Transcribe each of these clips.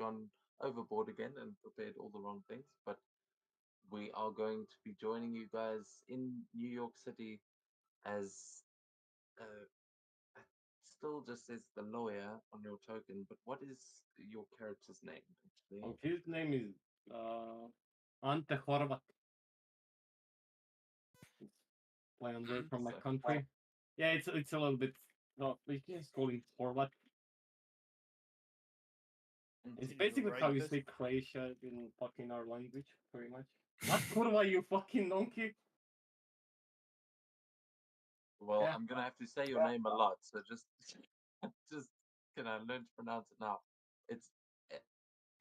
gone overboard again and prepared all the wrong things. But we are going to be joining you guys in New York City as uh, it still just says the lawyer on your token. But what is your character's name actually? His name is Ante Horvat. It's play on word from my So country. Yeah, it's a little bit. No, we can just call him Horvat. It's Ante. Can you basically how write you this? say Croatia in fucking our language, pretty much. What kurva, you fucking donkey? Well, Yeah, I'm gonna have to say your name a lot, so just just can I learn to pronounce it now? It's eh,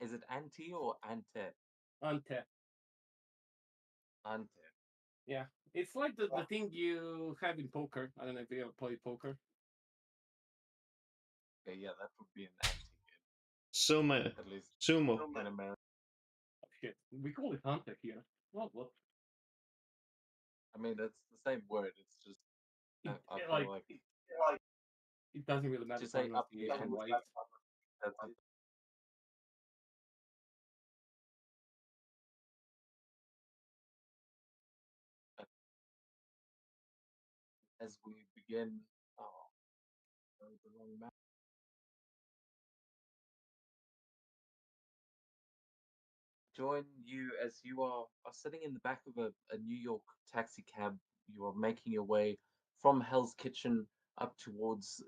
is it Anti or Ante? Ante. Ante. Yeah, it's like the thing you have in poker. I don't know if you ever played poker. Okay, yeah, that would be an Ante game, Sumo. at least Sumo. in America. Oh, shit, we call it Ante here. Well, what? I mean, it's the same word. It's just I feel Like like it doesn't really matter to say pronunciation uppercase wise. that's as we begin. Oh, that was the wrong map. Join you as you are sitting in the back of a New York taxi cab. You are making your way from Hell's Kitchen up towards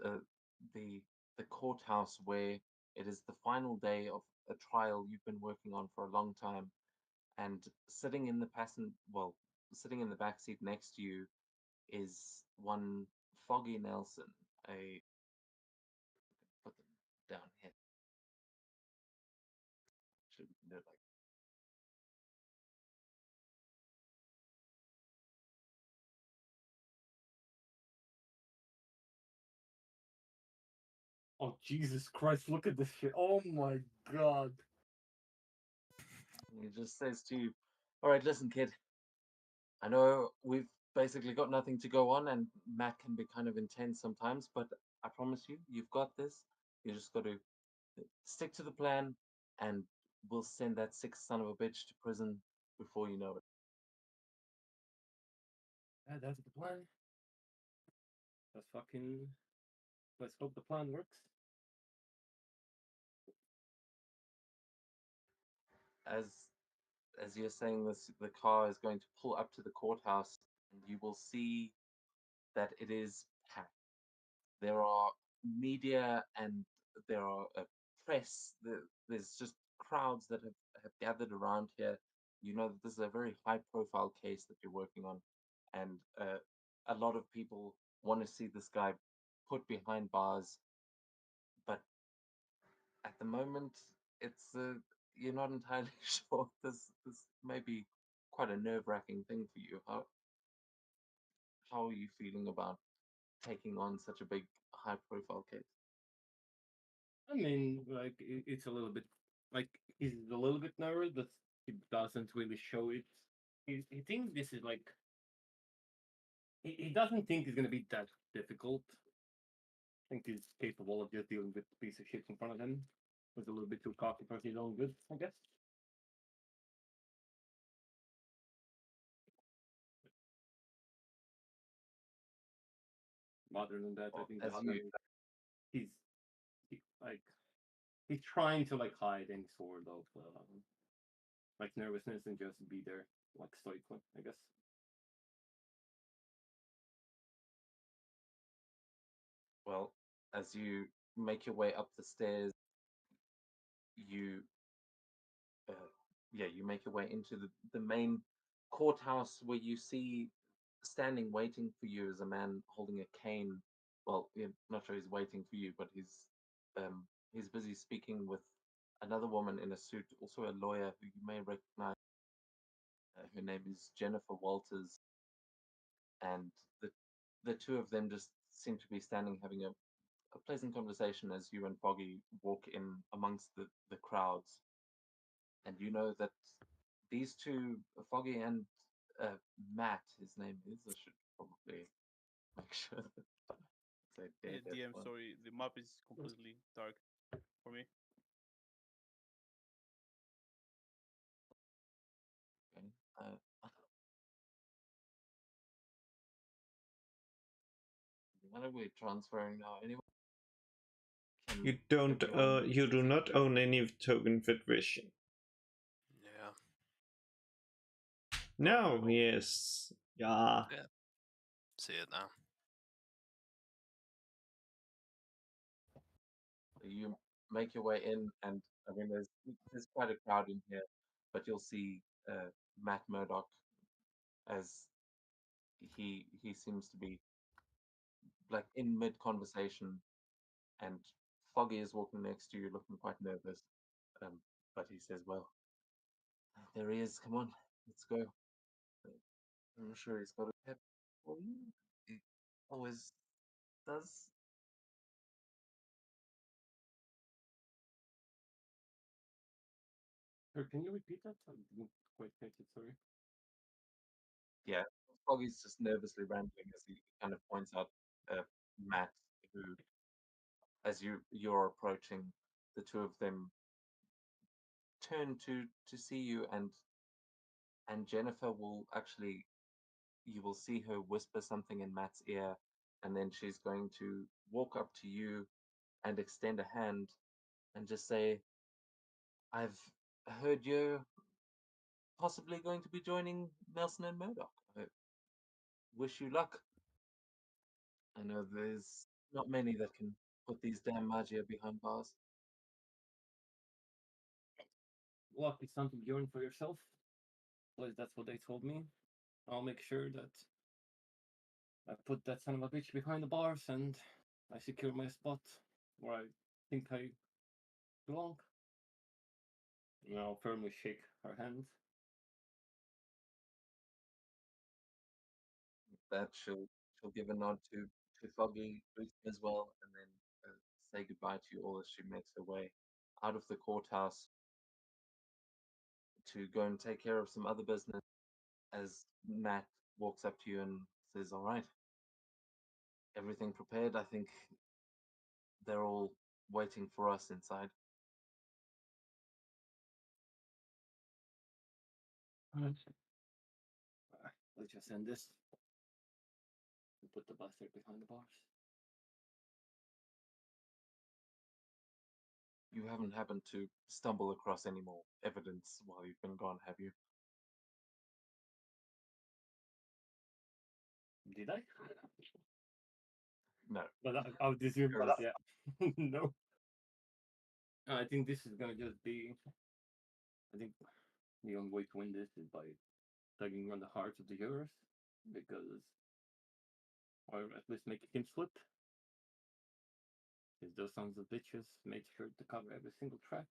the the courthouse where it is the final day of a trial you've been working on for a long time. And sitting in the sitting in the back seat next to you is one Foggy Nelson. I put them down here. Should do it like Oh Jesus Christ! Look at this shit. Oh my god. he just says to you, "All right, listen, kid. I know we've basically got nothing to go on, and Matt can be kind of intense sometimes, but I promise you, you've got this. You just got to stick to the plan, and we'll send that sick son of a bitch to prison before you know it." Yeah, that's the plan. Let's fucking let's hope the plan works. As as you're saying this, the car is going to pull up to the courthouse, and you will see that it is packed. There are media and there are press. There's just crowds that have gathered around here. You know that this is a very high profile case that you're working on, and a lot of people want to see this guy put behind bars. But at the moment, it's you're not entirely sure. This may be quite a nerve wracking thing for you. How are you feeling about taking on such a big high profile case? I mean, like it's a little bit like he's a little bit nervous, but he doesn't really show it. He thinks this is like he doesn't think it's gonna be that difficult. I think he's capable of just dealing with the piece of shit in front of him. Was a little bit too cocky for his own good, I guess. Other than that, I Or think the as other you he's like he's trying to like hide any sort of like nervousness and just be there like stoically, I guess. Well, as you make your way up the stairs, you uh, yeah, you make your way into the main courthouse where you see standing waiting for you is a man holding a cane. Well, yeah, not sure he's waiting for you, but he's busy speaking with another woman in a suit, also a lawyer who you may recognize. Her name is Jennifer Walters, and the the two of them just seem to be standing having a pleasant conversation as you and Foggy walk in amongst the crowds. And you know that these two, Foggy and uh, Matt, his name is, I should probably make sure that I say DM, one. sorry, the map is completely dark for me. What are we transferring now? Anyone can You don't. everyone You do not own any token fit vision. Yeah. No. Yes. Yeah. Yeah. See it now. you make your way in, and I mean, there's quite a crowd in here, but you'll see Matt Murdoch as he seems to be like in mid conversation, and Foggy is walking next to you, looking quite nervous. But he says, "Well, there he is. Come on, let's go." I'm sure he's got a pep for you. He always does. Sir, can you repeat that? I didn't quite catch it, sorry. Yeah, Foggy's just nervously rambling as he kind of points out Matt, who, as you're approaching, the two of them turn to see you, and Jennifer will actually, you will see her whisper something in Matt's ear, and then she's going to walk up to you and extend a hand and just say, "I've heard you're possibly going to be joining Nelson and Murdoch. I wish you luck. I know there's not many that can put these damn Magia behind bars." Luck is something you earn for yourself. At least that's what they told me. I'll make sure that I put that son of a bitch behind the bars and I secure my spot where I think I belong. And I'll firmly shake her hand. That she'll give a nod to Foggy briefly as well, and then say goodbye to you all as she makes her way out of the courthouse to go and take care of some other business. As Matt walks up to you and says, "All right, everything prepared? I think they're all waiting for us inside." Alright. Let's just end this. And put the bastard behind the bars. You haven't happened to stumble across any more evidence while you've been gone, have you? Did I? No. But I would assume Sure. that, yeah. No. I think this is gonna just be. I think the only way to win this is by tugging on the hearts of the jurors, because, or at least making him slip. Because those sons of bitches made sure to cover every single track.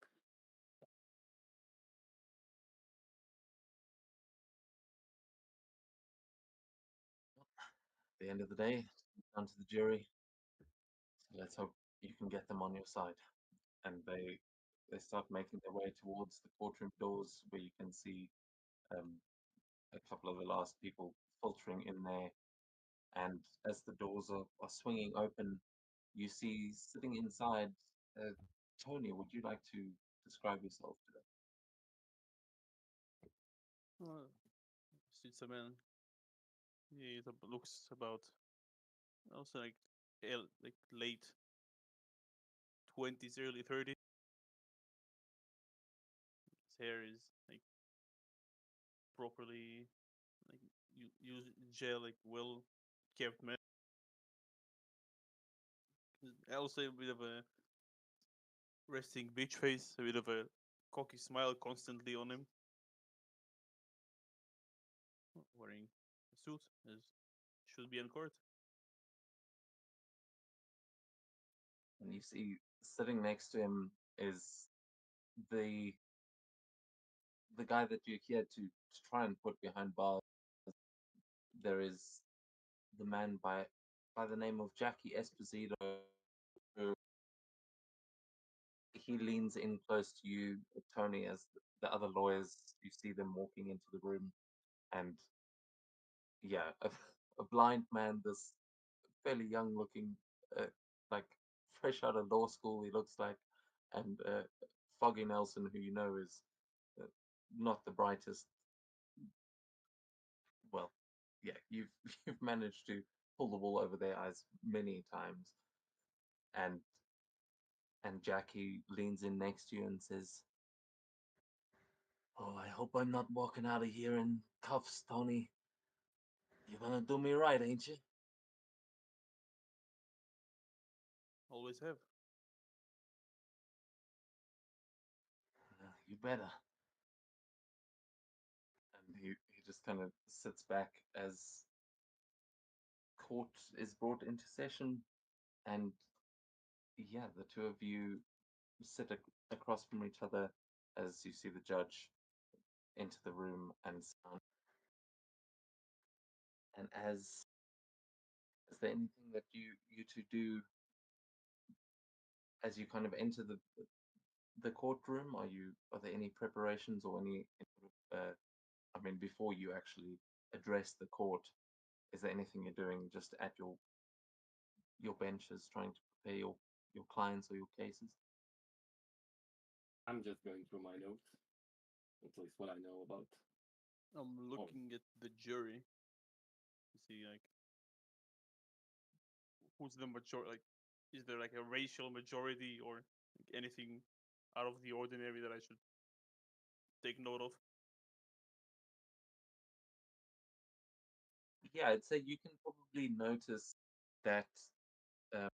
At the end of the day, it's down to the jury. So let's hope you can get them on your side. And they start making their way towards the courtroom doors, where you can see a couple of the last people filtering in there. And as the doors are swinging open, you see sitting inside Tony. Would you like to describe yourself to them? Since a man, he looks about also like like late 20s, early 30s. His hair is like properly like use gel, like well kept man. Also a bit of a resting bitch face, a bit of a cocky smile constantly on him. Wearing a suit as should be in court. And you see sitting next to him is the the guy that you're here to try and put behind bars. There is the man by the name of Jackie Esposito, who he leans in close to you, Tony, as the other lawyers. You see them walking into the room, and yeah, a blind man, this fairly young looking, like fresh out of law school, he looks like, and Foggy Nelson, who you know is uh, not the brightest. Well, yeah, you've you've managed to pull the wool over their eyes many times. And Jackie leans in next to you and says, "Oh, I hope I'm not walking out of here in cuffs, Tony. You're gonna do me right, ain't you?" Always have. You better." And he just kind of sits back as court is brought into session, and yeah, the two of you sit across from each other as you see the judge enter the room and sound. And is there anything that you two do as you kind of enter the courtroom? Are there any preparations or any I mean, before you actually address the court, is there anything you're doing just at your benches trying to prepare your clients or your cases? I'm just going through my notes. At least what I know about. I'm looking at the jury to see like who's the majority. Like, is there like a racial majority or like, anything out of the ordinary that I should take note of? Yeah, I'd say you can probably notice that uh,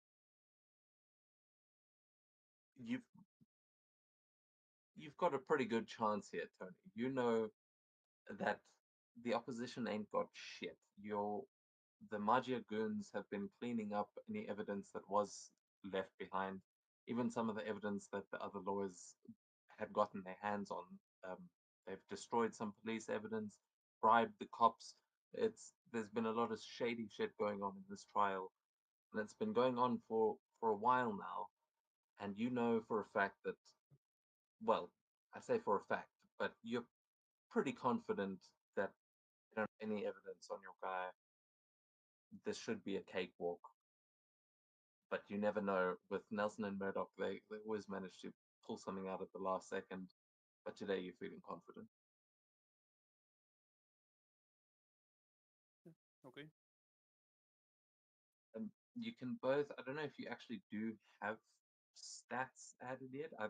you've you've got a pretty good chance here, Tony. You know that the opposition ain't got shit. The Magia goons have been cleaning up any evidence that was left behind, even some of the evidence that the other lawyers had gotten their hands on. Um, they've destroyed some police evidence, bribed the cops. There's been a lot of shady shit going on in this trial, and it's been going on for a while now. And you know for a fact that, well, I say for a fact, but you're pretty confident that you don't have any evidence on your guy. This should be a cakewalk, but you never know. With Nelson and Murdoch, they always manage to pull something out at the last second. But today you're feeling confident. Okay. And you can both. I don't know if you actually do have stats added yet. I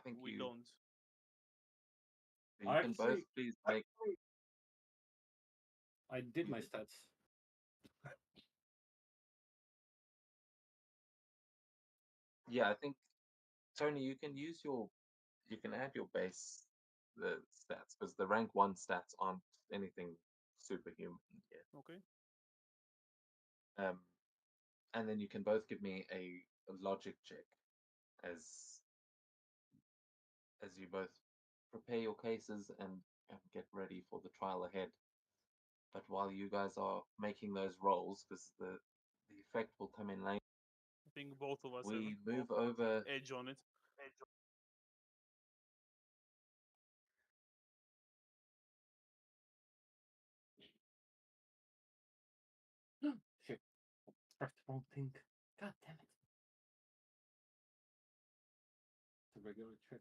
think We you don't. you can both please make. I did my stats. Yeah, I think Tony, you can add your base the stats because the rank 1 stats aren't anything superhuman yet. Okay. And then you can both give me a logic check as you both prepare your cases and get ready for the trial ahead. But while you guys are making those rolls, because the effect will come in later, I think both of us we have move over. edge on it. Shit. Press the wrong thing. God damn it. It's a regular trick.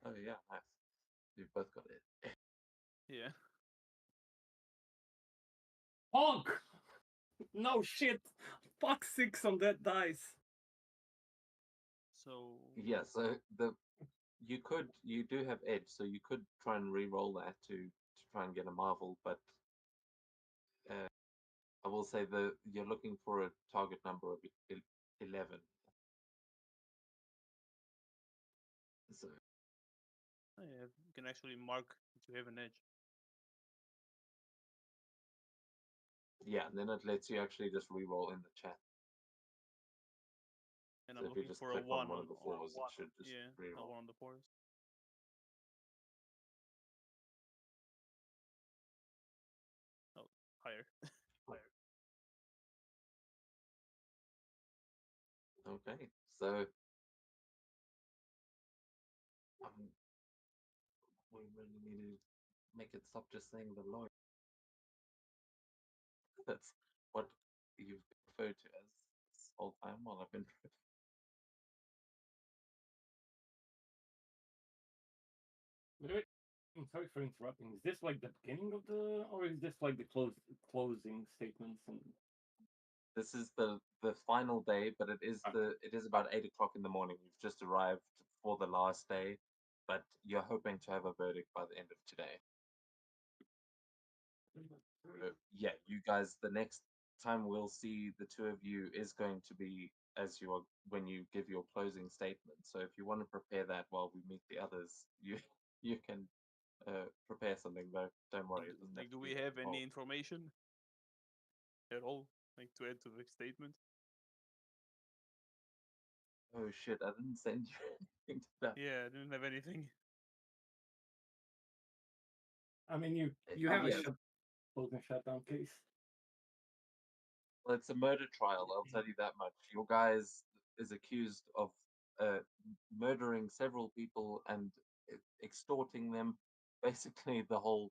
Oh yeah, nice. You've both got it. Yeah. Honk! No shit! Fuck 6 on that dice. So Yeah, so you do have edge, so you could try and re-roll that to try and get a marvel, but I will say you're looking for a target number of 11. So yeah, you can actually mark that you have an edge. yeah, and then it lets you actually just re-roll in the chat. And So I'm if you looking just for a click on one one of the fours, it should just yeah, a re-roll. one on the fours. Oh, higher. Okay, so we really need to make it stop just saying the lawyer. That's what you've referred to as this whole time while I've been. Wait, I'm sorry for interrupting. Is this like the beginning of the, or is this like the closing statements? And This is the final day, but it is about 8 o'clock in the morning. You've just arrived for the last day, but you're hoping to have a verdict by the end of today. Yeah, you guys. The next time we'll see the two of you is going to be when you give your closing statement. So if you want to prepare that while we meet the others, you can prepare something. But don't worry. It doesn't Like, do to we be have involved. any information at all, like to add to the statement? Oh shit! I didn't send you anything to that. Yeah, I didn't have anything. I mean, you have a Yeah. closing shutdown case. Well, it's a murder trial. I'll tell you that much. Your guy is accused of murdering several people and extorting them. Basically, the whole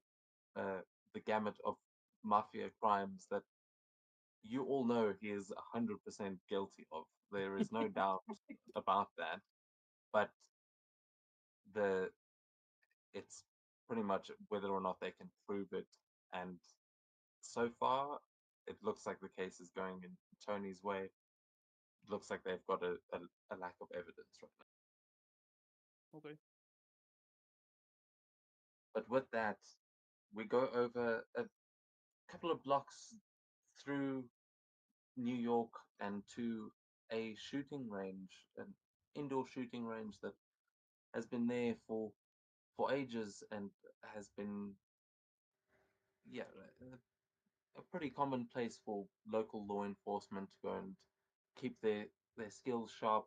the gamut of mafia crimes that you all know he is 100% guilty of. There is no doubt about that. But it's pretty much whether or not they can prove it. And so far, it looks like the case is going in Tony's way. It looks like they've got a lack of evidence right now. Okay. But with that, we go over a couple of blocks through New York and to a shooting range, an indoor shooting range that has been there for ages and has been, yeah, a pretty common place for local law enforcement to go and keep their skills sharp.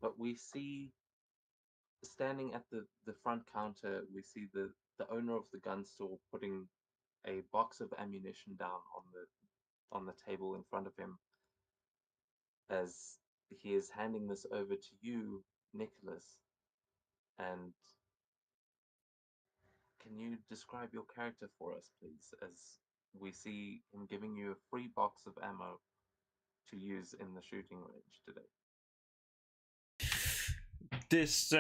But we see, standing at the front counter, we see the owner of the gun store putting a box of ammunition down on the table in front of him as he is handing this over to you, Nicholas. And can you describe your character for us, please, as we see him giving you a free box of ammo to use in the shooting range today? This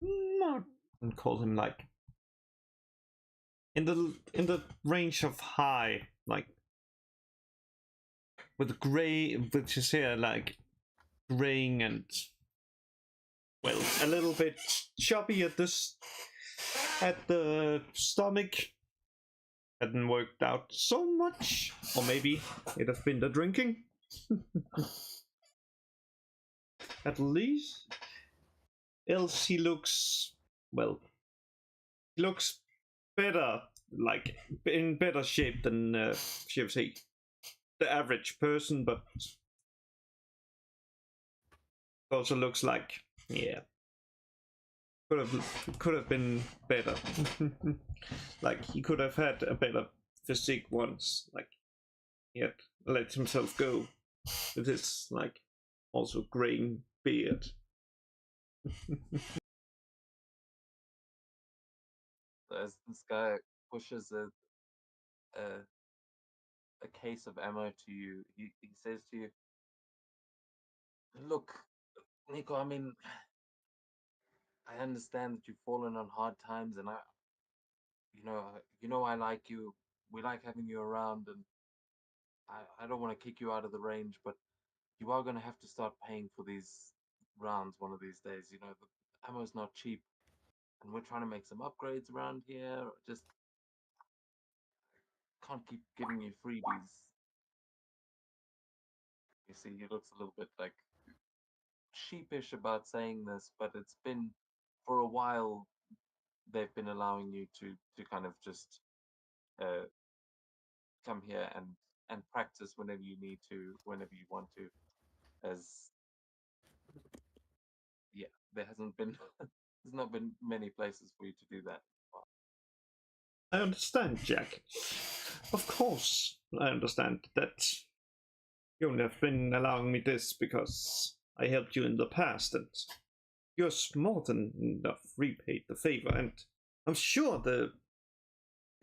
not call him like in the range of high, like with gray, which is here like graying and well a little bit chubby at the stomach. Hadn't worked out so much, or maybe it has been the drinking. At least, else he looks well. He looks better, like in better shape than shall we say, the average person, but also looks like could have been better. Like he could have had a better physique once. Like he had let himself go with his like also graying beard. As this guy pushes a case of ammo to you, he says to you, "Look, Nico, I mean, I understand that you've fallen on hard times, and I like you. We like having you around, and I don't want to kick you out of the range, but you are going to have to start paying for these rounds one of these days. You know, the ammo's not cheap, and we're trying to make some upgrades around here. Just can't keep giving you freebies." You see, he looks a little bit like sheepish about saying this, but it's been for a while they've been allowing you to kind of just come here and practice whenever you need to, whenever you want to, as there hasn't been there's not been many places for you to do that. I understand, Jack. Of course, I understand that you only have been allowing me this because I helped you in the past, and you're more than enough repaid the favor, and I'm sure the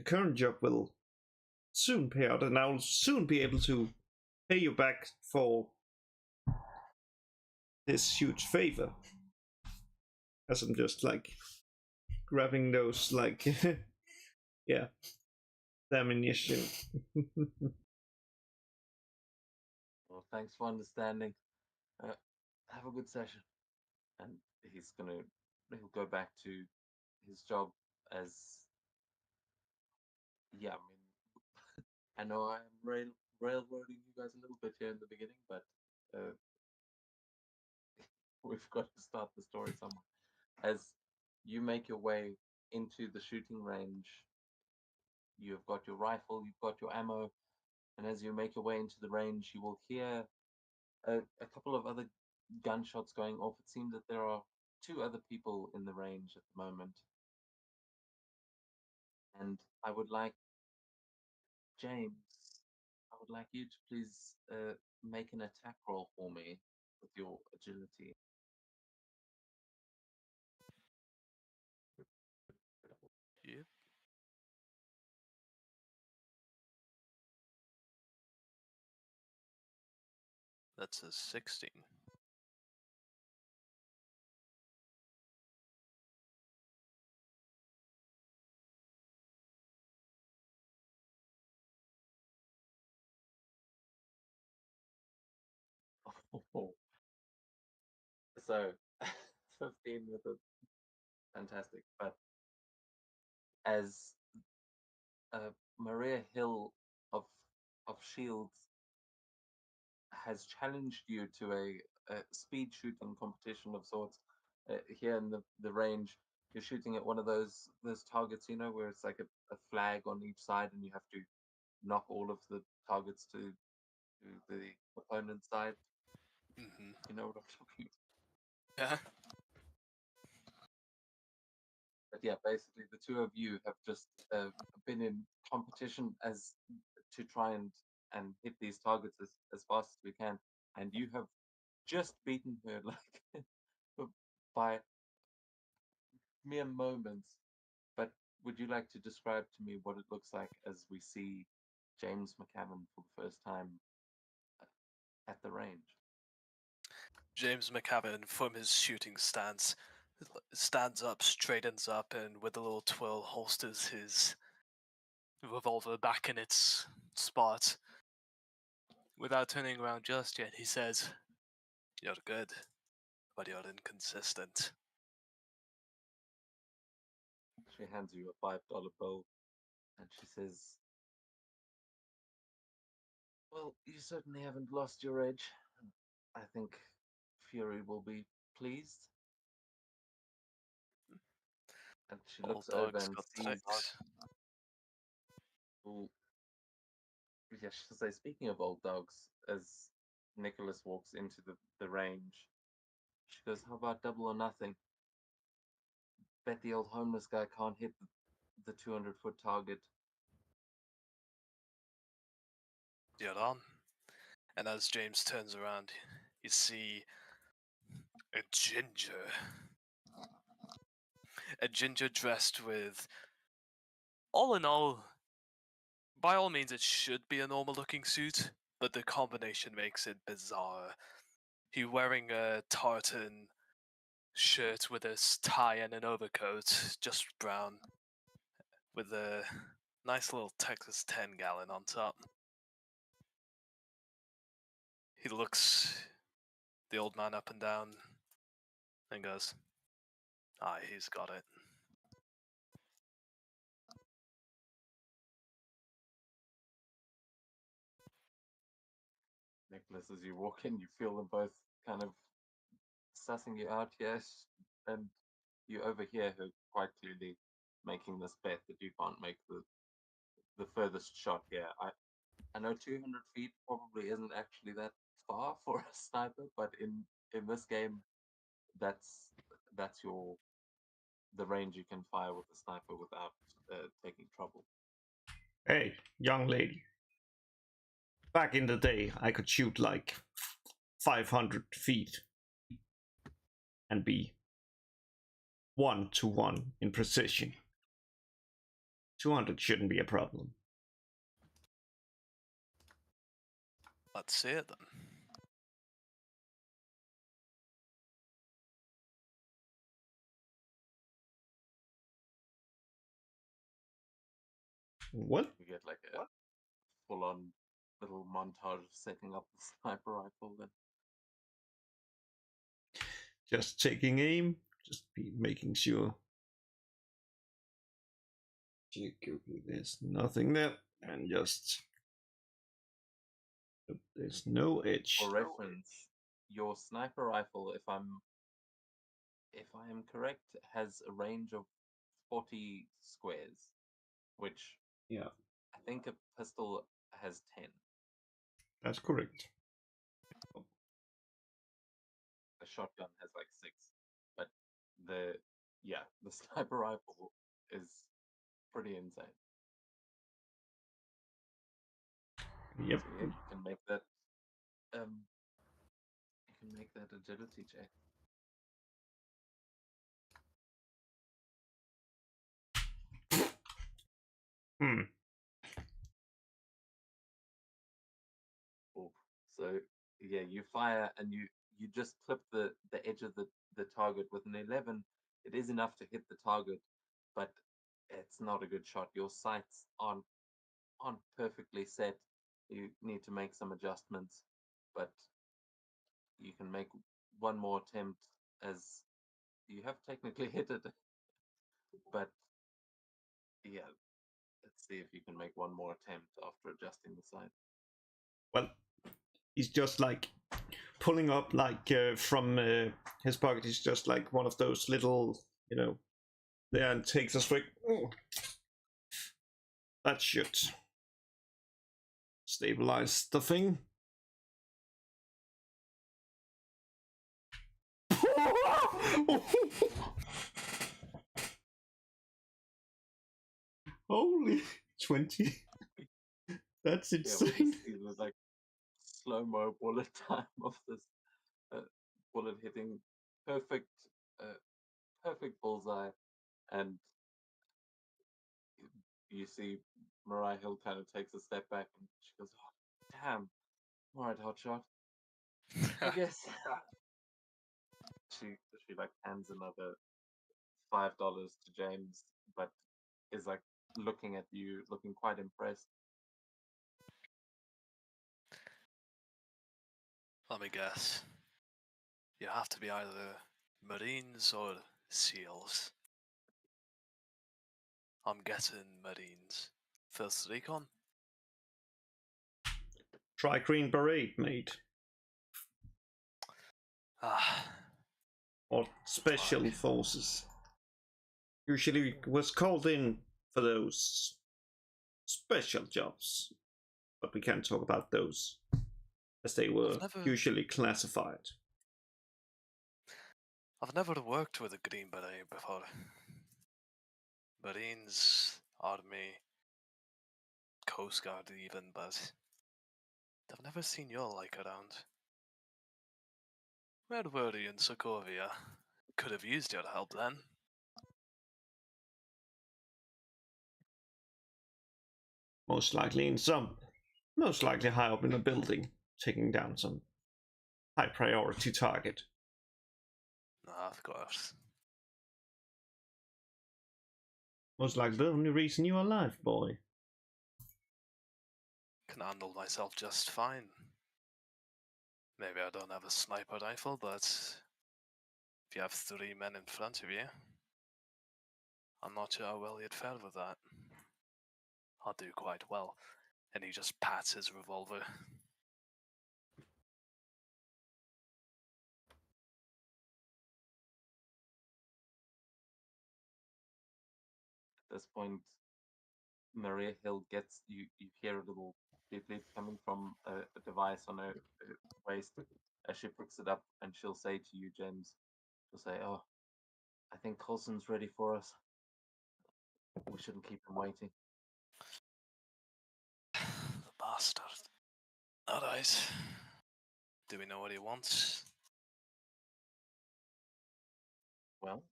current job will soon pay out, and I'll soon be able to pay you back for this huge favor. as I'm just like grabbing those like yeah, ammunition. Well, thanks for understanding. Have a good session. And he'll go back to his job as, yeah, I mean, I know I'm railroading you guys a little bit here in the beginning, but we've got to start the story somewhere. As you make your way into the shooting range, you've got your rifle, you've got your ammo, and as you make your way into the range, you will hear a couple of other gunshots going off. It seems that there are 2 other people in the range at the moment. And I would like, James, I would like you to please make an attack roll for me with your agility. Yep. That's a 16. Oh. So 15 with a fantastic, but as Maria Hill of Shields has challenged you to a speed shooting competition of sorts here in the range. You're shooting at one of those targets, you know, where it's like a flag on each side, and you have to knock all of the targets to the opponent's side. Mm-hmm. You know what I'm talking about? Yeah. But yeah, basically the 2 of you have just been in competition as to try and hit these targets as fast as we can, and you have just beaten her like by mere moments. But would you like to describe to me what it looks like as we see James McCavern for the first time at the range? James McCavern, from his shooting stance, stands up, straightens up, and with a little twirl holsters his revolver back in its spot. Without turning around just yet, he says, "You're good, but you're inconsistent." She hands you a $5 bill and she says, "Well, you certainly haven't lost your edge. I think Fury will be pleased." And she Old looks over dog's and got sees tricks. who, yeah, she'll say, speaking of old dogs, as Nicholas walks into the range, she goes, "How about double or nothing? Bet the old homeless guy can't hit the 200-foot target." You're on. And as James turns around, you see a ginger. A ginger dressed with, all in all, by all means, it should be a normal looking suit, but the combination makes it bizarre. He wearing a tartan shirt with a tie and an overcoat, just brown, with a nice little Texas 10 gallon on top. He looks the old man up and down and goes, "Aye, he's got it." Nicholas, as you walk in, you feel them both kind of sussing you out, yes, and you overhear her quite clearly making this bet that you can't make the furthest shot here. I know 200 feet probably isn't actually that far for a sniper, but in this game, that's the range you can fire with a sniper without taking trouble. Hey, young lady. Back in the day, I could shoot like 500 feet and be 1-to-1 in precision. 200 shouldn't be a problem. Let's see it then. What? You get like a full-on little montage of setting up the sniper rifle. Then Just taking aim, just making sure. There's nothing there, and just there's no edge. for reference, your sniper rifle, if I am correct, has a range of 40 squares, which Yeah, I think a pistol has 10. that's correct. A shotgun has like 6, but the sniper rifle is pretty insane. Yep. So yeah, you can make that agility check. Hmm. Oof. So yeah, you fire and you just clip the edge of the target with an 11. It is enough to hit the target, but it's not a good shot. Your sights aren't perfectly set. You need to make some adjustments, but you can make one more attempt, as you have technically hit it. But yeah, let's see if you can make one more attempt after adjusting the sight. Well, he's just like pulling up like from his pocket. He's just like one of those little, there, and takes a swig. Oh, that should stabilize the thing. Holy 20. That's Yeah, we insane. just see the like slow-mo bullet time of this bullet hitting perfect, perfect bullseye, and you see Mariah Hill kind of takes a step back and she goes, "Oh, damn! All right, hotshot. I guess." she like hands another $5 to James, but is like looking at you, looking quite impressed. Let me guess. You have to be either Marines or SEALs. I'm guessing Marines. First recon? Try Green Beret, mate. Ah, Or Special Fuck. Forces. Usually was called in for those special jobs. But we can't talk about those, as they were usually classified. I've never worked with a Green Beret before. Marines, Army, Coast Guard even, but I've never seen your like around. Where were you in Sokovia? Could have used your help then. Most likely high up in a building, taking down some high priority target. Of course. Most likely the only reason you're alive, boy. Can handle myself just fine. Maybe I don't have a sniper rifle, but if you have 3 men in front of you, I'm not sure how well you'd fare with that. I'll do quite well. And he just pats his revolver. At this point, Maria Hill gets you. You hear a little beep beep coming from a device on her waist as she picks it up, and she'll say to you, James, she'll say, "Oh, I think Coulson's ready for us. We shouldn't keep him waiting." The bastard. Alright. Do we know what he wants? Well,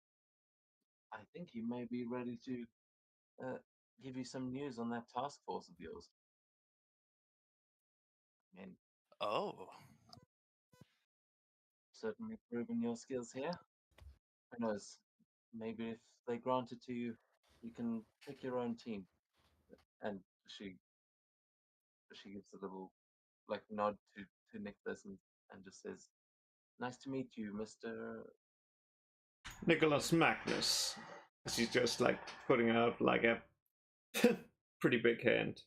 I think he may be ready to give you some news on that task force of yours. I mean, Oh. certainly proven your skills here. Who knows? Maybe if they grant it to you, you can pick your own team. and she gives a little like nod to Nicholas and just says, "Nice to meet you, Mr." Nicholas Magnus. She's just like putting out like a pretty big hand.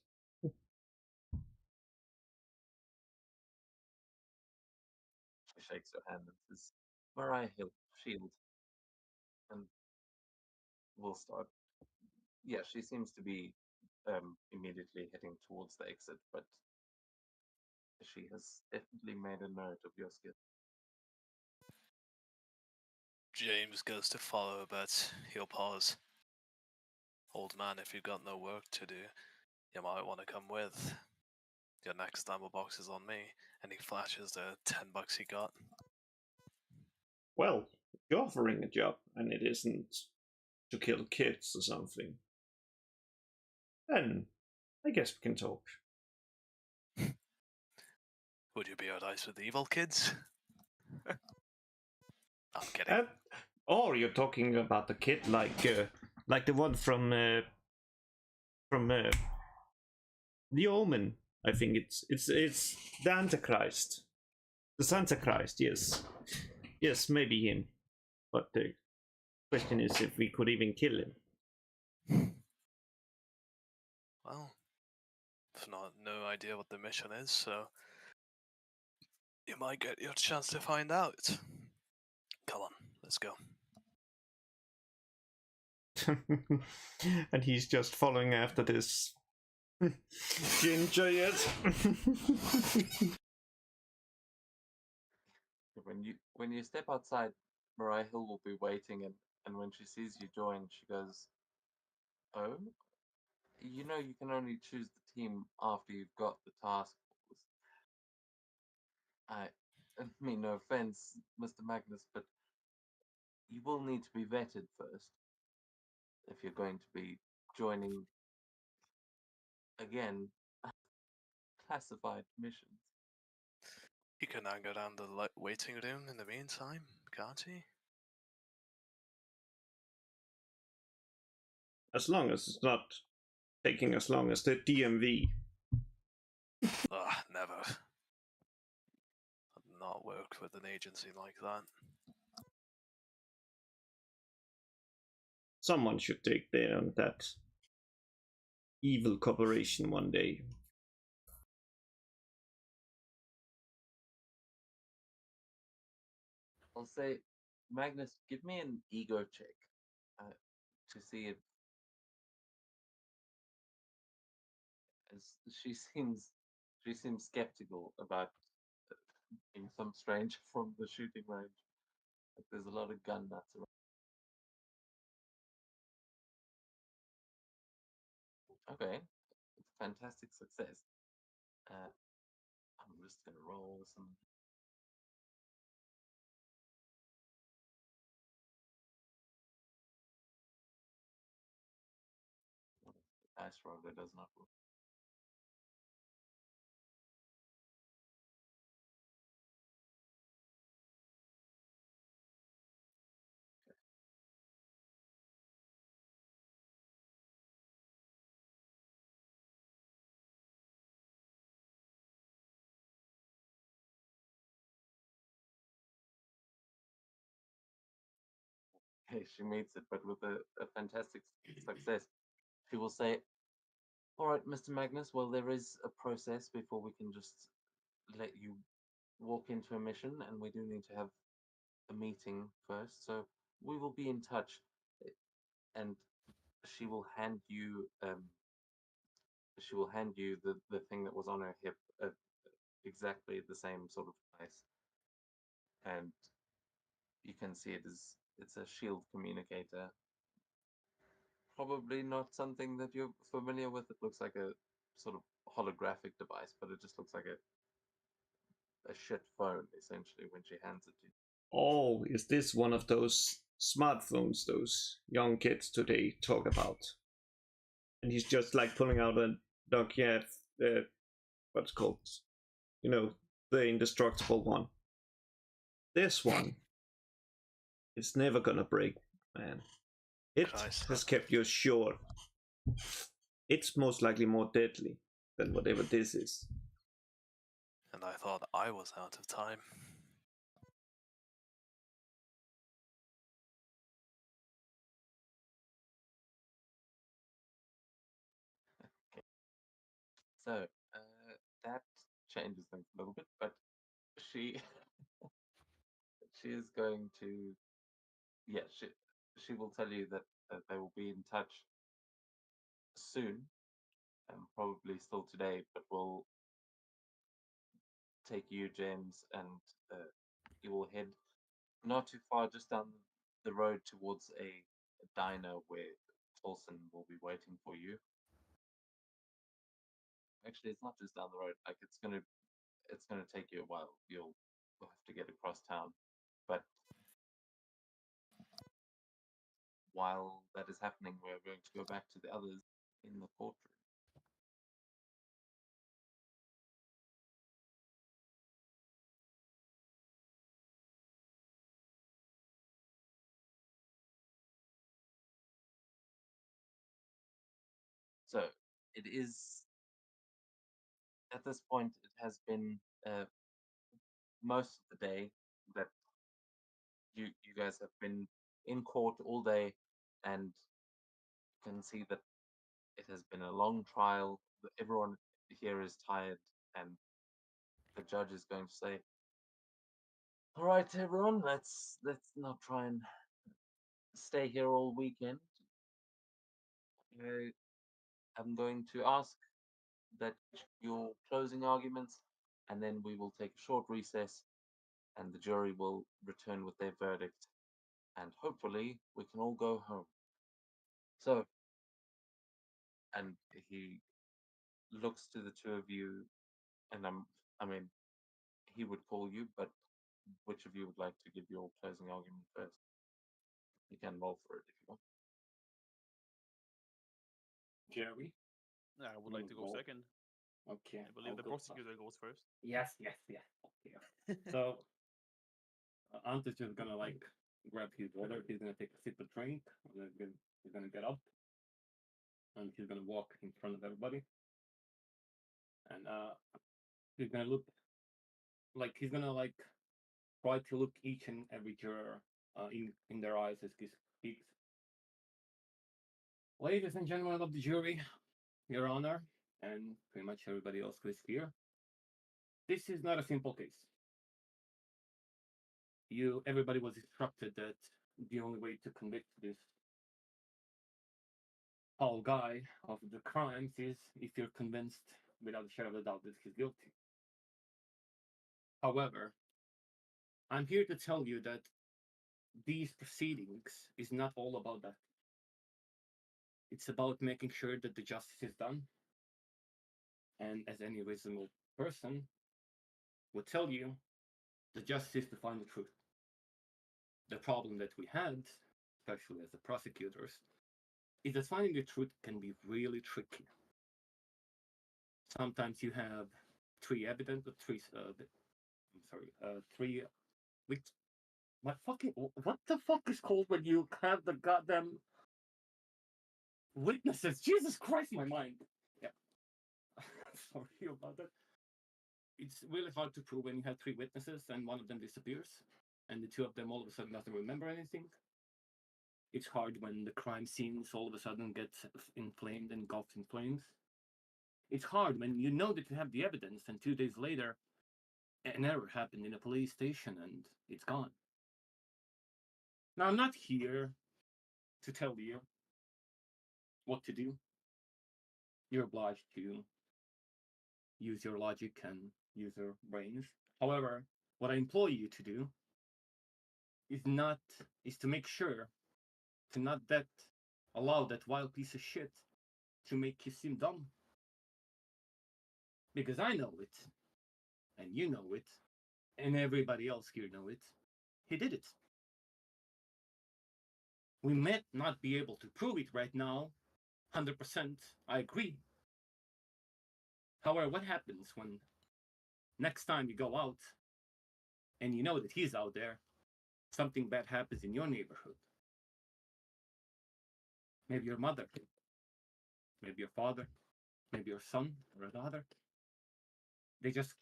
She shakes her hand and says, "Mariah Hill, Shield," and we'll start. Yeah, she seems to be immediately heading towards the exit, but she has definitely made a note of your skill. James goes to follow, but he'll pause. Old man, if you've got no work to do, you might want to come with. Your next ammo box is on me, and he flashes the $10 he got. Well, you're offering a job, and it isn't to kill kids or something. Then I guess we can talk. Would you be alright with evil kids? I'm kidding. Or you're talking about the kid like the one from The Omen. I think it's the Antichrist, the Santa Christ. Yes, maybe him. But the question is if we could even kill him. Well, I've no idea what the mission is, so you might get your chance to find out. Come on, let's go. And he's just following after this ginger yet. When you step outside, Mariah Hill will be waiting, and when she sees you join, she goes, "Oh, you know you can only choose the team after you've got the task force. I mean, no offense, Mr. Magnus, but you will need to be vetted first if you're going to be joining again classified missions." He can now go down the waiting room in the meantime, can't he? As long as it's not taking as long as the DMV. Never. I've not worked with an agency like that. Someone should take down that evil corporation one day. I'll say, Magnus, give me an ego check to see if as she seems skeptical about being some stranger from the shooting range. Like, there's a lot of gun nuts around. Okay, it's a fantastic success. I'm just gonna roll some. The dice roller does not work. Okay, she meets it, but with a fantastic success. She will say, "All right, Mr. Magnus, well, there is a process before we can just let you walk into a mission, and we do need to have a meeting first. So we will be in touch." And she will hand you the thing that was on her hip, exactly the same sort of device, and you can see it's a shield communicator. Probably not something that you're familiar with. It looks like a sort of holographic device, but it just looks like a shit phone essentially when she hands it to you. Oh, is this one of those smartphones those young kids today talk about? And he's just like pulling out a Nokia, what's called, the indestructible one. This one is never gonna break, man. It Christ. has kept you sure. It's most likely more deadly than whatever this is. And I thought I was out of time. So that changes things a little bit, but she she is going to, yeah, she will tell you that they will be in touch soon, probably still today, but will take you, James, and you will head not too far, just down the road towards a diner where Tolson will be waiting for you. Actually, it's not just down the road. Like it's gonna take you a while. You'll have to get across town, but while that is happening, we're going to go back to the others in the courtroom. So it is at this point. It has been most of the day that you guys have been in court all day, and you can see that it has been a long trial. Everyone here is tired, and the judge is going to say, "All right, everyone, let's not try and stay here all weekend. I'm going to ask that your closing arguments, and then we will take a short recess, and the jury will return with their verdict, and hopefully we can all go home." So, and he looks to the two of you, and I mean, he would call you, but which of you would like to give your closing argument first? You can roll for it if you want. Jerry? I would like to go Roll. second. Okay. I believe I'll the go first. prosecutor goes first. Yes. Okay. So, Ant is just gonna like grab his water. He's gonna take a sip of drink. And then he's gonna get up, and he's gonna walk in front of everybody. And he's gonna look like he's gonna like try to look each and every juror in their eyes as he speaks. Ladies and gentlemen of the jury, Your Honor, and pretty much everybody else who is here, this is not a simple case. Everybody was instructed that the only way to convict this Paul guy of the crimes is if you're convinced without a shadow of a doubt that he's guilty. However, I'm here to tell you that these proceedings is not all about that. It's about making sure that the justice is done. And as any reasonable person would tell you, the justice is to find the truth. The problem that we had, especially as the prosecutors, is that finding the truth can be really tricky. Sometimes you have three what the fuck is called when you have the goddamn witnesses? Jesus Christ, my mind. Yeah. Sorry about that. It's really hard to prove when you have three witnesses and one of them disappears, and the two of them all of a sudden doesn't remember anything. It's hard when the crime scenes all of a sudden get inflamed and engulfed in flames. It's hard when you know that you have the evidence and 2 days later an error happened in a police station and it's gone. Now, I'm not here to tell you what to do. You're obliged to use your logic and use your brains. However, what I implore you to do is to make sure to not allow that wild piece of shit to make you seem dumb. Because I know it, and you know it, and everybody else here know it. He did it. We might not be able to prove it right now, 100%, I agree. However, what happens when next time you go out and you know that he's out there, something bad happens in your neighborhood? Maybe your mother maybe your father, maybe your son or a daughter. They just,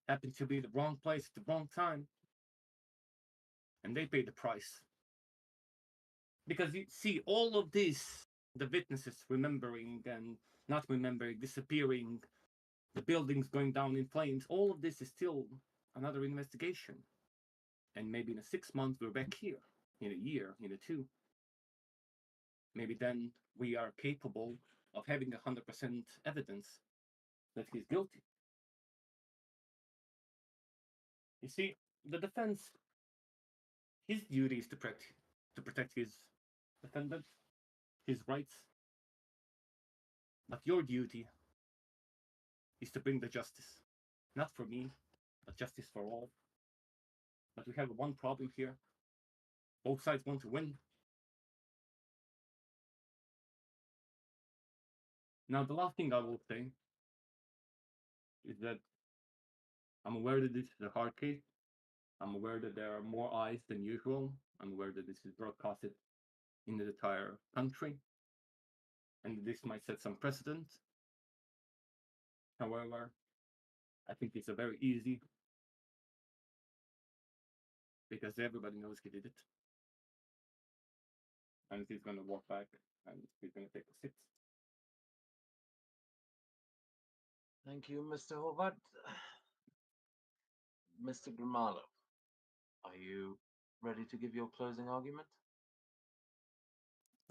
happen to be the wrong place at the wrong time, and they pay the price. Because you see, all of this, the witnesses remembering and not remembering, disappearing, the buildings going down in flames, all of this is still another investigation. And maybe in 6 months, we're back here. In a year, in a two. Maybe then we are capable of having 100% evidence that he's guilty. You see, the defense, his duty is to protect his defendant, his rights. But your duty is to bring the justice. Not for me, but justice for all. But we have one problem here. Both sides want to win. Now, the last thing I will say is that I'm aware that this is a hard case. I'm aware that there are more eyes than usual. I'm aware that this is broadcasted in the entire country, and this might set some precedent. However, I think it's a very easy, because everybody knows he did it. And he's going to walk back and he's going to take a sit. Thank you, Mr. Hovat. Mr. Grimalo, are you ready to give your closing argument?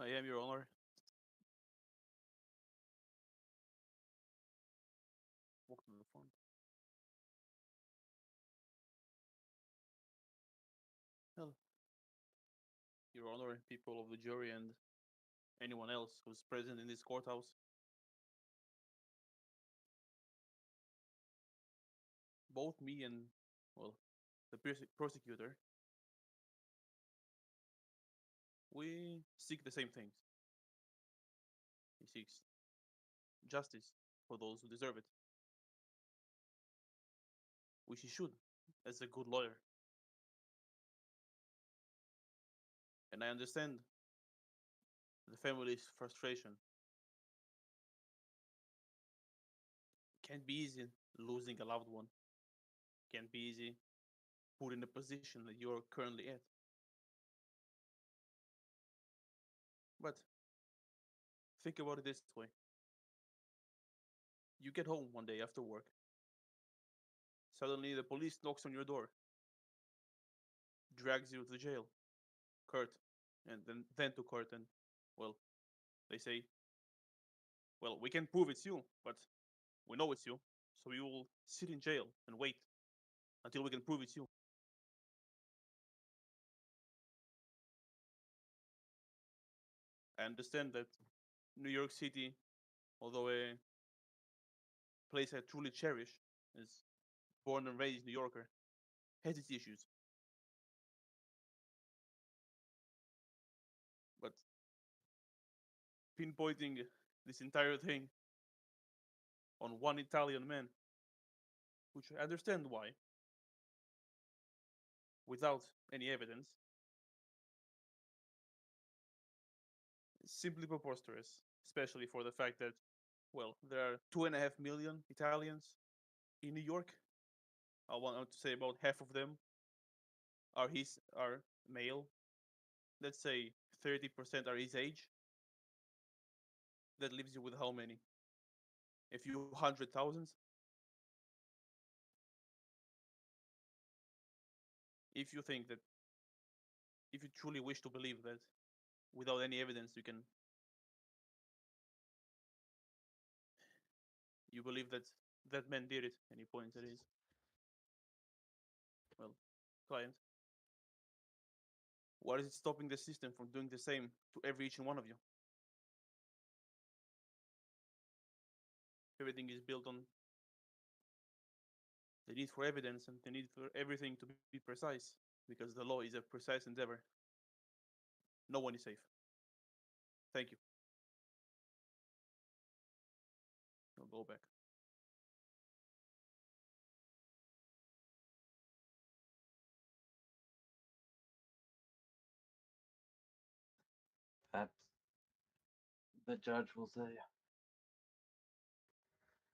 I am, Your Honor. Walk to the front. Well, Your Honor, people of the jury, and anyone else who's present in this courthouse. Both me and, well, the prosecutor, we seek the same things. He seeks justice for those who deserve it, which he should, as a good lawyer. And I understand the family's frustration. It can't be easy losing a loved one. It can't be easy put in the position that you're currently at. But think about it this way. You get home one day after work. Suddenly the police knocks on your door, drags you to jail, court, and then to court, and, well, they say, well, we can prove it's you, but we know it's you, so you will sit in jail and wait until we can prove it's you. I understand that New York City, although a place I truly cherish, as born and raised New Yorker, has its issues. But pinpointing this entire thing on one Italian man, which I understand why, without any evidence, is simply preposterous, especially for the fact that, well, there are 2.5 million Italians in New York. I want to say about half of them are male. Let's say 30% are his age. That leaves you with how many? A few 100,000? If you think that, if you truly wish to believe that without any evidence you believe that that man did it, and he points at his, well, client, what is it stopping the system from doing the same to each and one of you? Everything is built on the need for evidence and the need for everything to be precise, because the law is a precise endeavor. No one is safe. Thank you. I'll go back. That the judge will say,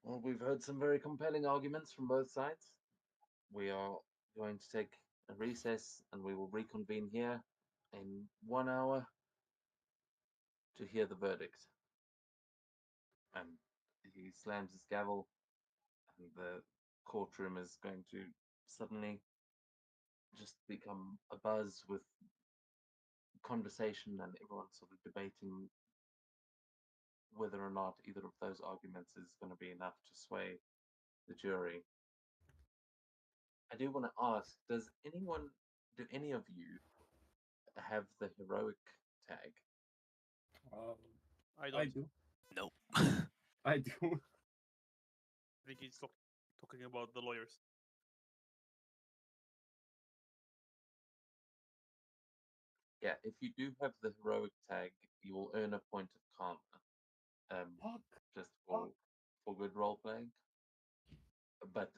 well, we've heard some very compelling arguments from both sides. We are going to take a recess and we will reconvene here in 1 hour to hear the verdict. And he slams his gavel, and the courtroom is going to suddenly just become a buzz with conversation and everyone sort of debating whether or not either of those arguments is going to be enough to sway the jury. I do want to ask, do any of you have the heroic tag? I I don't. do. Nope. I do. I think he's talking about the lawyers. Yeah, if you do have the heroic tag, you will earn a point of karma. Fuck. Just for good role playing. But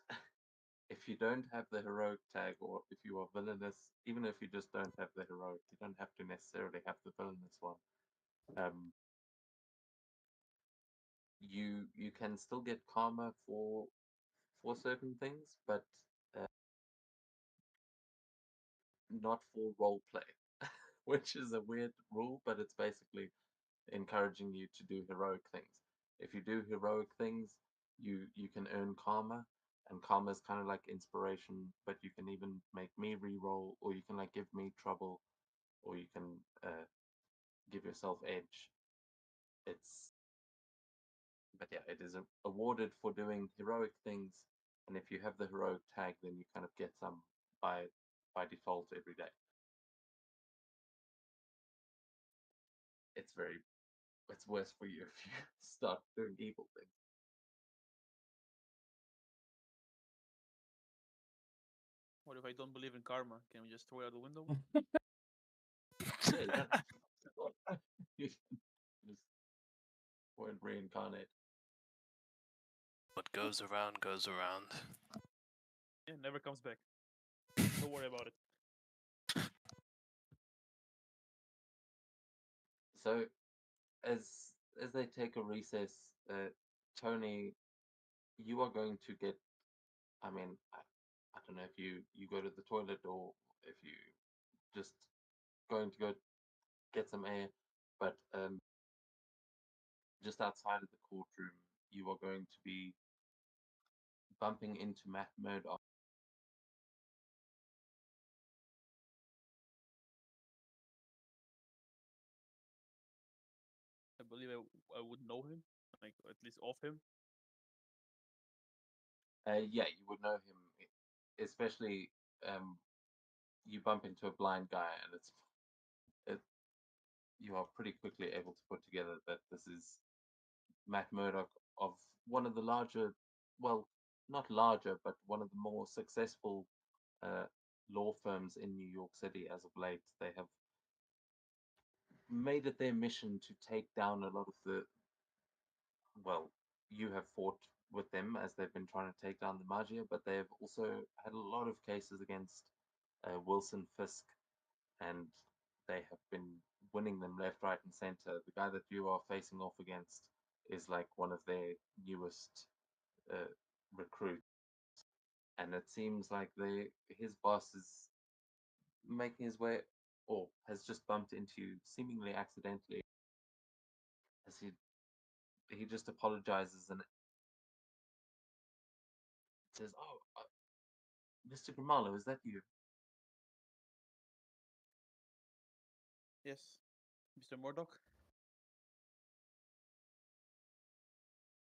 if you don't have the heroic tag, or if you are villainous, even if you just don't have the heroic, you don't have to necessarily have the villainous one. You can still get karma for certain things, but not for role play, which is a weird rule, but it's basically encouraging you to do heroic things. If you do heroic things, you can earn karma, and karma is kind of like inspiration, but you can even make me re-roll, or you can like give me trouble, or you can give yourself edge. But yeah, it is awarded for doing heroic things, and if you have the heroic tag, then you kind of get some by default every day. It's worse for you if you start doing evil things. What if I don't believe in karma? Can we just throw it out the window? Yeah, you just won't reincarnate. What goes around goes around. Yeah, never comes back. Don't worry about it. So, as they take a recess, Tony, you are going to get. I mean, I don't know if you go to the toilet or if you just going to go get some air, but just outside of the courtroom, you are going to be bumping into Matt Murdock. I believe I would know him, like at least of him. Yeah, you would know him, especially you bump into a blind guy, and you are pretty quickly able to put together that this is Matt Murdock of one of the larger, well, not larger, but one of the more successful law firms in New York City as of late. They have made it their mission to take down a lot of well, you have fought with them as they've been trying to take down the Magia, but they have also had a lot of cases against Wilson Fisk, and they have been winning them left, right, and center. The guy that you are facing off against is like one of their newest recruits, and it seems like his boss is making his way, or has just bumped into seemingly accidentally, as he just apologizes and says, "Oh, Mr. Grimalo, is that you?" Yes, Mr. Murdoch.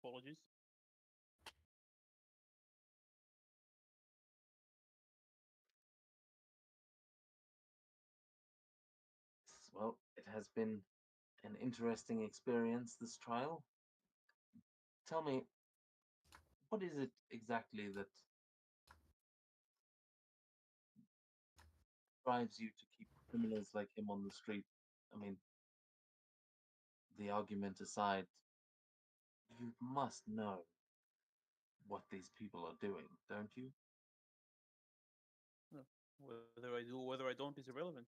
Apologies. Well, it has been an interesting experience, this trial. Tell me, what is it exactly that drives you to keep criminals like him on the street? I mean, the argument aside, you must know what these people are doing, don't you? No, whether I do, whether I don't is irrelevant.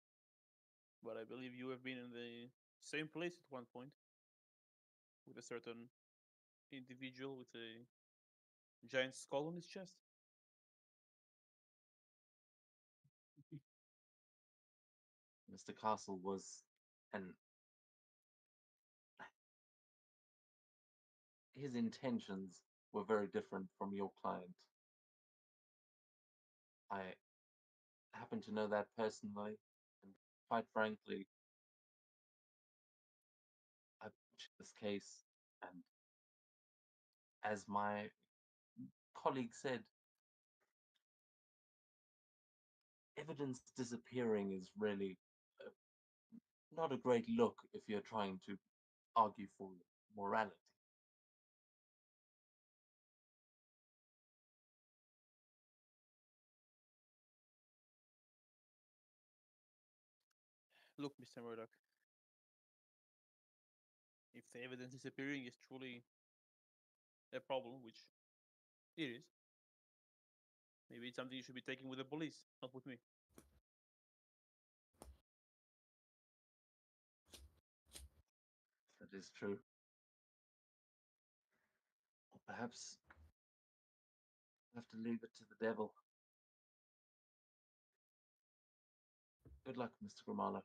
But I believe you have been in the same place at one point. with a certain individual with a giant skull on his chest. Mr. Castle was an his intentions were very different from your client. I happen to know that personally, and quite frankly, I watched this case, and as my colleague said, evidence disappearing is really not a great look if you're trying to argue for morality. Look, Mr. Murdoch, if the evidence disappearing is truly a problem, which it is, maybe it's something you should be taking with the police, not with me. That is true. Or perhaps I have to leave it to the devil. Good luck, Mr. Grimala.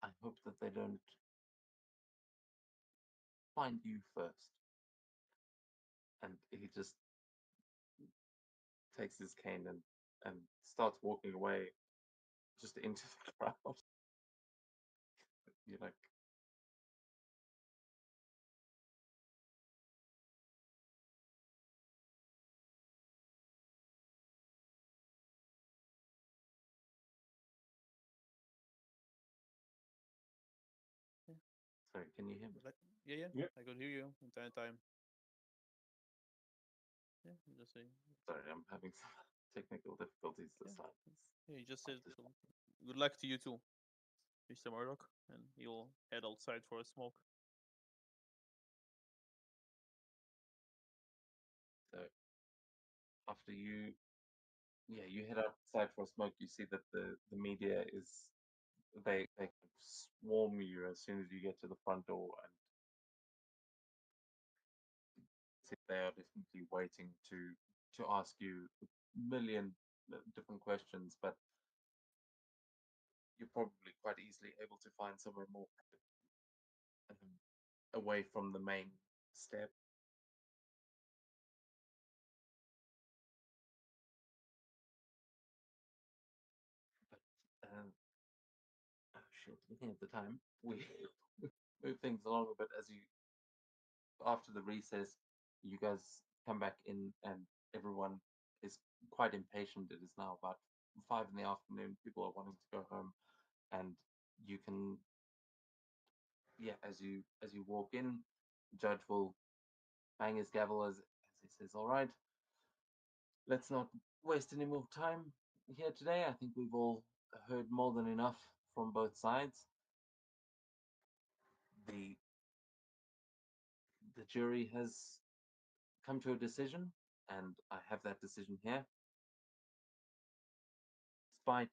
I hope that they don't find you first. And he just takes his cane and starts walking away just into the crowd. You're like, sorry, can you hear me? Yeah, Yep. I could hear you entire time. Yeah, you just say. Sorry, I'm having some technical difficulties this Yeah. time. Yeah, he just said This- so. Good luck to you too, Mr. Murdoch, and he'll head outside for a smoke. So after you, yeah, you head outside for a smoke. You see that the media is they kind of swarm you as soon as you get to the front door, and see they are definitely waiting to ask you a million different questions, but you're probably quite easily able to find somewhere more um, away from the main step. But oh shit, looking at the time, we move things along a bit as you after the recess, you guys come back in and everyone is quite impatient. It is now about 5 in the afternoon. People are wanting to go home, and you can, yeah, as you walk in, the judge will bang his gavel as he says, "All right, let's not waste any more time here today. I think we've all heard more than enough from both sides. The the jury has come to a decision, and I have that decision here. Despite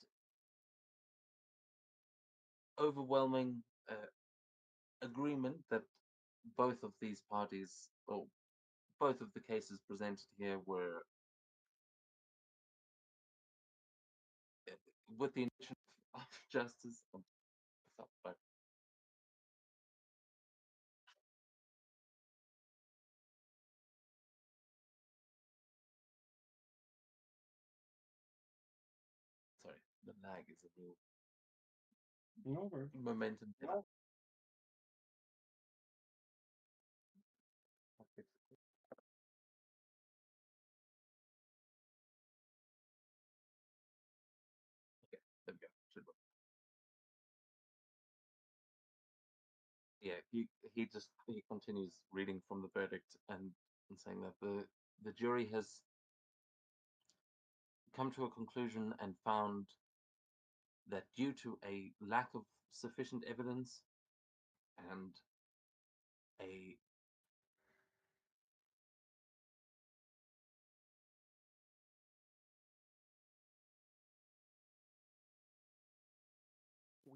overwhelming agreement that both of these parties, or both of the cases presented here, were with the intention of justice. But sorry, the lag is a real No worries. momentum. No. Okay, there we go. Should work. Yeah, he continues reading from the verdict and saying that the jury has come to a conclusion and found that due to a lack of sufficient evidence and a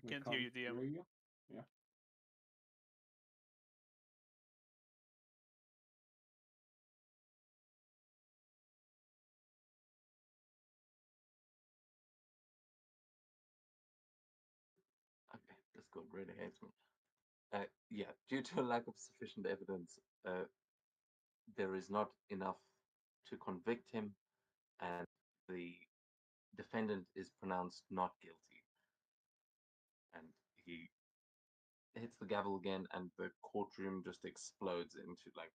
We can't hear you, DM. Hear you? Yeah. Michael really hates me. Yeah, due to a lack of sufficient evidence, there is not enough to convict him, and the defendant is pronounced not guilty. And he hits the gavel again, and the courtroom just explodes into like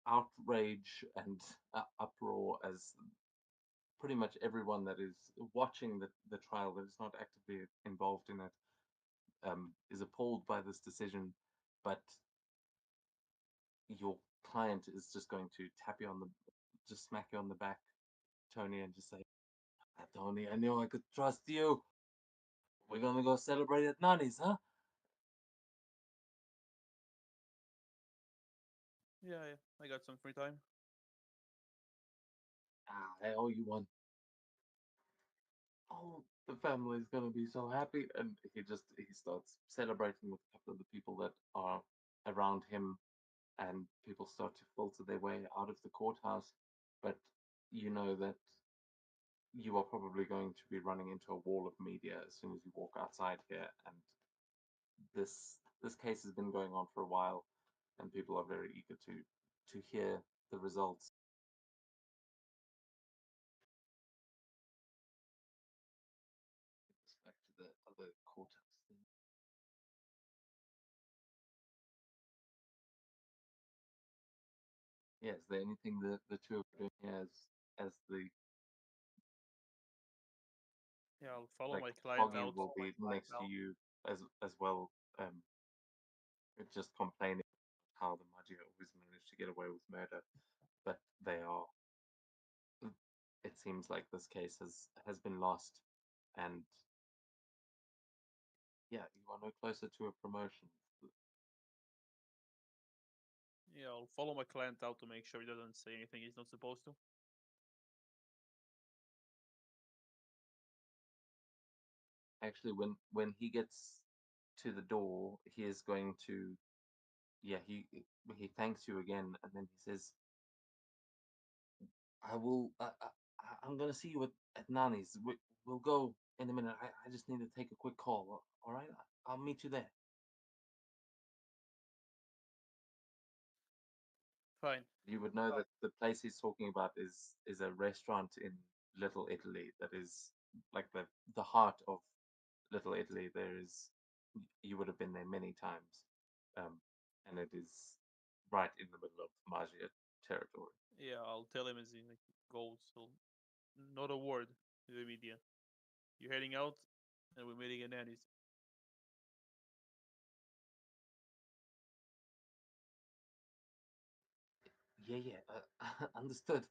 outrage and uproar as pretty much everyone that is watching the trial that is not actively involved in it is appalled by this decision, but your client is just going to just smack you on the back, Tony, and just say, "Ah, Tony, I knew I could trust you. We're gonna go celebrate at Nani's, huh? Yeah, yeah, I got some free time. Ah, I owe you one. Oh, the family's gonna be so happy." And he starts celebrating with a couple of the people that are around him, and people start to filter their way out of the courthouse. But you know that you are probably going to be running into a wall of media as soon as you walk outside here, and this case has been going on for a while, and people are very eager to hear the results. Back to the other courthouse thing. Yeah, is there anything that the two of you are doing as the Yeah, I'll follow like my client Foggy out. will be next to you as well, just complaining how the Magi always manage to get away with murder, but they are. It seems like this case has been lost, and yeah, you are no closer to a promotion. Yeah, I'll follow my client out to make sure he doesn't say anything he's not supposed to. Actually, when he gets to the door, he is going to, yeah, he thanks you again, and then he says, "I will. I'm gonna see you at Nani's. We'll go in a minute. I just need to take a quick call. All right, I'll meet you there." Fine. You would know that the place he's talking about is a restaurant in Little Italy that is like the heart of Little Italy. You would have been there many times, and it is right in the middle of Magia territory. Yeah, I'll tell him as he like, goes. So, not a word to the media. You're heading out, and we're meeting at Nanny's. Yeah, understood.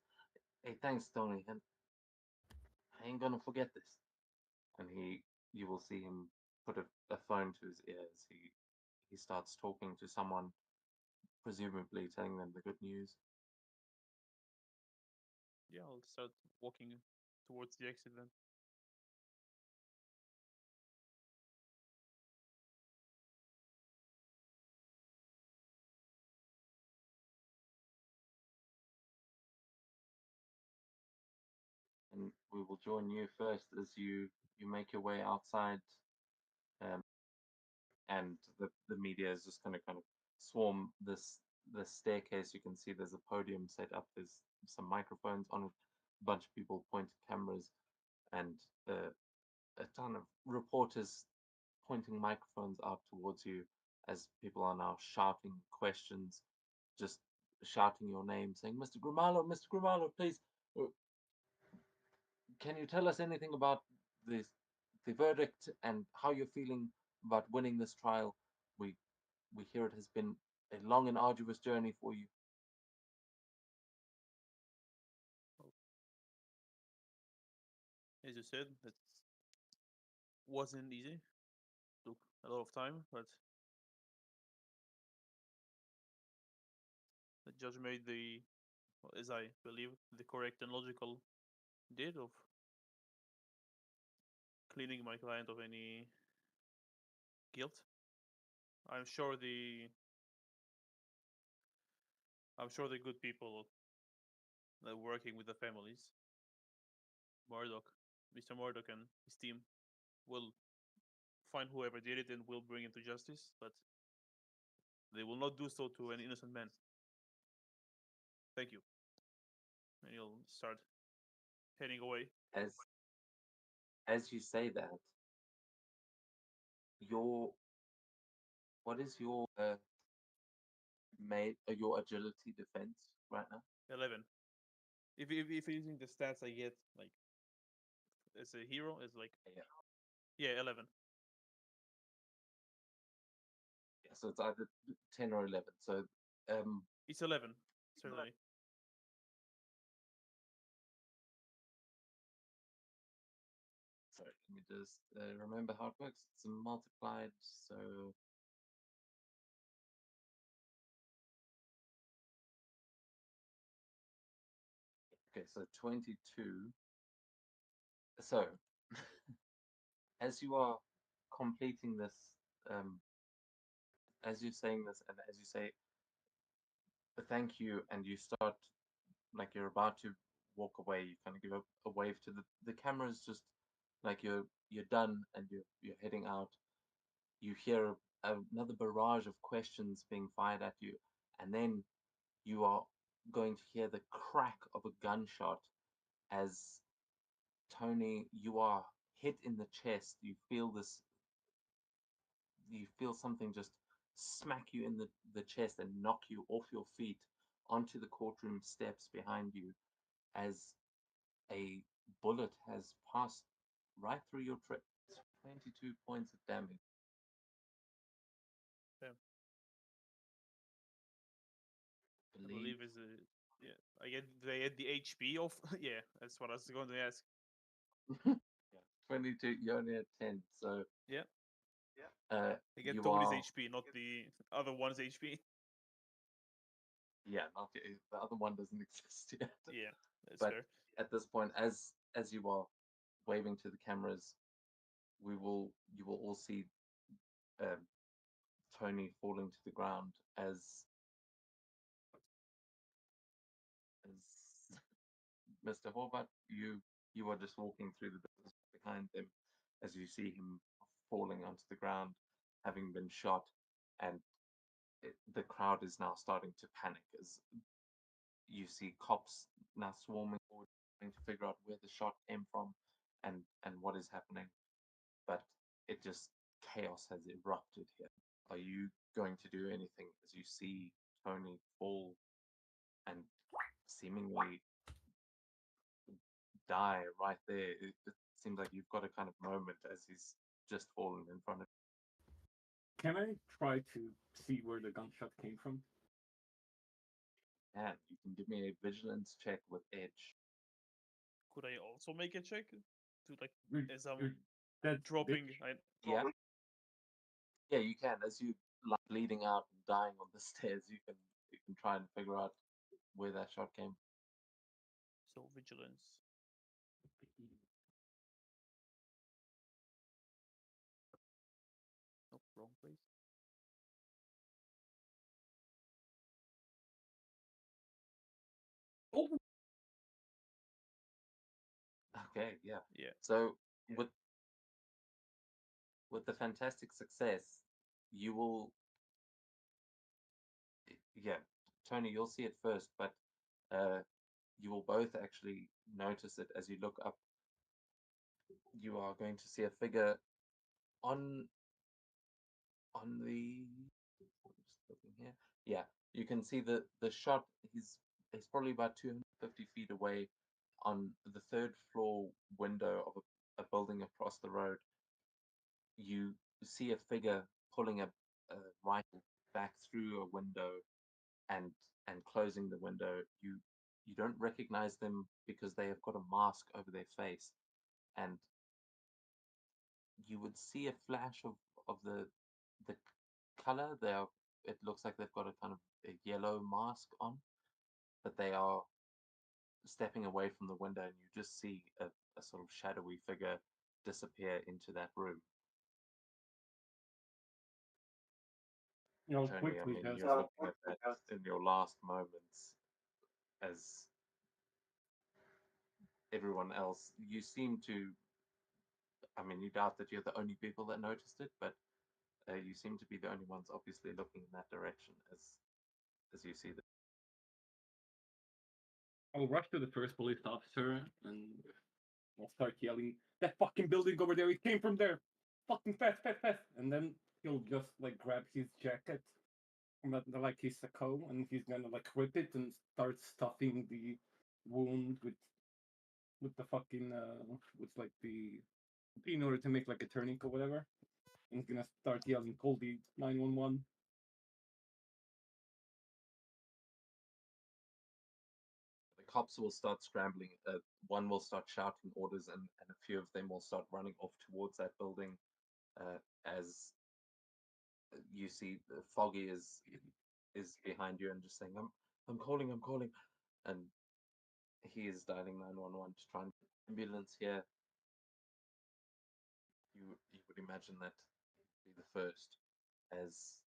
Hey, thanks, Tony, and I ain't gonna forget this. And you will see him put a phone to his ear as he starts talking to someone, presumably telling them the good news. Yeah, I'll start walking towards the exit then. And we will join you first as you make your way outside, um, and the media is just going to kind of swarm the staircase. You can see there's a podium set up. There's some microphones on it. A bunch of people pointing cameras, and a ton of reporters pointing microphones out towards you as people are now shouting questions, just shouting your name, saying, Mr. Grimaldo, please, uh, can you tell us anything about this, the verdict and how you're feeling about winning this trial? We we hear it has been a long and arduous journey for you. As you said, it wasn't easy. Took a lot of time, but the judge made the, well, as I believe, the correct and logical deed of cleaning my client of any guilt. I'm sure the I'm sure the good people that are working with the families, Murdoch, Mr. Murdoch and his team, will find whoever did it and will bring him to justice, but they will not do so to an innocent man. Thank you. And he'll start heading away. As you say that, what is your your agility defense right now? 11. If using the stats I get, like as a hero, it's like Yeah. 11. Yeah, so it's either 10 or 11. So It's 11, certainly. sorry, let me just remember how it works. It's multiplied, so okay, so 22. So as you are completing this, as you're saying this, and as you say thank you, and you start like you're about to walk away, you kind of give a wave to the camera's just like you're done and you're heading out. You hear another barrage of questions being fired at you, and then you are going to hear the crack of a gunshot as Tony, you are hit in the chest. You feel something just smack you in the chest and knock you off your feet onto the courtroom steps behind you as a bullet has passed right through your trip. 22 points of damage. I believe is a I get they had the HP of yeah. That's what I was going to ask. Yeah, 22. You only had 10, so Yeah. I get you Tony's are HP, not the other one's HP. yeah, not the other one doesn't exist yet. Yeah, that's But fair. at this point, as you are waving to the cameras, you will all see Tony falling to the ground as Mr. Horvat, you are just walking through the business behind them as you see him falling onto the ground, having been shot, and the crowd is now starting to panic as you see cops now swarming forward, trying to figure out where the shot came from and what is happening. But it just chaos has erupted here. Are you going to do anything as you see Tony fall and seemingly die right there? It seems like you've got a kind of moment as he's just fallen in front of Can I try to see where the gunshot came from? you. And you can give me a vigilance check with edge. Could I also make a check to like You're- as I'm you're- that's dropping? Yeah. Yeah, you can. As you like bleeding out and dying on the stairs, you can try and figure out where that shot came. So vigilance. Nope, wrong place. Oh, Okay, yeah. Yeah. So with the fantastic success, you will yeah, Tony, you'll see it first, but you will both actually notice it as you look up. You are going to see a figure on the just looking here. Yeah, you can see the shot. He's probably about 250 feet away on the third floor window of a building across the road. You see a figure pulling a rifle back through a window and closing the window. You don't recognize them because they have got a mask over their face, and you would see a flash of the color. It looks like they've got a kind of a yellow mask on, but they are stepping away from the window, and you just see a sort of shadowy figure disappear into that room. Tony, I quickly mean, just you're looking at that in your last moments as everyone else. You seem to, I mean, you doubt that you're the only people that noticed it, but you seem to be the only ones obviously looking in that direction as you see that. I'll rush to the first police officer and I'll start yelling, "That fucking building over there! It came from there! Fucking fast, fast, fast!" And then he'll just like grab his jacket, like his coat, and he's gonna like rip it and start stuffing the wound with the fucking with like the in order to make like a tourniquet or whatever. And he's gonna start yelling, "Call the 911." The cops will start scrambling. One will start shouting orders, and a few of them will start running off towards that building. As you see, Foggy is behind you and just saying, I'm calling, I'm calling," and he is dialing 911 to try and get an ambulance here. You would imagine that he'd be the first. As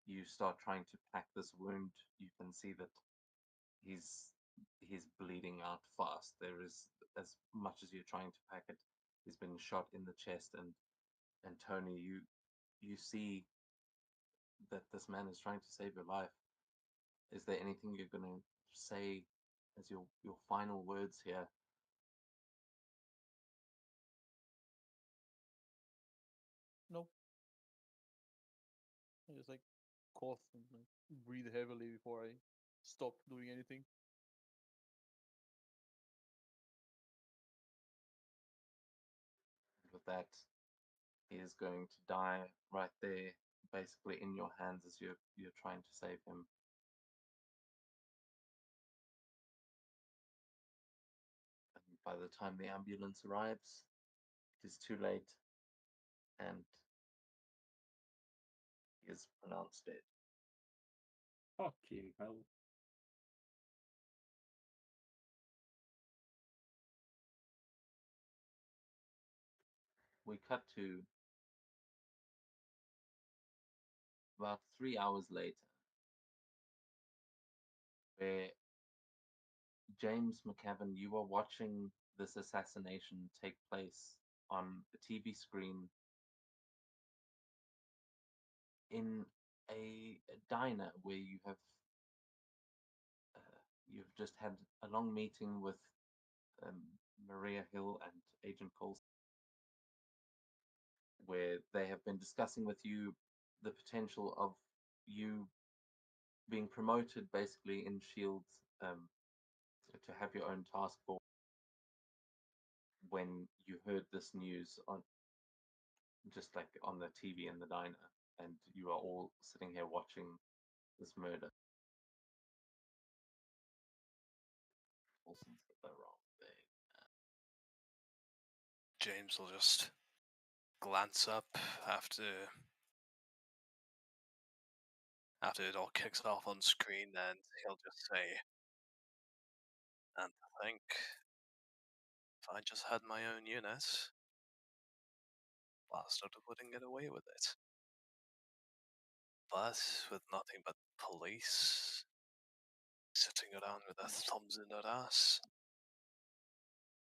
you start trying to pack this wound, you can see that he's bleeding out fast. There is, as much as you're trying to pack it, he's been shot in the chest, and Tony, you see that this man is trying to save your life. Is there anything you're gonna say as your final words here? No. I just like cough and like breathe heavily before I stop doing anything. With that, he is going to die right there, basically in your hands as you're trying to save him. And by the time the ambulance arrives, it is too late, and he is pronounced dead. Fucking hell. We cut to about 3 hours later, where James McCavan, you are watching this assassination take place on a TV screen in a diner where you've just had a long meeting with Maria Hill and Agent Coulson, where they have been discussing with you the potential of you being promoted basically in Shields, to have your own task force. When you heard this news on just like on the TV in the diner, and you are all sitting here watching this murder. Coulson's got the wrong thing. James will just glance up after it all kicks off on screen, and he'll just say, "And to think, if I just had my own unit, bastard wouldn't get away with it. But with nothing but police sitting around with their thumbs in their ass,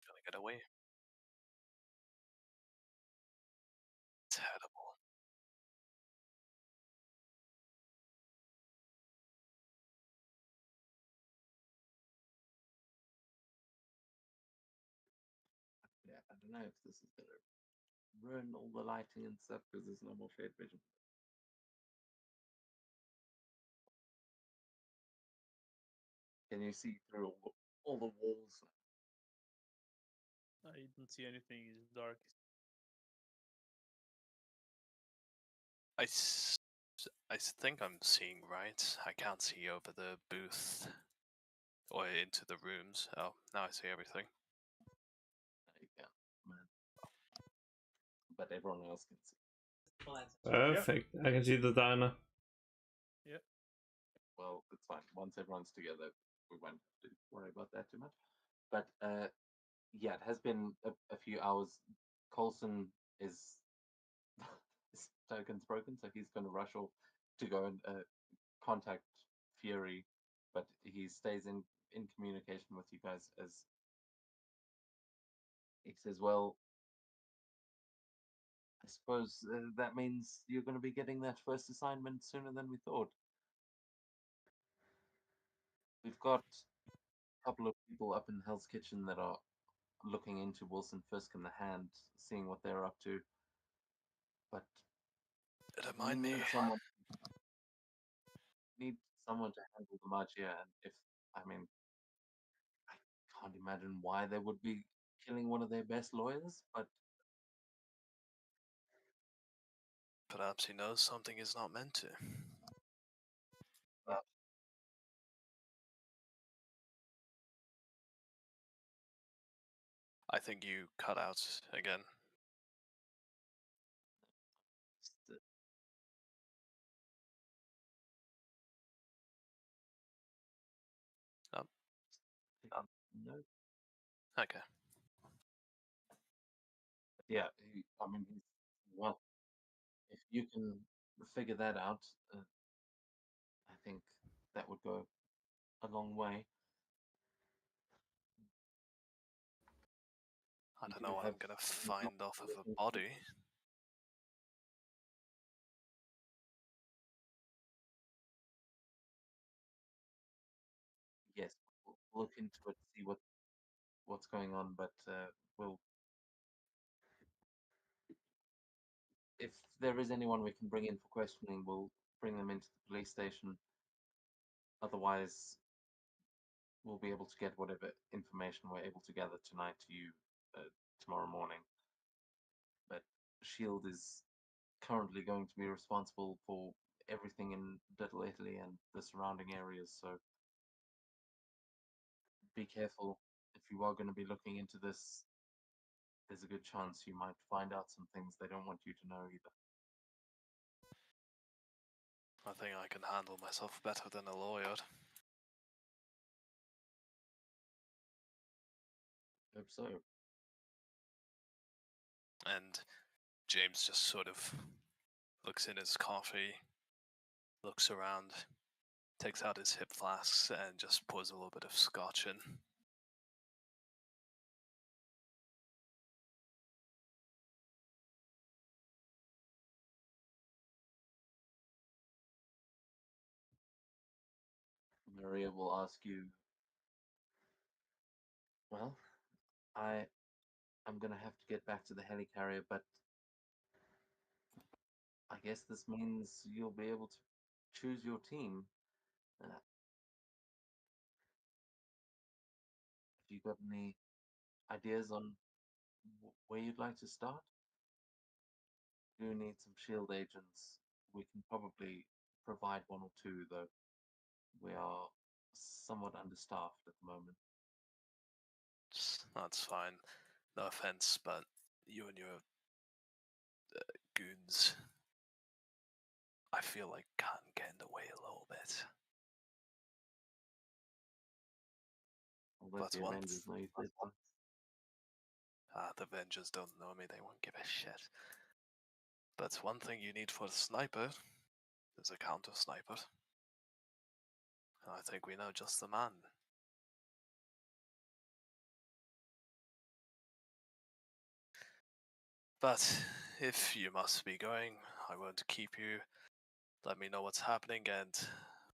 gonna get away. Terrible." Yeah, I don't know if this is gonna ruin all the lighting and stuff because there's no more shade vision. Can you see through all the walls? I didn't see anything. It's dark. I think I'm seeing right. I can't see over the booth or into the rooms. Oh, now I see everything. You can, man. But everyone else can see. Perfect. I can see the diner. Yep. Well, it's fine. Once everyone's together, we won't have to worry about that too much. But yeah, it has been a few hours. Coulson is his token's broken, so he's going to rush off to go and contact Fury, but he stays in communication with you guys as he says, "Well, I suppose that means you're going to be getting that first assignment sooner than we thought. We've got a couple of people up in Hell's Kitchen that are looking into Wilson Fisk and the Hand, seeing what they're up to. But we Remind me. need someone to handle the Magia, and I mean, I can't imagine why they would be killing one of their best lawyers, but Perhaps he knows something he's not meant to. well, I think you cut out again. st- no, Okay. yeah, I mean, well, if you can figure that out, I think that would go a long way. I You don't do know what I'm have gonna someone find off of a looking- body. Yes, we'll look into it, see what's going on, but we'll if there is anyone we can bring in for questioning, we'll bring them into the police station. Otherwise, we'll be able to get whatever information we're able to gather tonight to you tomorrow morning. But Shield is currently going to be responsible for everything in Little Italy and the surrounding areas, so be careful if you are going to be looking into this. There's a good chance you might find out some things they don't want you to know either. I think I can handle myself better than a lawyer. Hope so. And James just sort of looks in his coffee, looks around, takes out his hip flasks, and just pours a little bit of scotch in. Maria will ask you, well, I'm gonna have to get back to the helicarrier, but I guess this means you'll be able to choose your team. Have you got any ideas on where you'd like to start? We do need some shield agents. We can probably provide one or two, though. We are somewhat understaffed at the moment. That's fine. No offense, but you and your goons, I feel like can get in the way a little bit. I'll let But the once- Avengers know you said so. The Avengers don't know me, they won't give a shit. But one thing you need for a sniper is a counter sniper. And I think we know just the man. But if you must be going, I won't keep you. Let me know what's happening, and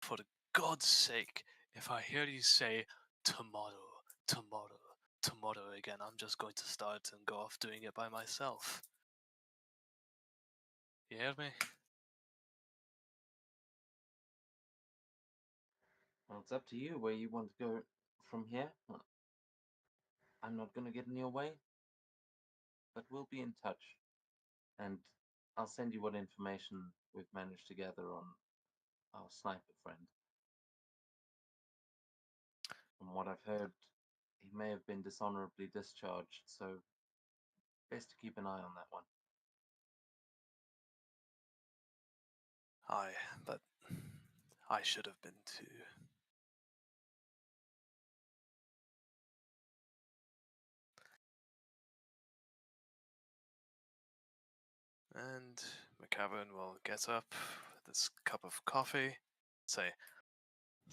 for God's sake, if I hear you say tomorrow, tomorrow, tomorrow again, I'm just going to start and go off doing it by myself. You hear me? Well, it's up to you where you want to go from here. I'm not going to get in your way, but we'll be in touch. And I'll send you what information we've managed to gather on our sniper friend. From what I've heard, he may have been dishonorably discharged, so best to keep an eye on that one. Aye, but I should have been too. And McCavern will get up with this cup of coffee, say,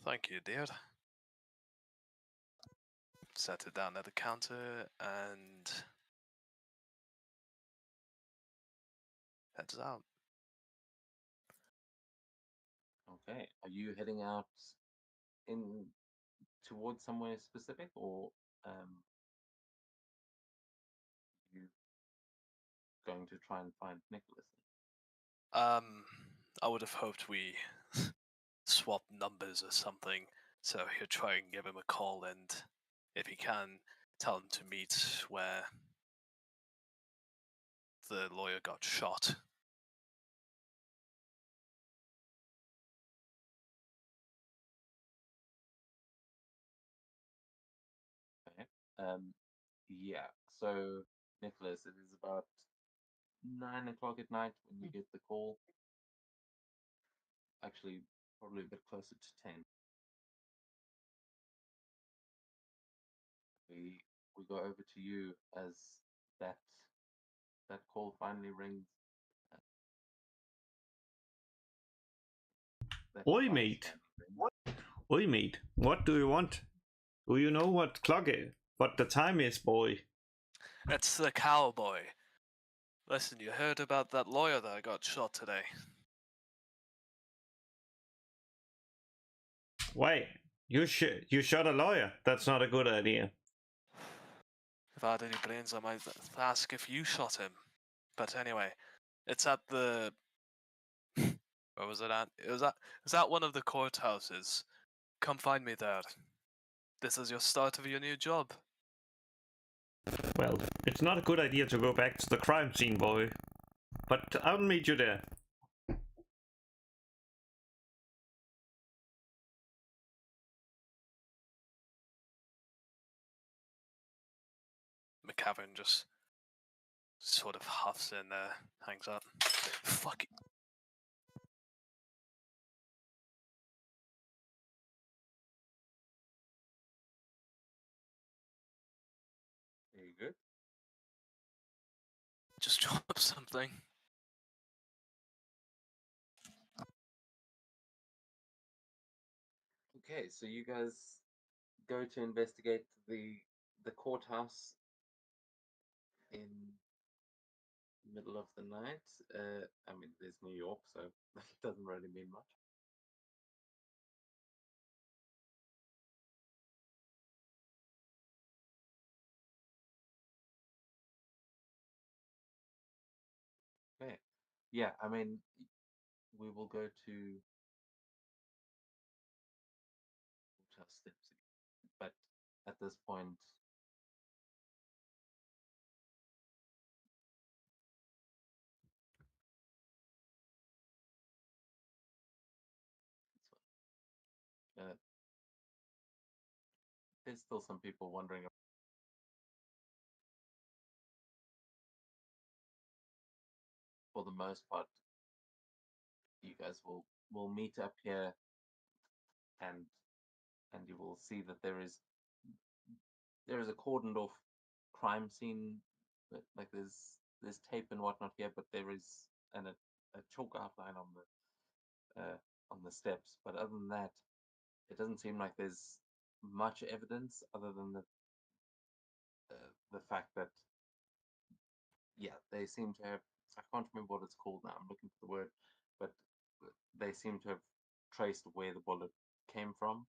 "Thank you, dear." Set it down at the counter and heads out. Okay. Are you heading out in towards somewhere specific, or you going to try and find Nicholas? I would have hoped we swap numbers or something, so he'll try and give him a call, and if he can, tell him to meet where the lawyer got shot. Okay. Yeah. So Nicholas, it is about 9 o'clock at night when you get the call. Actually, probably a bit closer to 10. We go over to you as that call finally rings. That Oi, device mate. finally rings. Oi, mate. What do you want? Do you know what clock is? What the time is, boy? It's the cowboy. Listen, you heard about that lawyer that got shot today? Wait, you shot a lawyer? That's not a good idea. If I had any brains, I might ask if you shot him. But anyway, it's at the. Where was it at? It was at one of the courthouses. Come find me there. This is your start of your new job. Well, it's not a good idea to go back to the crime scene, boy. But I'll meet you there. McCavern just sort of huffs in there, hangs up. Fuck it. Very good. Just drop something. Okay, so you guys go to investigate the courthouse in the middle of the night. I mean, there's New York, so it doesn't really mean much. Okay. Yeah, I mean, we will go to Courthouse Steps, but at this point, there's still some people wondering. For the most part, you guys will meet up here, and you will see that there is a cordoned off crime scene. Like there's tape and whatnot here, but there is a chalk outline on the steps. But other than that, it doesn't seem like there's much evidence other than the fact that yeah, they seem to have. I can't remember what it's called now. I'm looking for the word, but they seem to have traced where the bullet came from,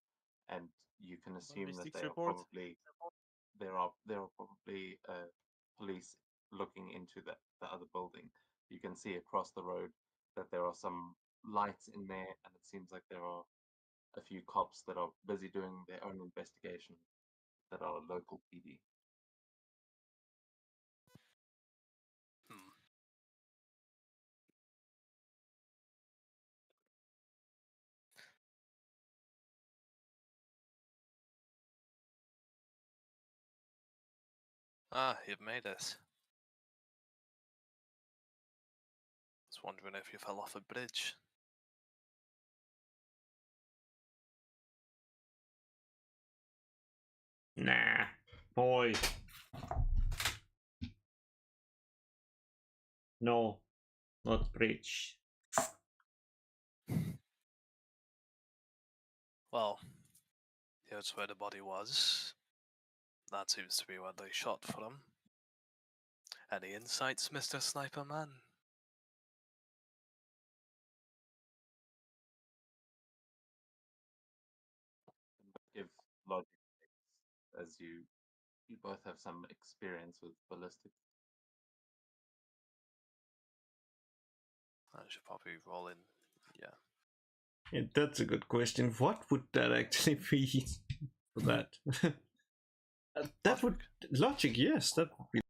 and you can assume that Ballistics report. there are probably police looking into the other building. You can see across the road that there are some lights in there, and it seems like there are a few cops that are busy doing their own investigation that are local PD. Hmm. Ah, you've made it. I was wondering if you fell off a bridge. Nah, boy. No, not bridge. Well, here's where the body was. That seems to be where they shot from. Any insights, Mr. Sniper Man? as you both have some experience with ballistics. I should probably roll in. Yeah. Yeah, that's a good question. What would that actually be for that? That would logic, yes, that would be.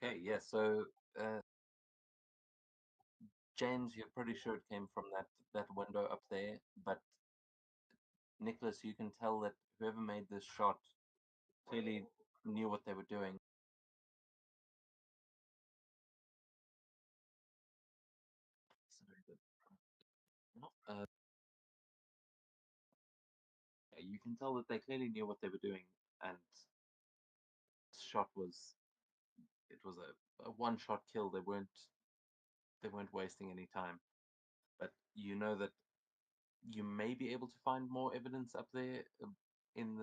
Okay, yeah. So James, you're pretty sure it came from that window up there, but Nicholas, you can tell that whoever made this shot clearly knew what they were doing. Sorry, yeah, you can tell that they clearly knew what they were doing, and this shot was a one-shot kill. They weren't wasting any time. But you know that you may be able to find more evidence up there in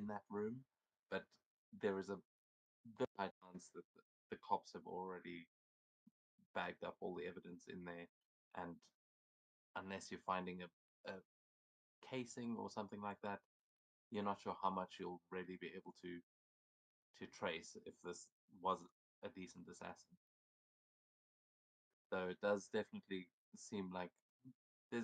that room, but there is a very high chance that the cops have already bagged up all the evidence in there, and unless you're finding a casing or something like that, you're not sure how much you'll really be able to trace if this was a decent assassin. So it does definitely seem like there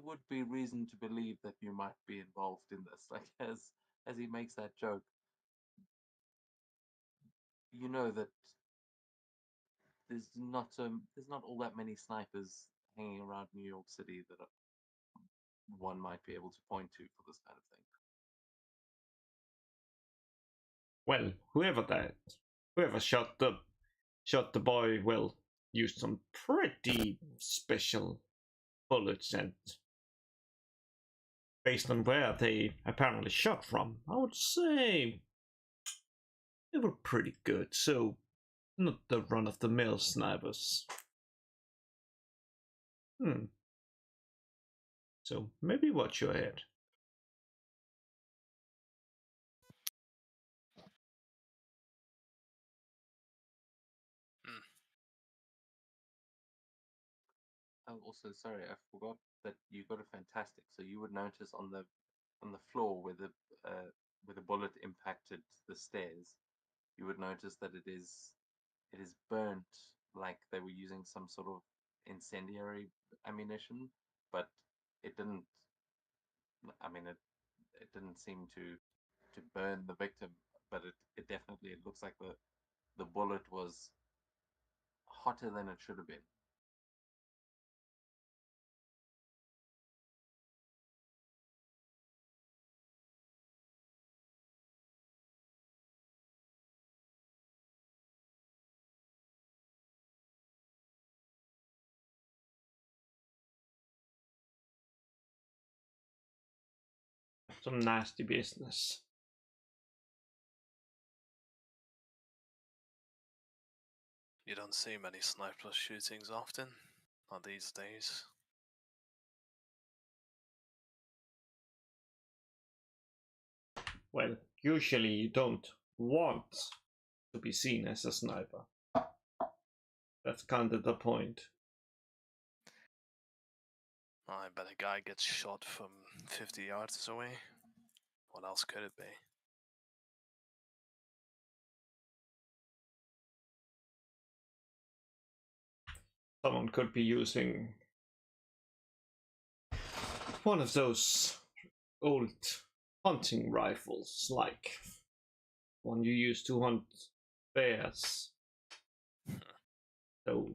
would be reason to believe that you might be involved in this. Like as he makes that joke, you know that there's not all that many snipers hanging around New York City that one might be able to point to for this kind of thing. Well, whoever shot the boy, well, used some pretty special bullets, and based on where they apparently shot from, I would say they were pretty good. So, not the run-of-the-mill snipers. So maybe watch your head. Oh, also, sorry, I forgot that you got a fantastic. So you would notice on the floor where the bullet impacted the stairs, you would notice that it is burnt like they were using some sort of incendiary ammunition, but it didn't. I mean, it didn't seem to burn the victim, but it definitely it looks like the bullet was hotter than it should have been. Some nasty business. You don't see many sniper shootings often, not these days. Well, usually you don't want to be seen as a sniper. That's kind of the point. I bet a guy gets shot from 50 yards away. What else could it be? Someone could be using one of those old hunting rifles, like one you use to hunt bears. So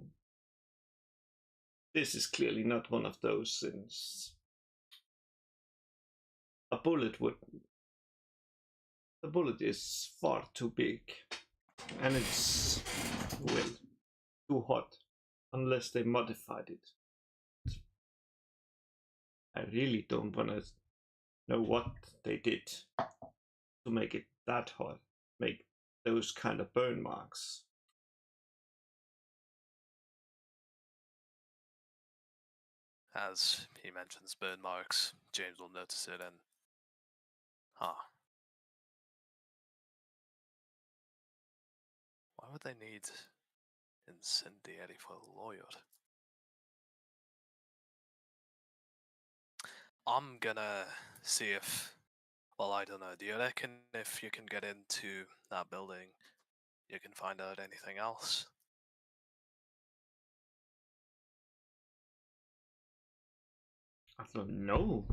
this is clearly not one of those, since the bullet is far too big, and it's, well, too hot, unless they modified it. I really don't want to know what they did to make it that hot, make those kind of burn marks. As he mentions burn marks, James will notice it and... Why would they need incendiary for a lawyer? I'm gonna see if... Well, I don't know. Do you reckon if you can get into that building, you can find out anything else? I don't know.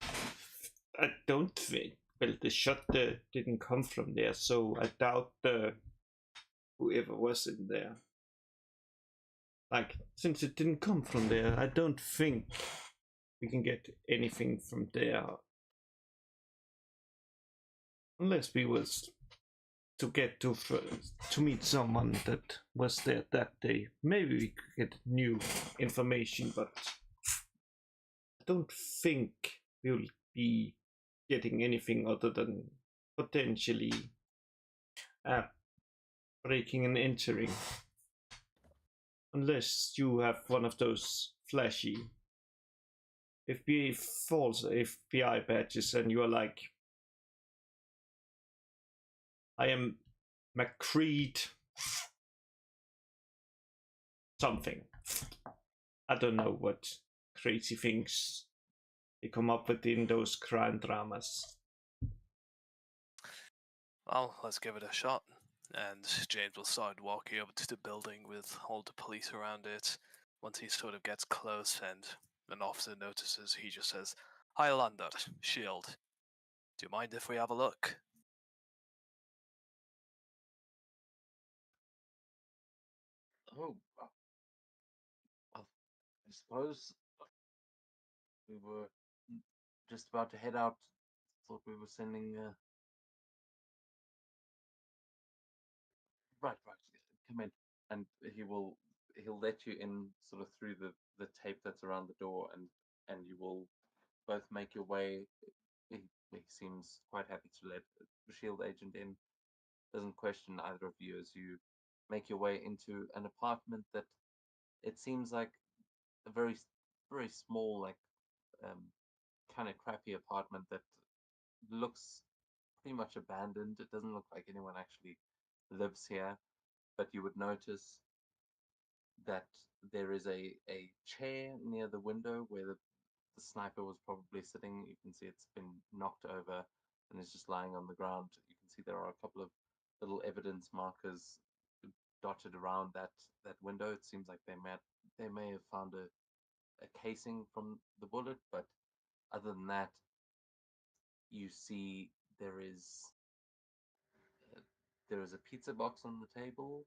I don't think. Well, the shot didn't come from there, so I doubt whoever was in there. Like, since it didn't come from there, I don't think we can get anything from there. Unless we was to get to meet someone that was there that day. Maybe we could get new information, but I don't think we'll be getting anything other than potentially breaking and entering. Unless you have one of those flashy false FBI badges and you are like, I am McCreed something. I don't know what crazy things they come up with in those crime dramas. Well, let's give it a shot. And James will start walking over to the building with all the police around it. Once he sort of gets close and an officer notices, he just says, Highlander, Shield. Do you mind if we have a look? Oh, I suppose we were just about to head out. Thought we were sending. Right. Come in, and he'll let you in sort of through the tape that's around the door, and you will both make your way. He seems quite happy to let the Shield agent in. Doesn't question either of you as you make your way into an apartment that it seems like a very small, like kind of crappy apartment that looks pretty much abandoned. It doesn't look like anyone actually lives here, but you would notice that there is a chair near the window where the sniper was probably sitting. You can see it's been knocked over and is just lying on the ground. You can see there are a couple of little evidence markers dotted around that window. It seems like they may have found a casing from the bullet, but other than that, you see there is a pizza box on the table,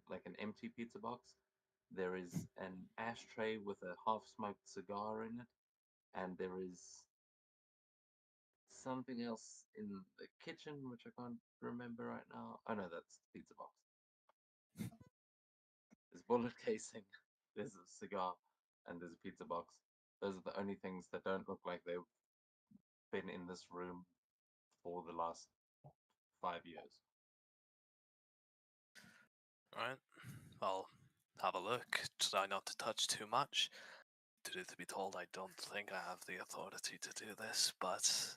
like an empty pizza box. There is an ashtray with a half-smoked cigar in it, and there is something else in the kitchen which I can't remember right now. Oh no, that's the pizza box. There's bullet casing, there's a cigar, and there's a pizza box. Those are the only things that don't look like they've been in this room for the last 5 years. Alright, I'll have a look. Try not to touch too much. Truth be told, I don't think I have the authority to do this, but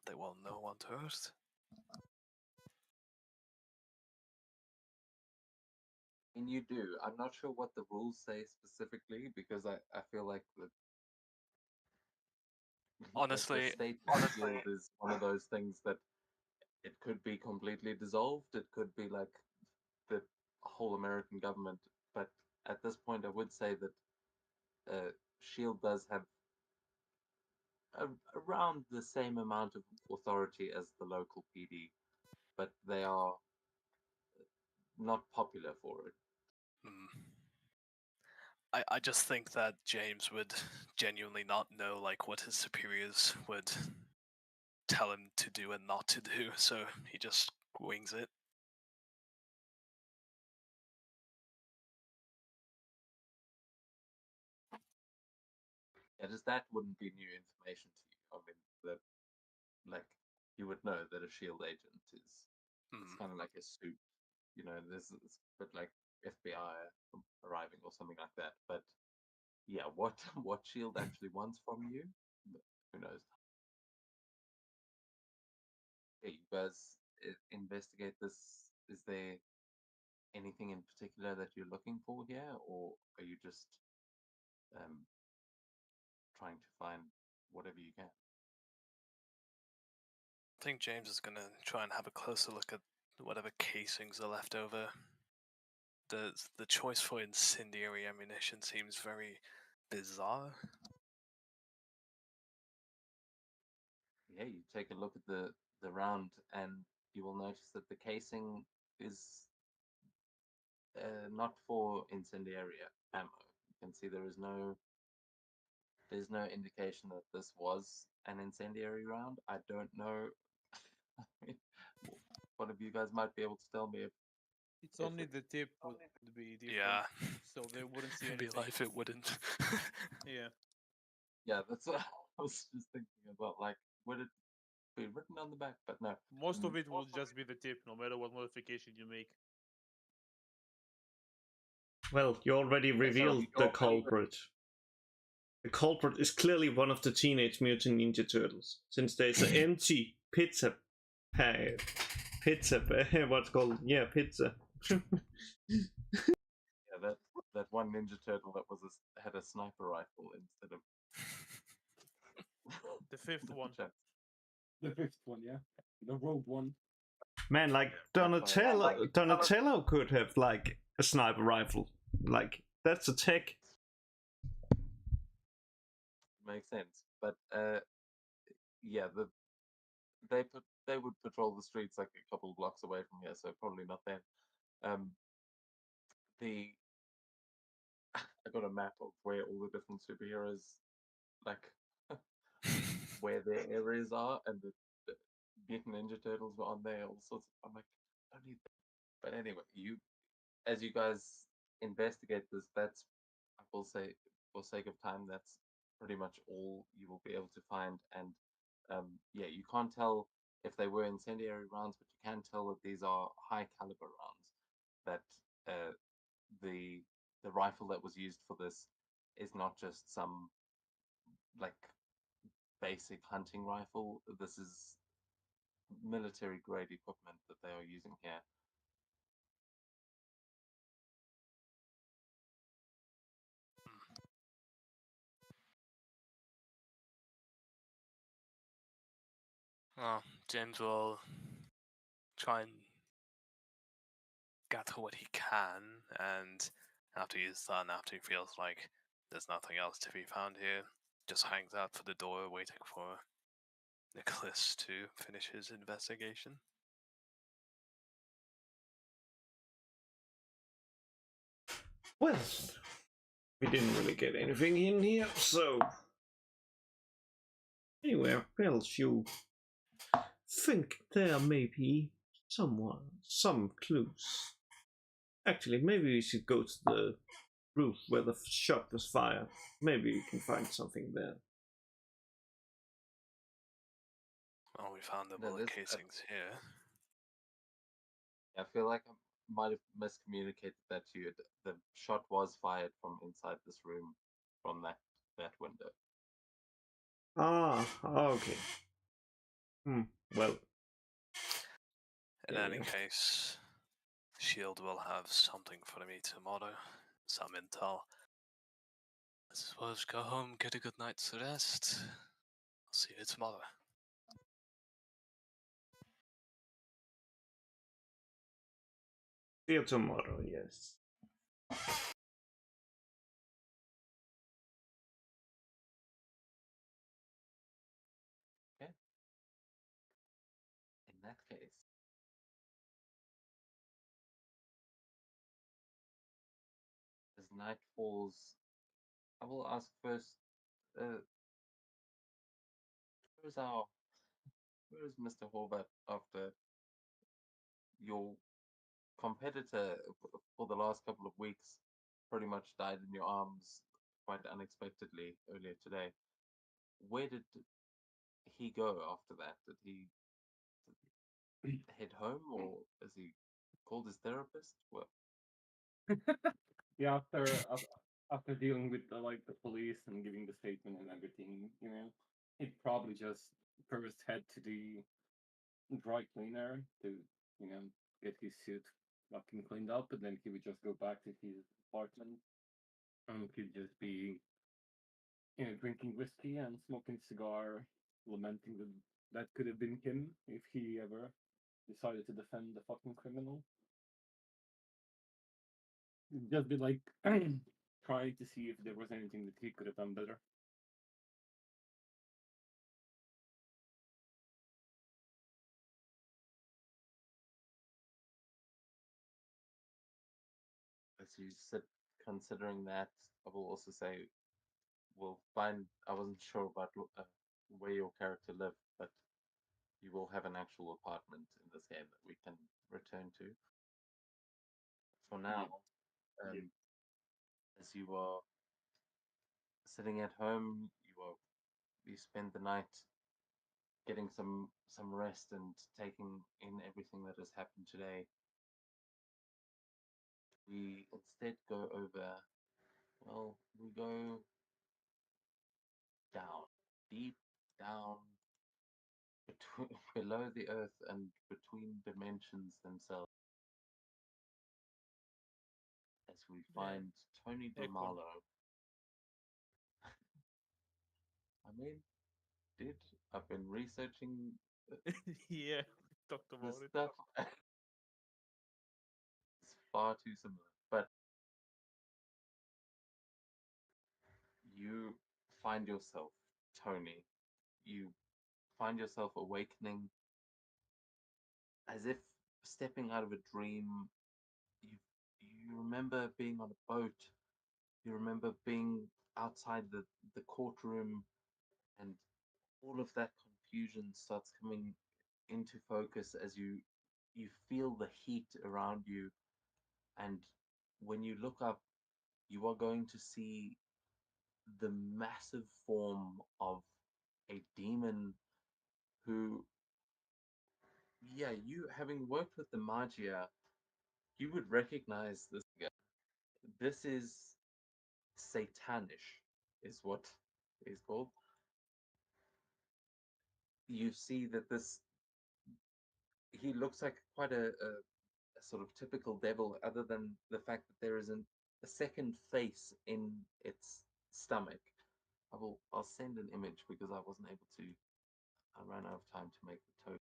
they will know one to hurt. And you do. I'm not sure what the rules say specifically because I feel like Honestly, the state shield is one of those things that it could be completely dissolved. It could be like the whole American government. But at this point, I would say that Shield does have around the same amount of authority as the local PD, but they are not popular for it. I just think that James would genuinely not know like what his superiors would tell him to do and not to do, so he just wings it. Yeah, just that wouldn't be new information to you. I mean, that like you would know that a Shield agent is it's kind of like a suit, you know. But like FBI arriving or something like that. But yeah, what what Shield actually wants from you, who knows? Yeah, you guys investigate this. Is there anything in particular that you're looking for here, or are you just um, trying to find whatever you can? I think James is gonna try and have a closer look at whatever casings are left over. The choice for incendiary ammunition seems very bizarre. Yeah, you take a look at the round, and you will notice that the casing is not for incendiary ammo. You can see there's no indication that this was an incendiary round. I don't know. I mean, one of you guys might be able to tell me if It's If only it- the tip would be different, Yeah, so they wouldn't see in real anything. life it wouldn't. Yeah, yeah, that's what I was just thinking about. Like, would it be written on the back? But no. most of Mm, it will just be the tip, no matter what modification you make. Well, you already revealed you the already- culprit. The culprit is clearly one of the Teenage Mutant Ninja Turtles, since there's an empty pizza bag. What's called? Yeah, pizza. Yeah, that one Ninja Turtle that was had a sniper rifle instead of The fifth one. chest. The fifth one, yeah. The rogue one. Man, like Donatello could have like a sniper rifle. Like that's a tech. Makes sense. But yeah, they would patrol the streets like a couple of blocks away from here, so probably not them. Um, the I got a map of where all the different superheroes like where their areas are, and the Mutant Ninja Turtles were on there. All sorts. I'm like, I don't need that. But anyway, as you guys investigate this, that's I will say for sake of time, that's pretty much all you will be able to find. And yeah, you can't tell if they were incendiary rounds, but you can tell that these are high caliber rounds. That the the rifle that was used for this is not just some like basic hunting rifle. This is military grade equipment that they are using here. Well, James will try and gather what he can, and after he's done, after he feels like there's nothing else to be found here, just hangs out for the door waiting for Nicholas to finish his investigation. Well, we didn't really get anything in here, so anywhere else you think there may be some clues. Actually, maybe we should go to the roof where the shop was fired. Maybe you can find something there. Well, we found the No, bullet this- casings here. I feel like I might have miscommunicated that to you. The shot was fired from inside this room, from that window. Ah, okay. Well, In Yeah, any yeah. case, Shield will have something for me tomorrow. Some intel. I suppose go home, get a good night's rest. I'll see you tomorrow. see you tomorrow, yes. In that case, as night falls, I will ask first. Uh, where's our where is Mr. Horvat after your competitor for the last couple of weeks pretty much died in your arms quite unexpectedly earlier today? Where did he go after that? Did he head home, or has he called his therapist? What? Yeah, after dealing with like the police and giving the statement and everything, he'd probably just first head to the dry cleaner to, get his suit fucking cleaned up, and then he would just go back to his apartment and he'd just be, drinking whiskey and smoking cigar, lamenting that that could have been him if he ever decided to defend the fucking criminal. He'd just be like trying to see if there was anything that he could have done better. As you said, considering that, I will also say we'll find. I wasn't sure about where your character lived, but you will have an actual apartment in this game that we can return to. For now, um, as you are sitting at home, you spend the night getting some rest and taking in everything that has happened today. We instead go over. Well, we go down, deep down between, below the earth and between dimensions themselves, as we find Tony Echo. DeMarlo. I mean, I've been researching Yeah, we talked about this it. stuff. It's far too similar, but you find yourself, Tony. You find yourself awakening as if stepping out of a dream. You you remember being on a boat. You remember being outside the courtroom, and all of that confusion starts coming into focus as you feel the heat around you, and when you look up, you are going to see the massive form of a demon who, yeah, you having worked with the Magia, you would recognize this guy. This is Satanish, is what he's called. You see that he looks like quite a sort of typical devil, other than the fact that there isn't a second face in its stomach. I'll send an image because I wasn't able to. I ran out of time to make the total.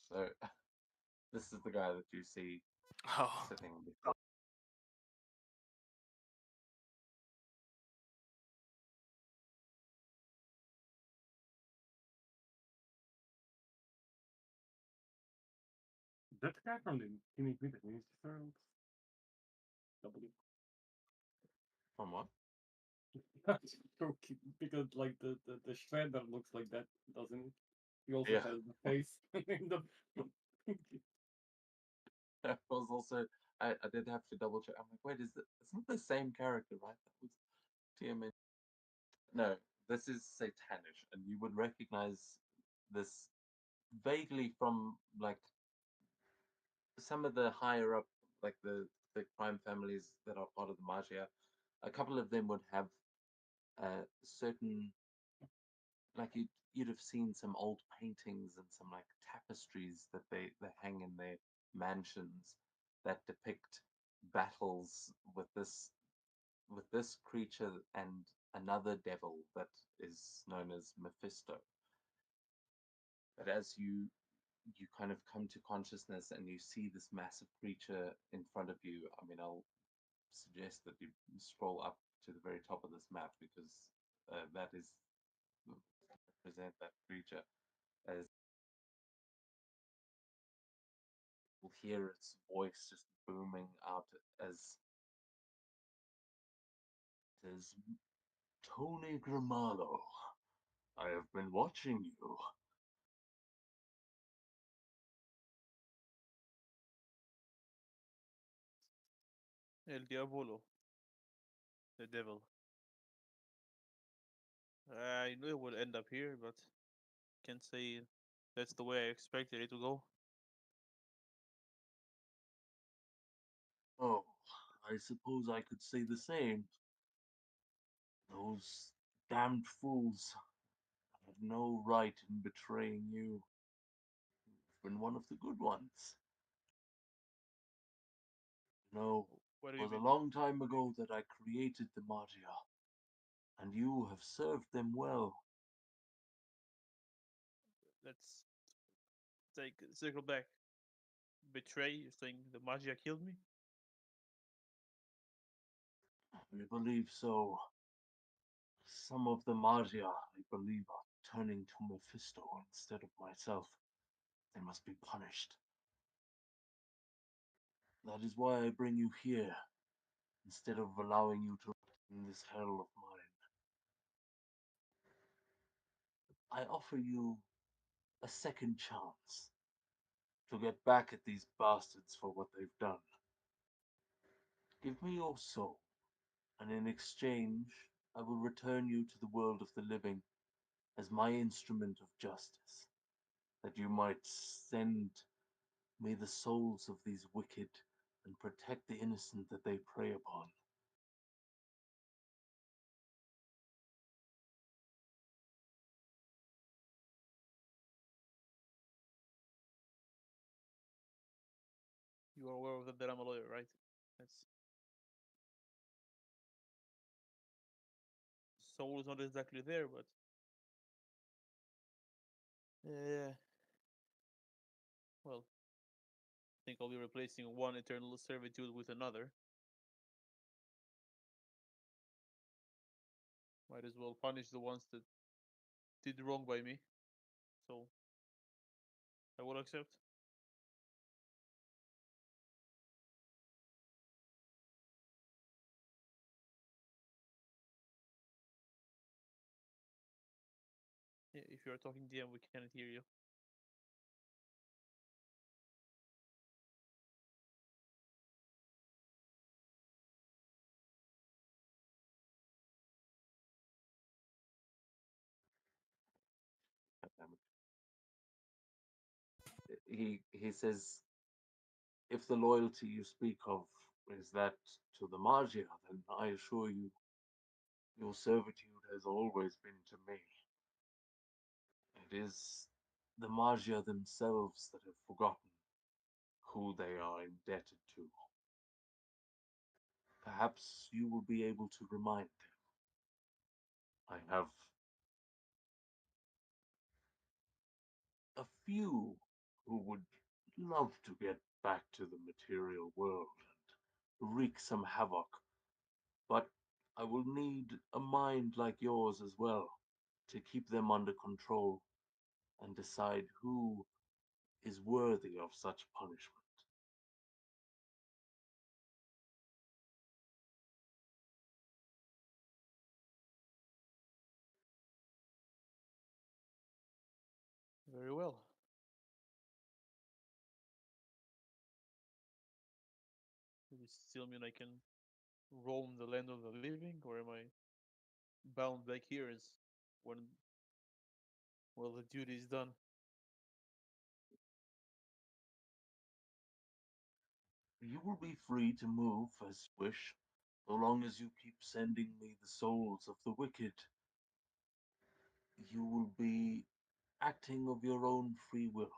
So this is the guy that you see Oh, sitting before. That guy from the Teenage Mutant Ninja Turtles. W. From what? Because like the shredder looks like that, doesn't it? He also Yeah. has the face in the. I was also I did have to double check. I'm like, wait, it's not the same character, right? That was TMN. No, this is Satanish, and you would recognize this vaguely from like some of the higher up, like the crime families that are part of the Magia. A couple of them would have certain, like you'd have seen some old paintings and some like tapestries that they hang in their mansions that depict battles with this creature and another devil that is known as Mephisto. But as you kind of come to consciousness and you see this massive creature in front of you, I mean, I'll suggest that you scroll up to the very top of this map because that is represent that creature as you'll hear its voice just booming out as says, Tony Grimalo, I have been watching you. El Diabolo, the devil. I knew it would end up here, but can't say that's the way I expected it to go. Oh, I suppose I could say the same. Those damned fools have no right in betraying you. You've been one of the good ones. No, What do it you was a mean? long time ago that I created the Magia, and you have served them well. Let's take circle back. Betray? You're saying the Magia killed me? I believe so. Some of the Magia, I believe, are turning to Mephisto instead of myself. They must be punished. That is why I bring you here, instead of allowing you to rot in this hell of mine. I offer you a second chance to get back at these bastards for what they've done. Give me your soul, and in exchange, I will return you to the world of the living as my instrument of justice, that you might send me the souls of these wicked and protect the innocent that they prey upon. You are aware of that I'm a lawyer, right? That's soul is not exactly there, but yeah. Well, I think I'll be replacing one eternal servitude with another. Might as well punish the ones that did wrong by me. So I will accept. Yeah, if you are talking DM, we cannot hear you. He says, if the loyalty you speak of is that to the Magia, then I assure you, your servitude has always been to me. It is the Magia themselves that have forgotten who they are indebted to. Perhaps you will be able to remind them. I have a few who would love to get back to the material world and wreak some havoc, but I will need a mind like yours as well to keep them under control and decide who is worthy of such punishment. Very well. Does it still mean I can roam the land of the living, or am I bound back here as when well the duty is done? You will be free to move as you wish, so long as you keep sending me the souls of the wicked. You will be acting of your own free will.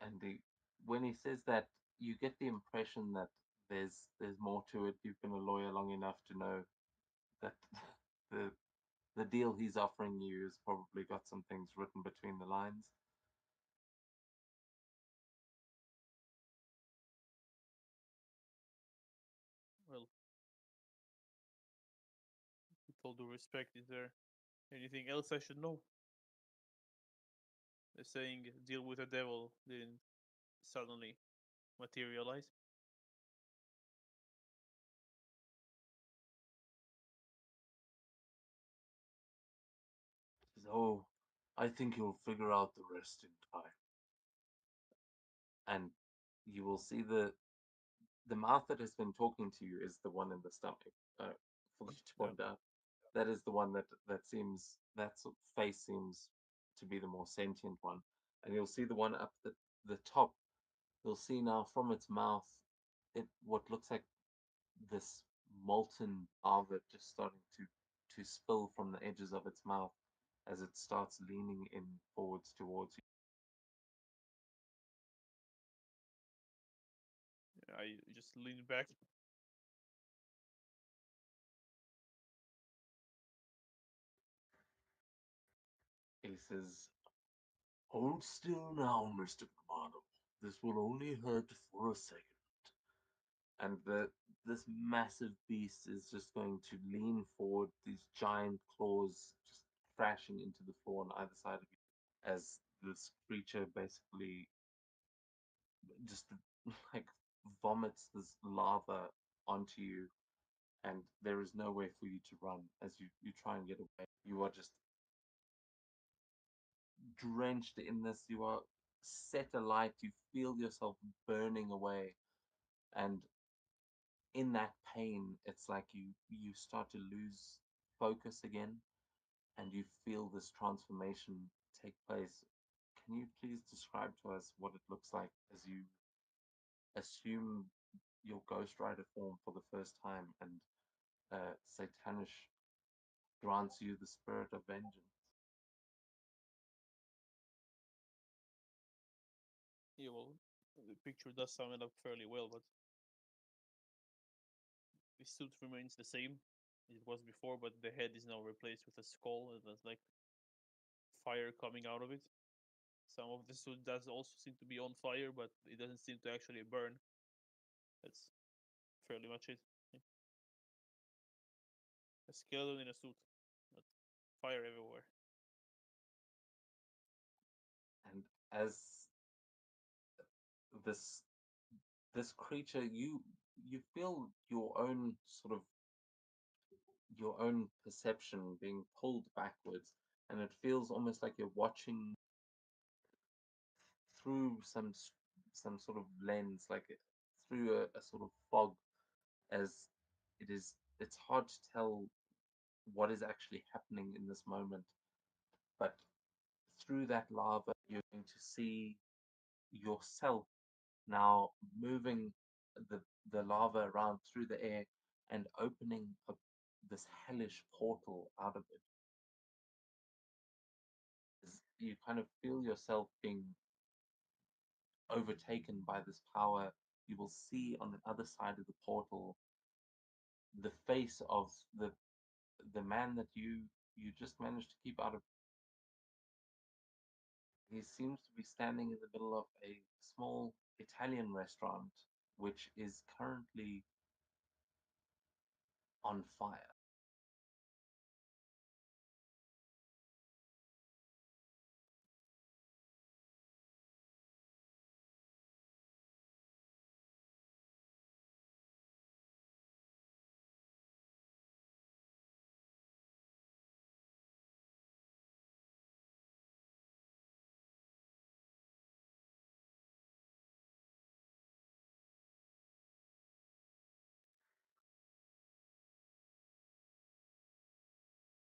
And when he says that, you get the impression that there's more to it. You've been a lawyer long enough to know that the the deal he's offering you has probably got some things written between the lines. Well, with all due respect, is there anything else I should know? The saying "deal with the devil" didn't suddenly materialize. He says, "Oh, I think you'll figure out the rest in time." And you will see the mouth that has been talking to you is the one in the stomach. Forgot to Yeah. point out that is the one that seems that sort of face seems to be the more sentient one. And you'll see the one up the top. You'll see now from its mouth, it what looks like this molten lava just starting to spill from the edges of its mouth as it starts leaning in forwards towards you. I just lean back. He says, "Hold still now, Mr. Kamado. This will only hurt for a second." And this massive beast is just going to lean forward, these giant claws just crashing into the floor on either side of you as this creature basically just like vomits this lava onto you, and there is nowhere for you to run as you try and get away. You are just drenched in this, you are set alight, you feel yourself burning away, and in that pain, it's like you start to lose focus again, and you feel this transformation take place. Can you please describe to us what it looks like as you assume your Ghost Rider form for the first time, and Satanish grants you the spirit of vengeance? Yeah, well, the picture does sum it up fairly well, but the suit remains the same as it was before, but the head is now replaced with a skull and there's like fire coming out of it. Some of the suit does also seem to be on fire, but it doesn't seem to actually burn. That's fairly much it. Yeah. A skeleton in a suit, but fire everywhere. And as this this creature, you feel your own perception being pulled backwards, and it feels almost like you're watching through some sort of lens, like through a sort of fog, as it's hard to tell what is actually happening in this moment. But through that lava, you're going to see yourself now moving the the lava around through the air and opening up this hellish portal out of it. As you kind of feel yourself being overtaken by this power. You will see on the other side of the portal the face of the man that you just managed to keep out of. He seems to be standing in the middle of a small Italian restaurant, which is currently on fire.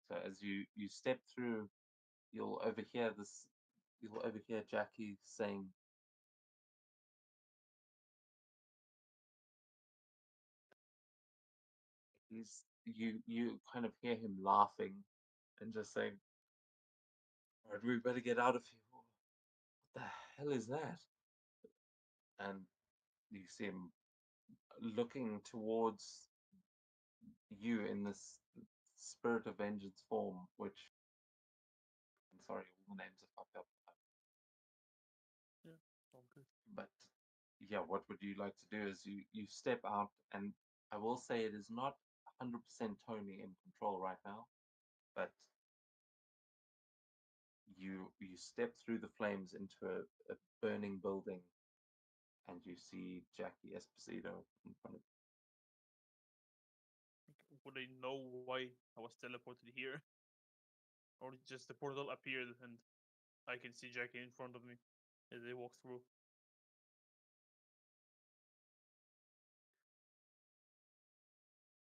So as you step through, you'll overhear this. You'll overhear Jackie saying, you kind of hear him laughing and just saying, "All right, we better get out of here. What the hell is that?" And you see him looking towards you in this spirit of vengeance form, which I'm sorry, all the names are fucked up. All good. But yeah, what would you like to do is you step out, and I will say it is not 100% Tony in control right now, but you step through the flames into a burning building, and you see Jackie Esposito in front of Would I know why I was teleported here? Or just the portal appeared and I can see Jackie in front of me as they walk through?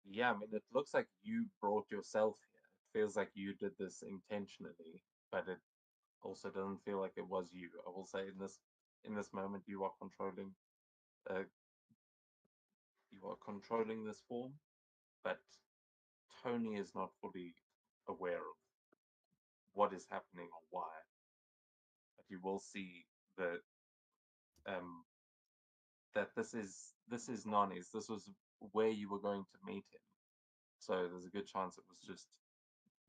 you. Yeah, I mean, it looks like you brought yourself here. It feels like you did this intentionally, but it also doesn't feel like it was you. I will say in this moment uh, you are controlling this form, but Tony is not fully aware of what is happening or why. But you will see the um that this is Nani's. This was where you were going to meet him. So there's a good chance it was just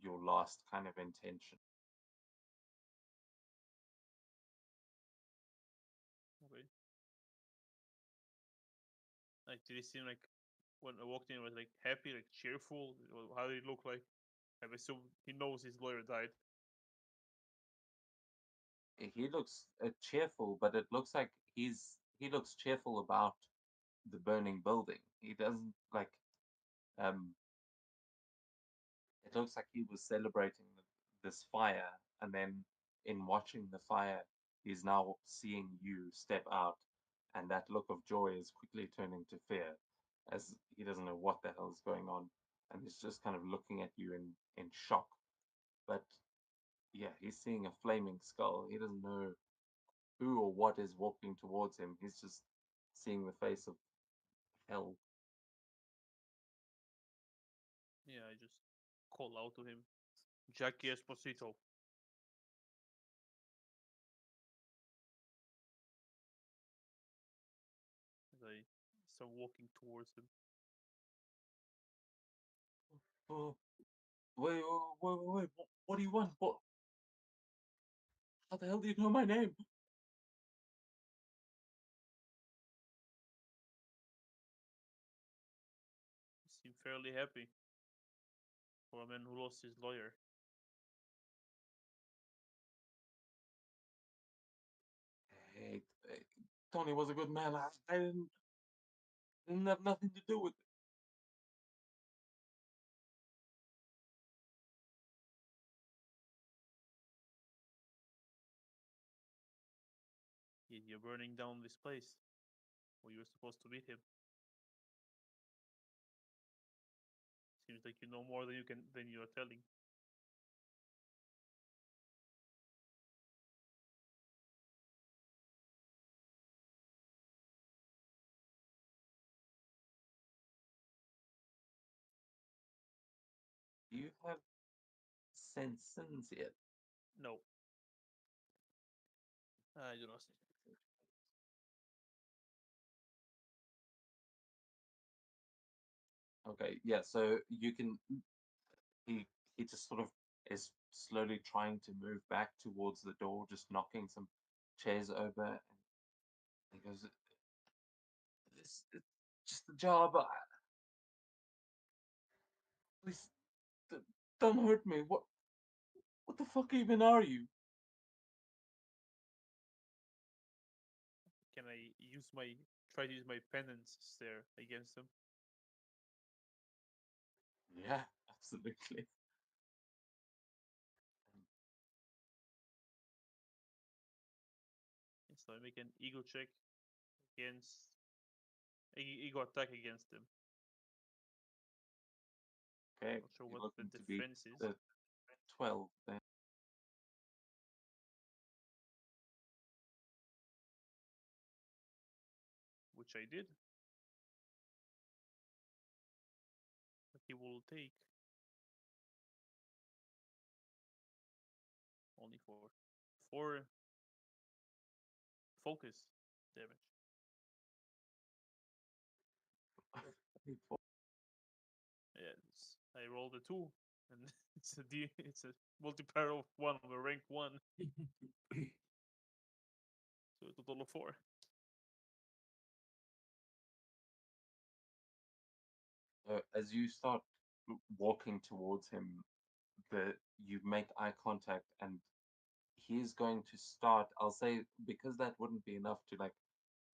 your last kind of intention. Okay. Like, did he seem like when I walked in was like happy, like cheerful? How did he look like? I assume he knows his lawyer died. He looks cheerful, but it looks like he looks cheerful about the burning building. He doesn't like um it looks like he was celebrating this fire, and then in watching the fire, he's now seeing you step out, and that look of joy is quickly turning to fear, as he doesn't know what the hell is going on, and he's just kind of looking at you in shock. But yeah, he's seeing a flaming skull. He doesn't know who or what is walking towards him. He's just seeing the face of hell. Yeah, I just call out to him, Jackie Esposito. As I start walking towards him. Oh, wait! What do you want? What? How the hell do you know my name? He seemed fairly happy for a man who lost his lawyer. Hey, Tony was a good man. I didn't have nothing to do with it. You're burning down this place where you're supposed to meet him. Seems like you know more than you are telling. Do you have sense yet? No, I do not. Okay, yeah. So you can. He he just sort of is slowly trying to move back towards the door, just knocking some chairs over, and he goes, It's just a job. Please, d- don't hurt me. What the fuck even are you?" Can I try to use my penance stare against him? Yeah, absolutely. So I make an ego check against ego attack against him. Okay, Not sure you're what the looking to beat defense is. the 12 then. Which I did. But he will take only four focus damage. before. Yeah, I rolled a 2, and it's a multiplier of 1 of a rank 1, so a total of 4. As you start walking towards him, you make eye contact, and he's going to start. I'll say, because that wouldn't be enough to like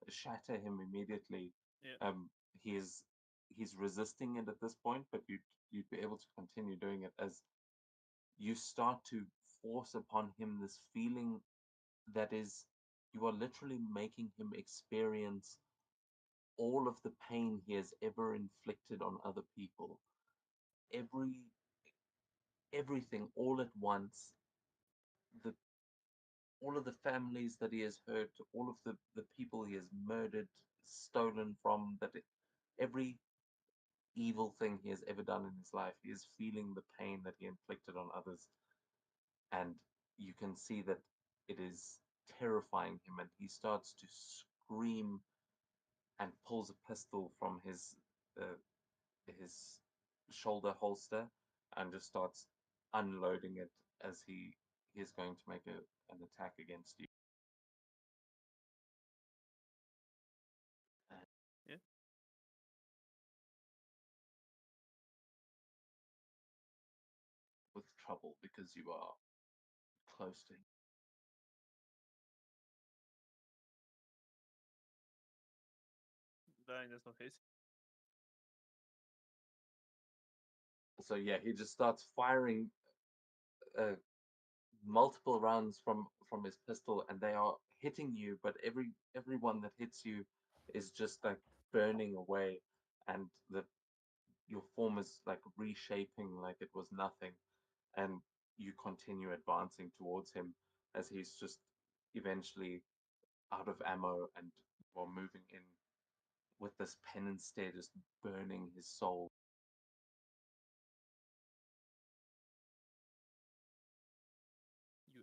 shatter him immediately. Yeah. He's resisting it at this point, but you'd be able to continue doing it as you start to force upon him this feeling that is, you are literally making him experience all of the pain he has ever inflicted on other people. Everything all at once. The all of the families that he has hurt, all of the people he has murdered, stolen from, every evil thing he has ever done in his life, he is feeling the pain that he inflicted on others. And you can see that it is terrifying him, and he starts to scream and pulls a pistol from his shoulder holster and just starts unloading it as he is going to make an attack against you. Yeah. With trouble because you are close to him. Dying does not hit. So yeah, he just starts firing multiple rounds from his pistol, and they are hitting you, but every one that hits you is just like burning away, and your form is like reshaping like it was nothing, and you continue advancing towards him as he's just eventually out of ammo, and while moving in with this penance stare just burning his soul. You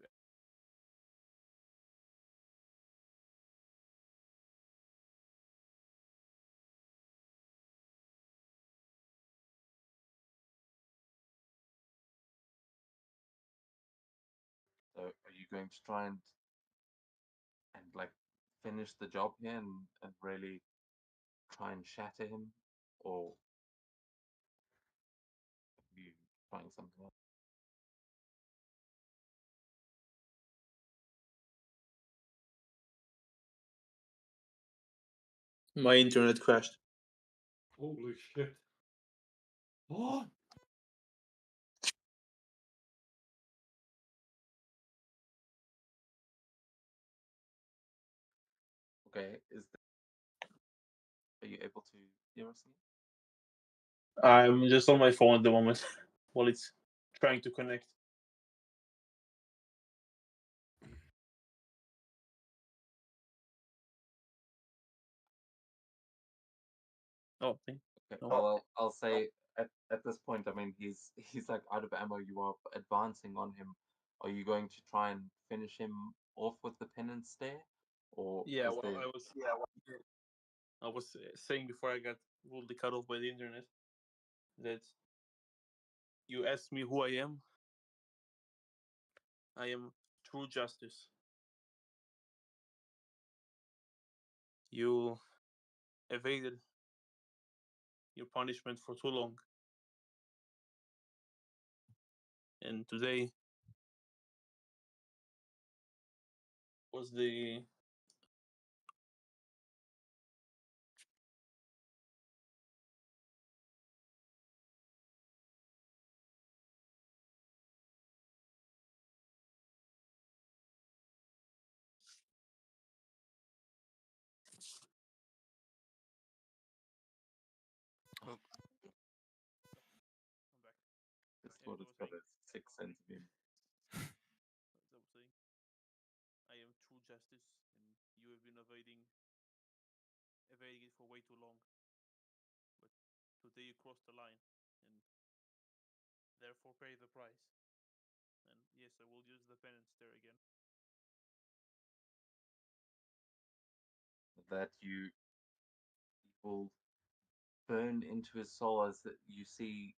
So are you going to try and like finish the job here and really try and shatter him, or are you trying something else? My internet crashed. Holy shit. Oh! Okay, are you able to hear us again? I'm just on my phone at the moment while it's trying to connect. Oh, Okay, no. well, I'll say at this point, I mean, he's like out of ammo. You are advancing on him. Are you going to try and finish him off with the penance stare, or Yeah, is well, there? I was saying before I got rudely cut off by the internet that you asked me who I am. I am true justice. You evaded your punishment for too long. And today was the I'm back. This Yeah, sort I of was got saying, a sixth sense of him. as I was saying, I am true justice, and you have been evading it for way too long. But today you crossed the line, and therefore pay the price. And yes, I will use the penance there again. That you will burn into his soul as that you see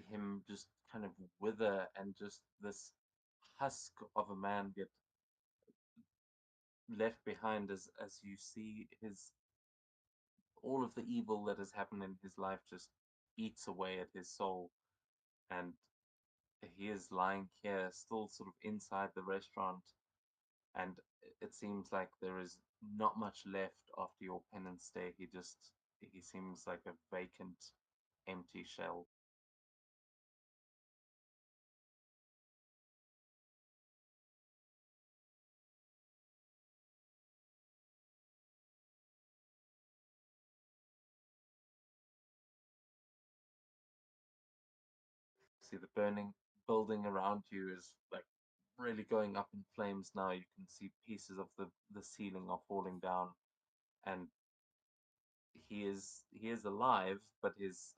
him just kind of wither, and just this husk of a man get left behind as you see his all of the evil that has happened in his life just eats away at his soul, and he is lying here still sort of inside the restaurant, and it seems like there is not much left after your penance day. He seems like a vacant, empty shell. See the burning building around you is like really going up in flames now. You can see pieces of the ceiling are falling down, and he is alive, but his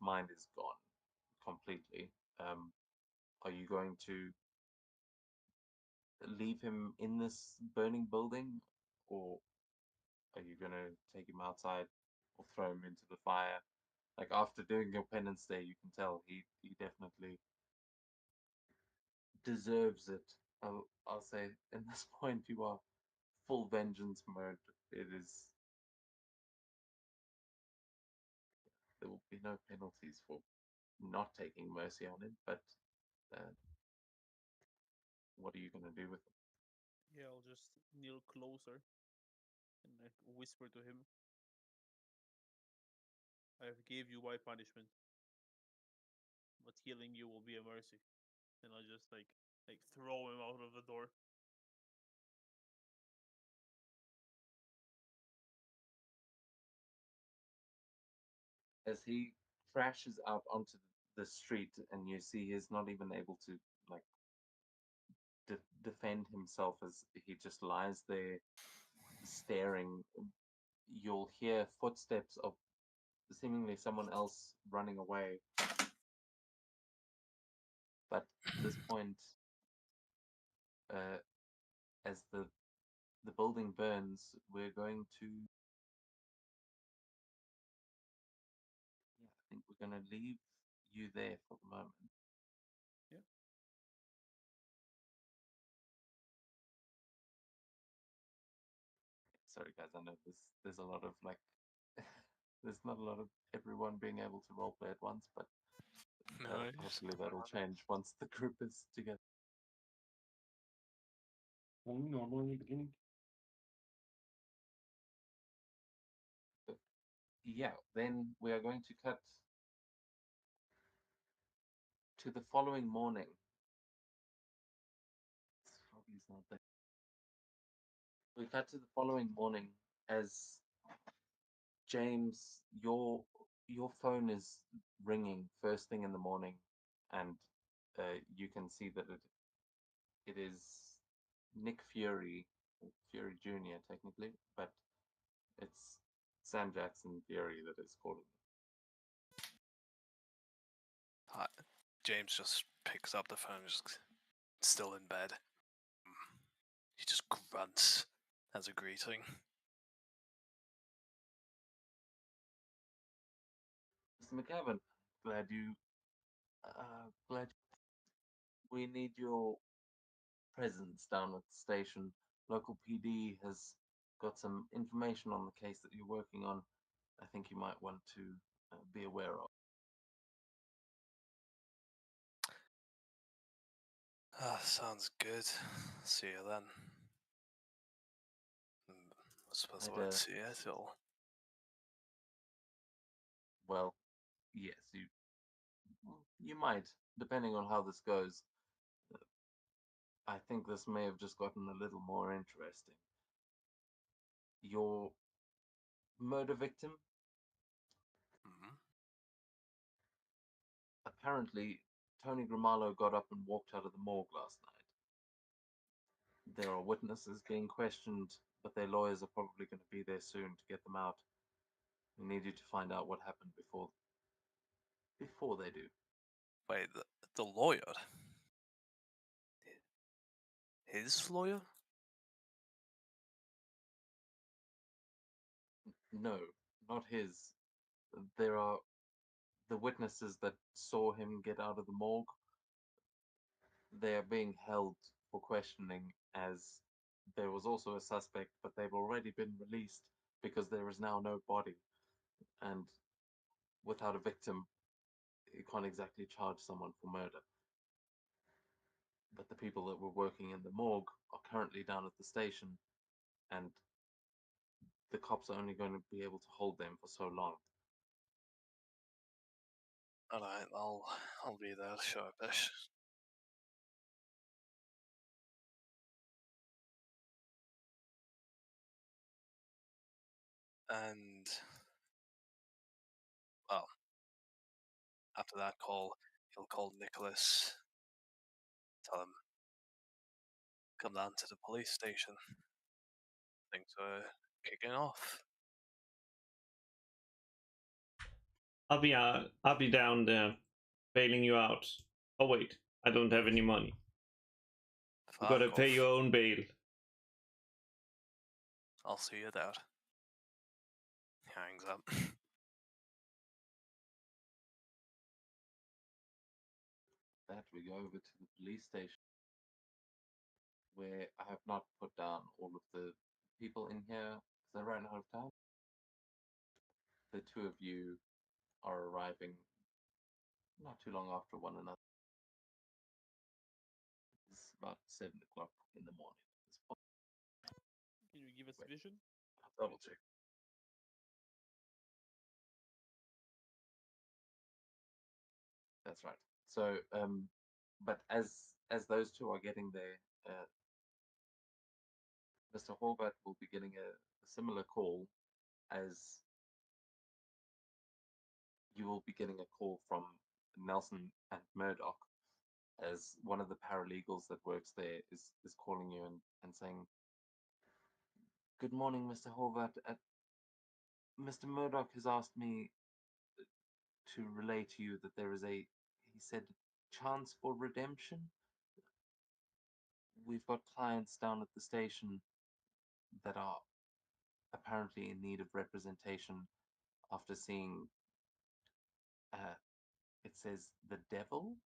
mind is gone completely. Are you going to leave him in this burning building, or are you gonna take him outside or throw him into the fire? Like after doing your penance day, you can tell he definitely deserves it. I'll say in this point you are full vengeance mode. It is There will be no penalties for not taking mercy on him, but uh, what are you gonna do with him? Yeah, I'll just kneel closer and like whisper to him, I have gave you my punishment, but killing you will be a mercy. And I'll just like throw him out of the door. As he crashes out onto the street, and you see he's not even able to like defend himself, as he just lies there staring. You'll hear footsteps of seemingly someone else running away, but at this point, uh, as the building burns, we're going to. Yeah, I think we're going to leave you there for the moment. Yeah. Sorry, guys. I know there's a lot of like, there's not a lot of everyone being able to roleplay at once, but Nice. hopefully that'll change once the group is together. Only normal in the beginning. Yeah, then we are going to cut to the following morning. Robbie's not there. We cut to the following morning as James, your phone is ringing first thing in the morning, and you can see that it is Nick Fury, Fury Jr. technically, but it's Sam Jackson Fury that is calling. James just picks up the phone, just still in bed. He just grunts as a greeting. Mr. McGavin, glad we need your presence down at the station. Local PD has got some information on the case that you're working on. I think you might want to be aware of. Sounds good. See you then. I suppose I I'd, won't see you till. Well, yes, you might, depending on how this goes. I think this may have just gotten a little more interesting. Your murder victim, Mhm. apparently, Tony Grimaldo got up and walked out of the morgue last night. There are witnesses being questioned, but their lawyers are probably going to be there soon to get them out. We need you to find out what happened before they do. Wait, the lawyer? His lawyer? No, not his. there are the witnesses that saw him get out of the morgue. They are being held for questioning, as there was also a suspect, but they've already been released because there is now no body. And without a victim, you can't exactly charge someone for murder. But the people that were working in the morgue are currently down at the station, and the cops are only going to be able to hold them for so long. Alright, I'll be there, sharpish. And well, after that call, he'll call Nicholas, tell him come down to the police station. Things are kicking off. I'll be down there bailing you out. Oh wait, I don't have any money. You gotta Fuck pay off. your own bail. I'll see you there. He hangs up. That we go over to the police station, where I have not put down all of the people in here because I ran out of time. The two of you are arriving not too long after one another. It's about 7 o'clock in the morning at this point. Can you give us Wait. vision? I'll double check. That's right. So, but as those two are getting there, Mr. Horvath will be getting a similar call as you will be getting a call from Nelson and Murdoch, as one of the paralegals that works there is calling you and saying, "Good morning, Mr. Horvath. Mr. Murdoch has asked me to relay to you that there is he said, chance for redemption. We've got clients down at the station that are apparently in need of representation after seeing, it says, the devil."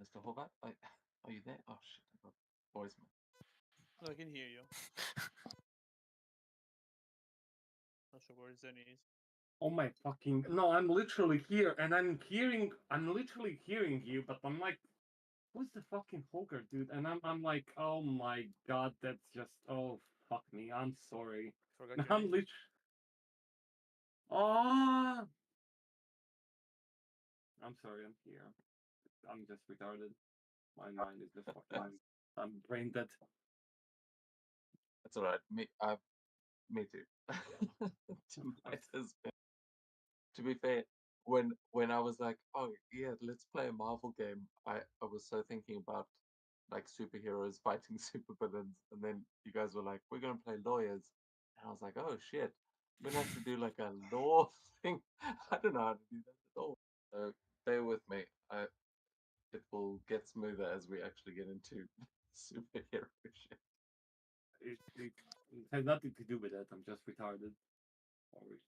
Mr. Horvath, are you there? Oh shit, I got voicemail. No, I can hear you. Not sure where Zenny is. Oh my fucking no! I'm literally here, and I'm literally hearing you, but I'm like, who's the fucking Holger, dude? And I'm like, oh my god, that's just oh fuck me. I'm sorry. Forgot your I'm name. literally. Ah. I'm sorry. I'm here. I'm just retarded. My mind is just fucking. I'm brain dead. That's all right. Me too. Tonight has been. To be fair, when I was like, oh yeah, let's play a Marvel game, I was so thinking about like superheroes fighting supervillains, and then you guys were like, we're gonna play lawyers, and I was like, oh shit, we're gonna have to do like a law thing. I don't know how to do that at all. So bear with me. It will get smoother as we actually get into superhero shit. It has nothing to do with that. I'm just retarded. Sorry.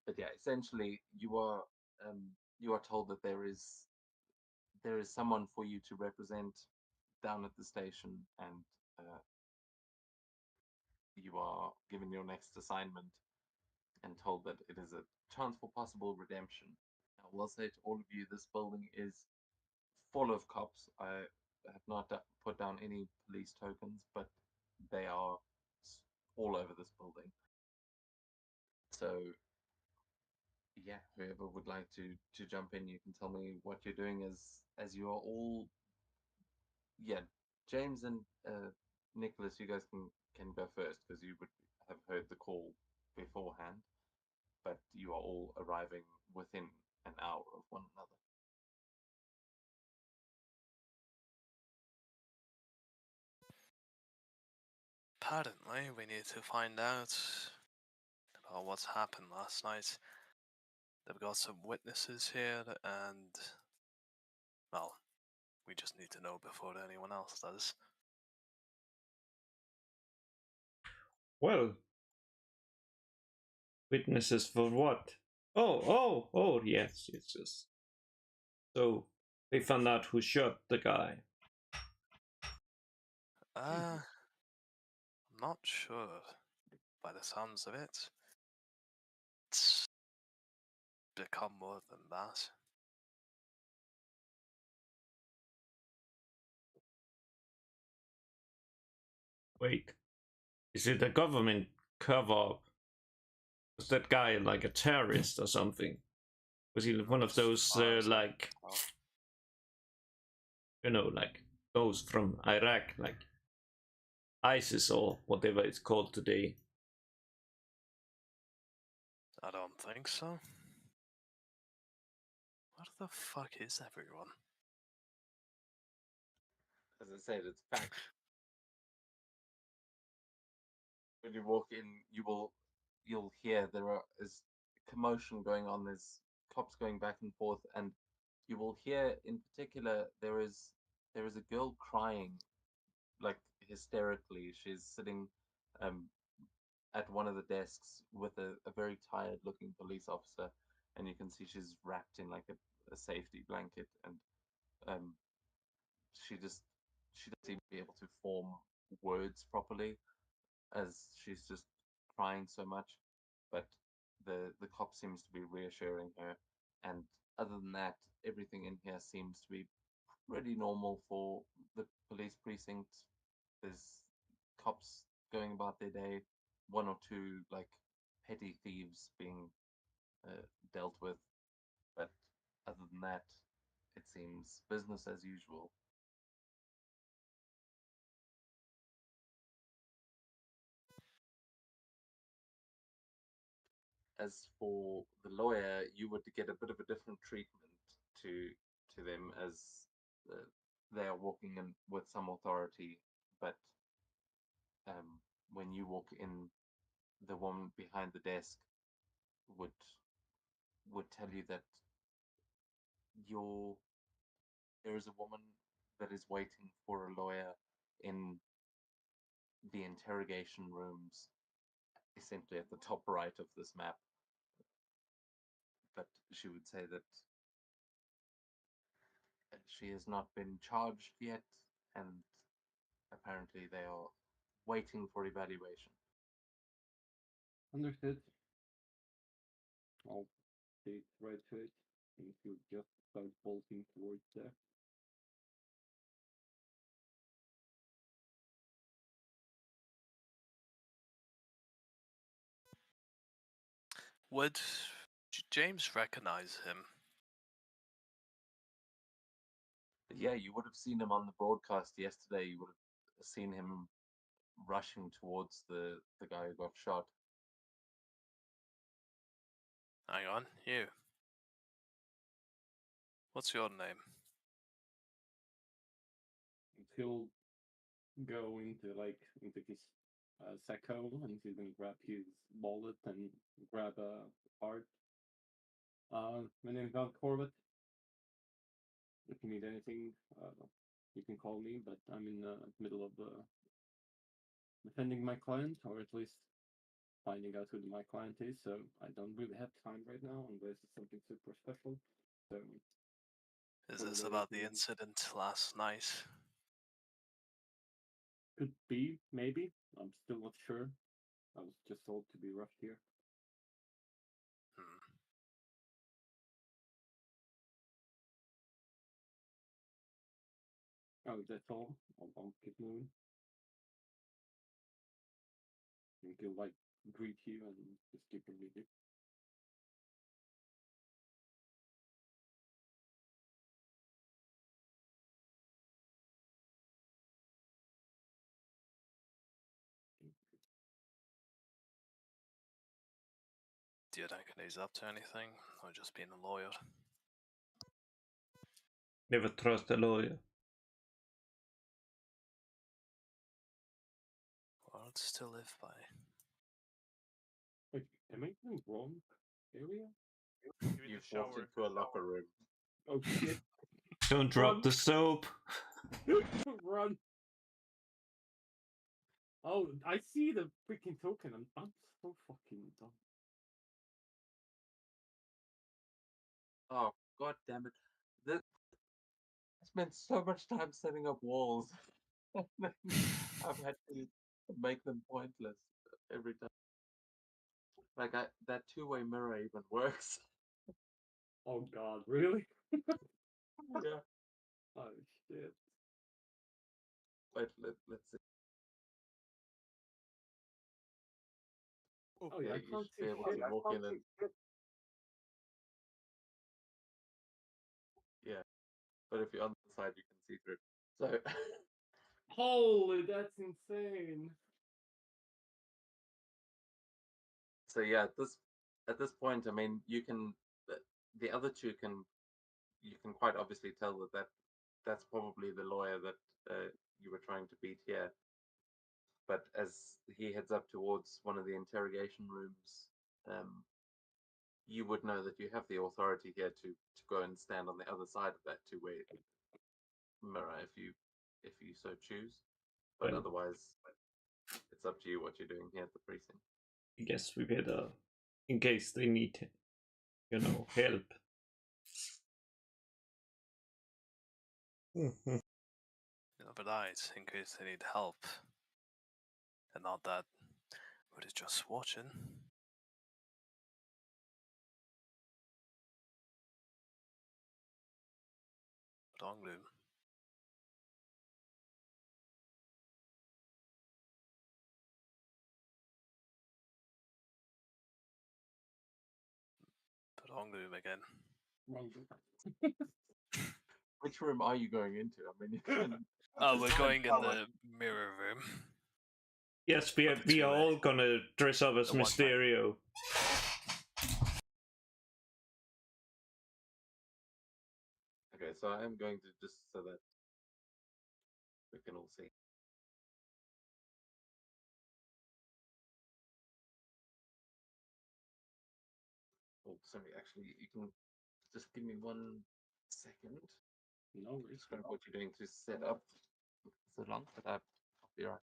But yeah, essentially, you are told that there is someone for you to represent down at the station, and you are given your next assignment and told that it is a chance for possible redemption. I will say to all of you, this building is full of cops. I have not put down any police tokens, but they are all over this building. So yeah, whoever would like to jump in, you can tell me what you're doing as you are all. Yeah, James and Nicholas, you guys can go first because you would have heard the call beforehand, but you are all arriving within an hour of one another. Apparently, we need to find out about what's happened last night. They've got some witnesses here, and well, we just need to know before anyone else does. Well, witnesses for what? Oh, yes. So, they found out who shot the guy. I'm not sure. By the sounds of it, it's become more than that. Wait, is it a government cover-up? Was that guy like a terrorist or something? Was he one of those, like, you know, like those from Iraq, like ISIS or whatever it's called today? I don't think so. What the fuck is everyone? As I said, it's fact. When you walk in, you'll hear is commotion going on. There's cops going back and forth, and you will hear, in particular, there is a girl crying, like hysterically. She's sitting um, at one of the desks with a very tired-looking police officer, and you can see she's wrapped in like a safety blanket, and um, she doesn't seem to be able to form words properly, as she's just crying so much. But the cop seems to be reassuring her, and other than that, everything in here seems to be pretty normal for the police precinct. There's cops going about their day, one or two like petty thieves being dealt with, but other than that, it seems business as usual. As for the lawyer, you would get a bit of a different treatment to them, as uh, they are walking in with some authority, but when you walk in, the woman behind the desk would tell you that there is a woman that is waiting for a lawyer in the interrogation rooms, essentially at the top right of this map. But she would say that she has not been charged yet, and apparently they are waiting for evaluation. Understood. I'll take right to it, and he'll just start bolting towards there. Would James recognize him? Yeah, you would have seen him on the broadcast yesterday. You would have seen him rushing towards the guy who got shot. Hang on, you. What's your name? He'll go into his sacco, and he's gonna grab his wallet and grab a card. My name is Val Corbett. If you need anything, you can call me, but I'm in the middle of defending my client, or at least finding out who my client is, so I don't really have time right now unless it's something super special. So Is this about the incident last night? could be, maybe. I'm still not sure. I was just told to be rushed here. Hmm. Oh, that's all. I'll keep moving. I think he'll greet you and just keep your music. Do you think he's up to anything, or just being a lawyer? Never trust a lawyer. Words to live by. Am I in the wrong area? You're in the You've walked shower. into a locker room. Oh shit! Don't drop Run. the soap. Run! Oh, I see the freaking token. I'm so fucking dumb. Oh, god damn it. This, I spent so much time setting up walls. And then I've had to make them pointless every time. Like, that two-way mirror even works. Oh god, really? Yeah. Oh shit. Wait, let's see. Oh yeah, I Okay, you can't should see be able shit. to I walk can't in and see shit. yeah. But if you're on the side, you can see through. So Holy, that's insane. so yeah, at this point, I mean, you can the other two can you can quite obviously tell that's probably the lawyer that you were trying to beat here. But as he heads up towards one of the interrogation rooms, you would know that you have the authority here to go and stand on the other side of that two-way mirror if you so choose. But Well, otherwise, it's up to you what you're doing here at the precinct. I guess we better, in case they need, help. Mhm. But in case they need help. And not that we're just watching. Wrong room. Wrong room again. Wrong. Which room are you going into? I mean, you can. Oh, we're Just going in cover. the mirror room. Yes, For the we are 2A. all gonna dress up as The one time. Mysterio. Okay, so I am going to just so that we can all see. Oh, sorry. Actually, you can just give me 1 second. No worries. Describe what you're doing to set up so long, but I'll be right.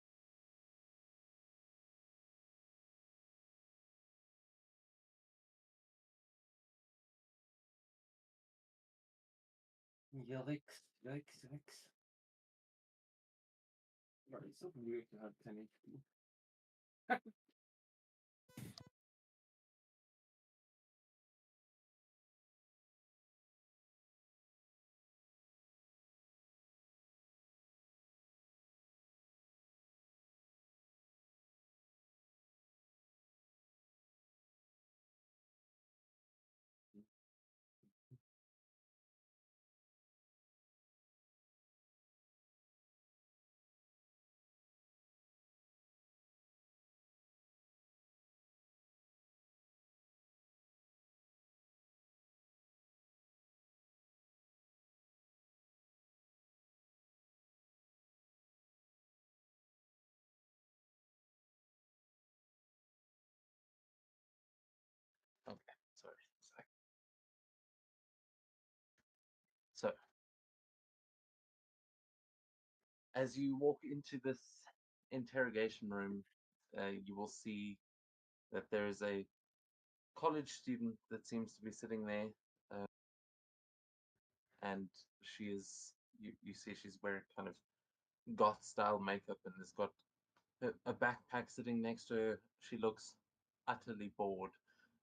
Yikes, yikes, yikes. Right, it's so weird to have 10 HP. Okay, sorry. So, as you walk into this interrogation room, you will see that there is a college student that seems to be sitting there, and she is. You see, she's wearing kind of goth style makeup and has got a backpack sitting next to her. She looks utterly bored,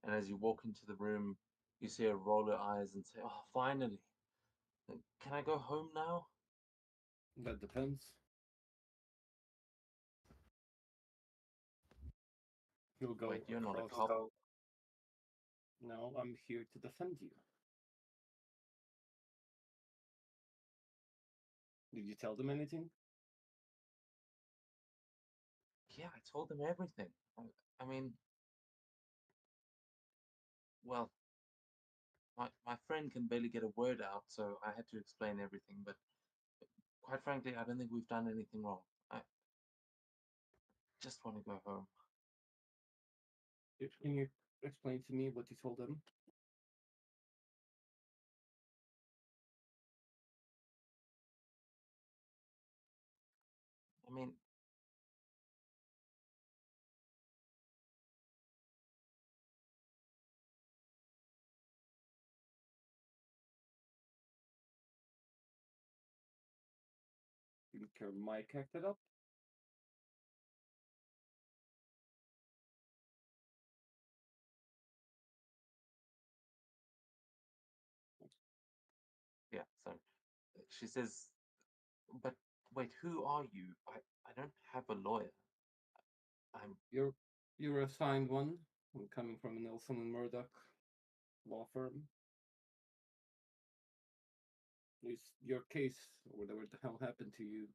and as you walk into the room, you see her roll her eyes and say, "Oh, finally! Can I go home now?" That depends. You'll go Wait, you're not a across. cop. No, I'm here to defend you. Did you tell them anything? Yeah, I told them everything. I mean, well, my friend can barely get a word out, so I had to explain everything. But quite frankly, I don't think we've done anything wrong. I just want to go home. Can you explain to me what you told them? I mean, Think your mic acted up? yeah. So she says, "But wait, who are you? I don't have a lawyer. I'm You're assigned one. I'm coming from a Nelson and Murdoch law firm. Is your case or whatever the hell happened to you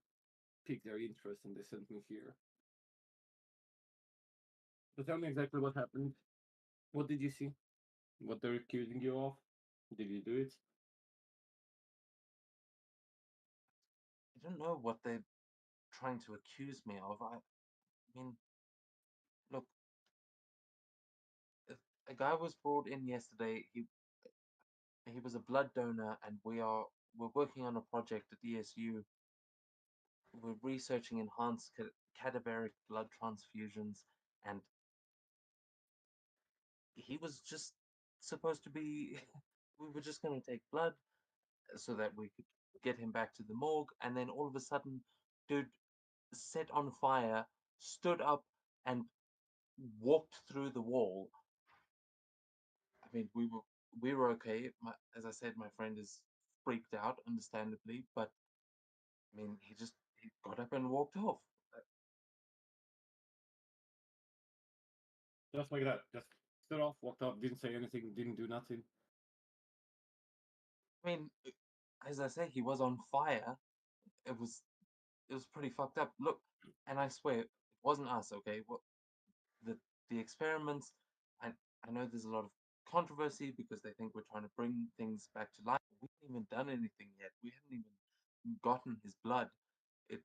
piqued their interest and they sent me here. So tell me exactly what happened. What did you see? What they're accusing you of? Did you do it? I don't know what they're trying to accuse me of. I mean, look, a guy was brought in yesterday. He was a blood donor, and we're working on a project at ESU. We're researching enhanced cadaveric blood transfusions, and he was just supposed to be. We were just going to take blood so that we could get him back to the morgue, and then all of a sudden, dude set on fire, stood up, and walked through the wall. I mean, we were okay. As I said, my friend is freaked out, understandably, but I mean, he got up and walked off. Just like that. Just stood off, walked up, didn't say anything, didn't do nothing. I mean, as I say, he was on fire. It was pretty fucked up. Look, and I swear it wasn't us. Okay, what the experiments? I know there's a lot of controversy because they think we're trying to bring things back to life. We haven't even done anything yet. We haven't even gotten his blood. It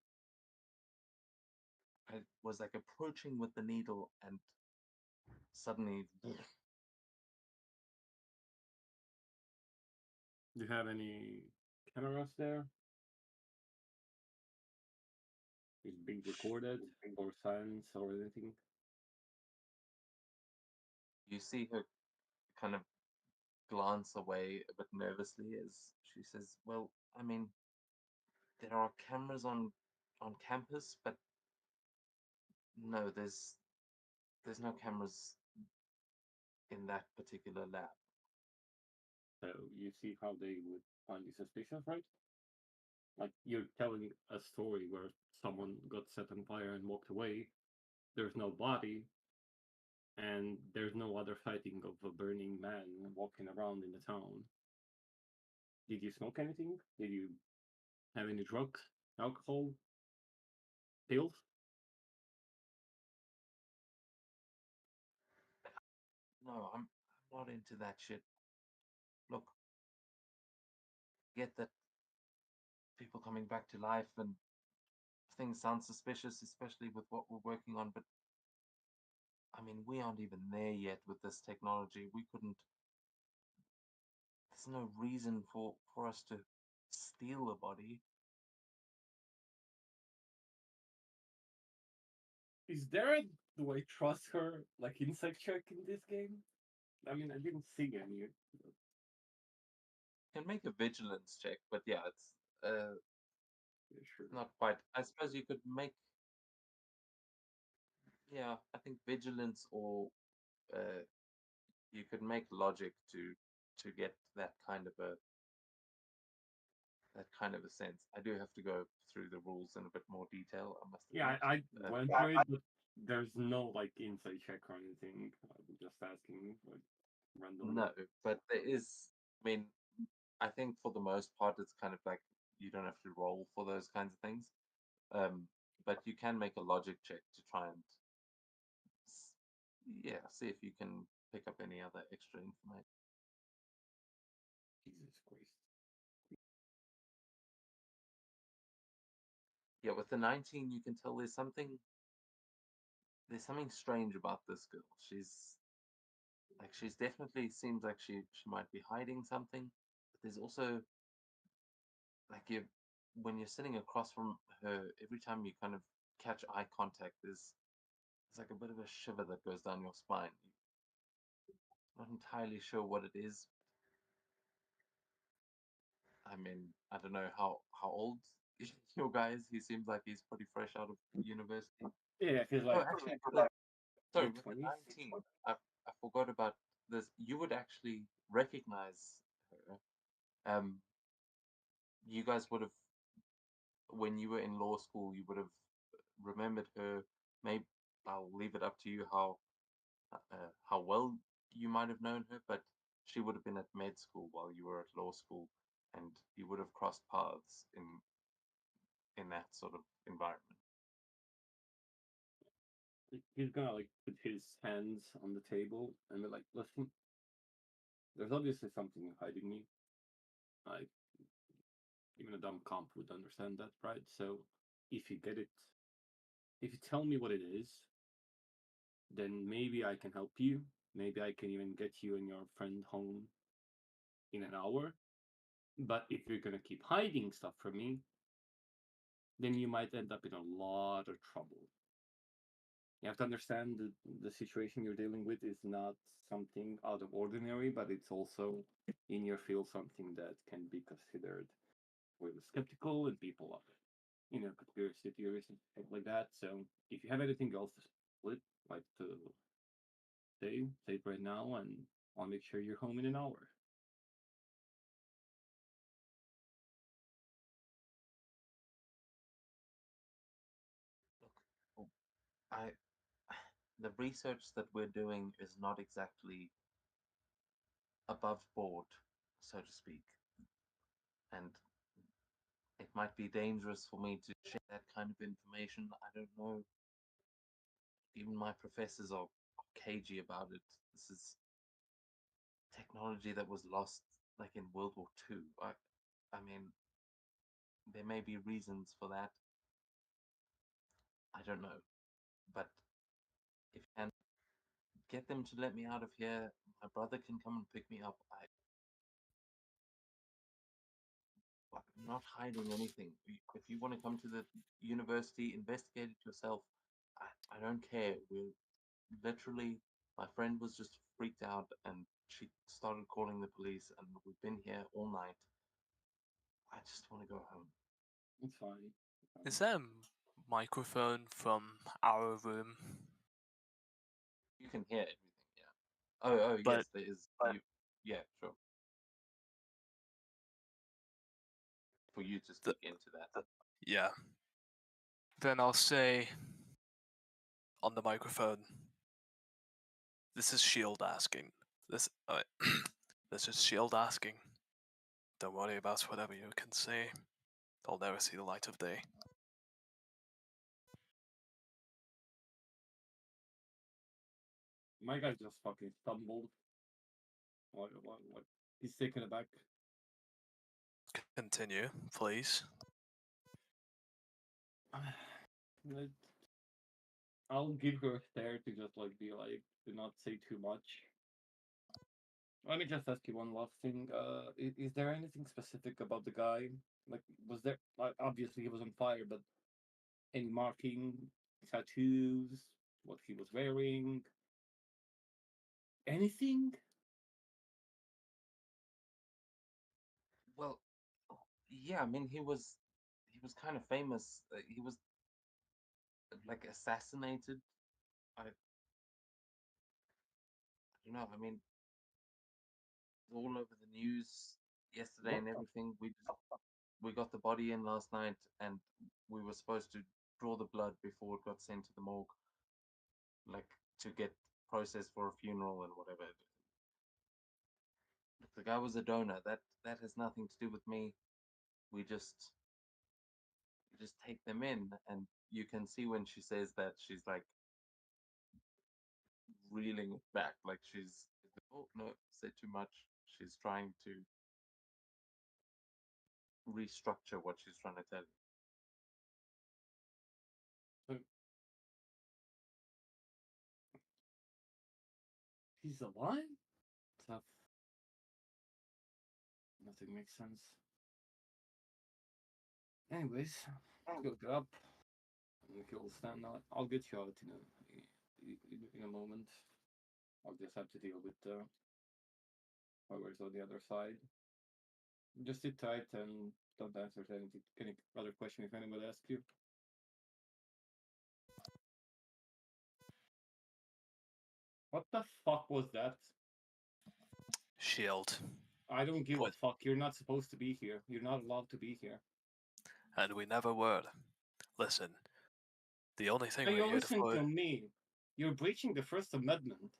I was like approaching with the needle, and suddenly, Do you have any cameras there? Is being recorded or silence or anything? you see her kind of glance away a bit nervously as she says, "Well, I mean, there are cameras on campus, but no, there's no cameras in that particular lab." So you see how they would find you suspicious, right? Like you're telling a story where someone got set on fire and walked away. There's no body, and there's no other sighting of a burning man walking around in the town. Did you smoke anything? Did you have any drugs, alcohol, pills? No, I'm not into that shit. Look, get that people coming back to life and things sound suspicious, especially with what we're working on, but I mean, we aren't even there yet with this technology. We couldn't. There's no reason for us to steal a body. Is there a do I trust her like insight check in this game? I mean, I didn't see any. You can make a vigilance check, but yeah, it's Yeah, sure. not quite. I suppose you could make. Yeah, I think vigilance, or uh, you could make logic to get that kind of a sense. I do have to go through the rules in a bit more detail, I must Yeah, admit. I went through it, but there's no like insight check or anything. I'm just asking like randomly. No, but there is. I mean, I think for the most part, it's kind of like you don't have to roll for those kinds of things. But you can make a logic check to try and, yeah, see if you can pick up any other extra information. Jesus Christ. Yeah, with the 19, you can tell there's something strange about this girl. Like she's definitely seems like she might be hiding something, but there's also like you when you're sitting across from her, every time you kind of catch eye contact, there's like a bit of a shiver that goes down your spine. You're not entirely sure what it is. I mean, I don't know how old your guy is. He seems like he's pretty fresh out of university. Yeah, he's Oh, like actually, sorry, with the mid-20s. 19, I forgot about this. You would actually recognize her. You guys would have, when you were in law school, you would have remembered her. Maybe I'll leave it up to you how well you might have known her, but she would have been at med school while you were at law school, and you would have crossed paths in that sort of environment. He's gonna like put his hands on the table and be like, listen, there's obviously something you're hiding me. Like even a dumb comp would understand that, right? So if you get it, if you tell me what it is, then maybe I can help you. Maybe I can even get you and your friend home in an hour. But if you're gonna keep hiding stuff from me, then you might end up in a lot of trouble. You have to understand that the situation you're dealing with is not something out of ordinary, but it's also in your field something that can be considered really skeptical and people of it. Conspiracy theories and stuff like that. So if you have anything else to split, like to say it right now, and I'll make sure you're home in an hour. Look, oh, I the research that we're doing is not exactly above board, so to speak, and it might be dangerous for me to share that kind of information. I don't know. Even my professors are cagey about it. This is technology that was lost like in World War II. I mean, there may be reasons for that. I don't know. But if you can get them to let me out of here, my brother can come and pick me up. I'm not hiding anything. If you want to come to the university, investigate it yourself. I don't care. We're literally, my friend was just freaked out and she started calling the police, and we've been here all night. I just want to go home. It's fine. Is there a microphone from our room? You can hear everything, yeah. Oh, yes, But- there is. Yeah, sure. For you to speak into that. Yeah. Then I'll say on the microphone, this is Shield asking. This is Shield asking. Don't worry about whatever you can say. They'll never see the light of day. My guy just fucking stumbled. What? He's taken aback. Continue, please. I'll give her a stare to just like be like, do not say too much. Let me just ask you one last thing. Is there anything specific about the guy? Like, was there? Like, obviously he was on fire, but any marking, tattoos, what he was wearing, anything? Well, yeah, I mean, he was kind of famous. He was like assassinated. I don't know. I mean, all over the news yesterday What and the everything. We got the body in last night, and we were supposed to draw the blood before it got sent to the morgue, like to get processed for a funeral and whatever. Look, the guy was a donor. That has nothing to do with me. We just take them in, and you can see when she says that she's like reeling it back, like she's like, oh no, said too much. She's trying to restructure what she's trying to tell you. He's alive? Tough. Nothing makes sense. Anyways, go up. And he'll stand out. I'll get you out in a moment. I'll just have to deal with whoever's on the other side. Just sit tight and don't answer to any other question if anyone asks you. What the fuck was that? Shield. I don't give What? a fuck. You're not supposed to be here. You're not allowed to be here. And we never were. Listen, the only thing Now we're you're here listening for. to me. You're breaching the First Amendment.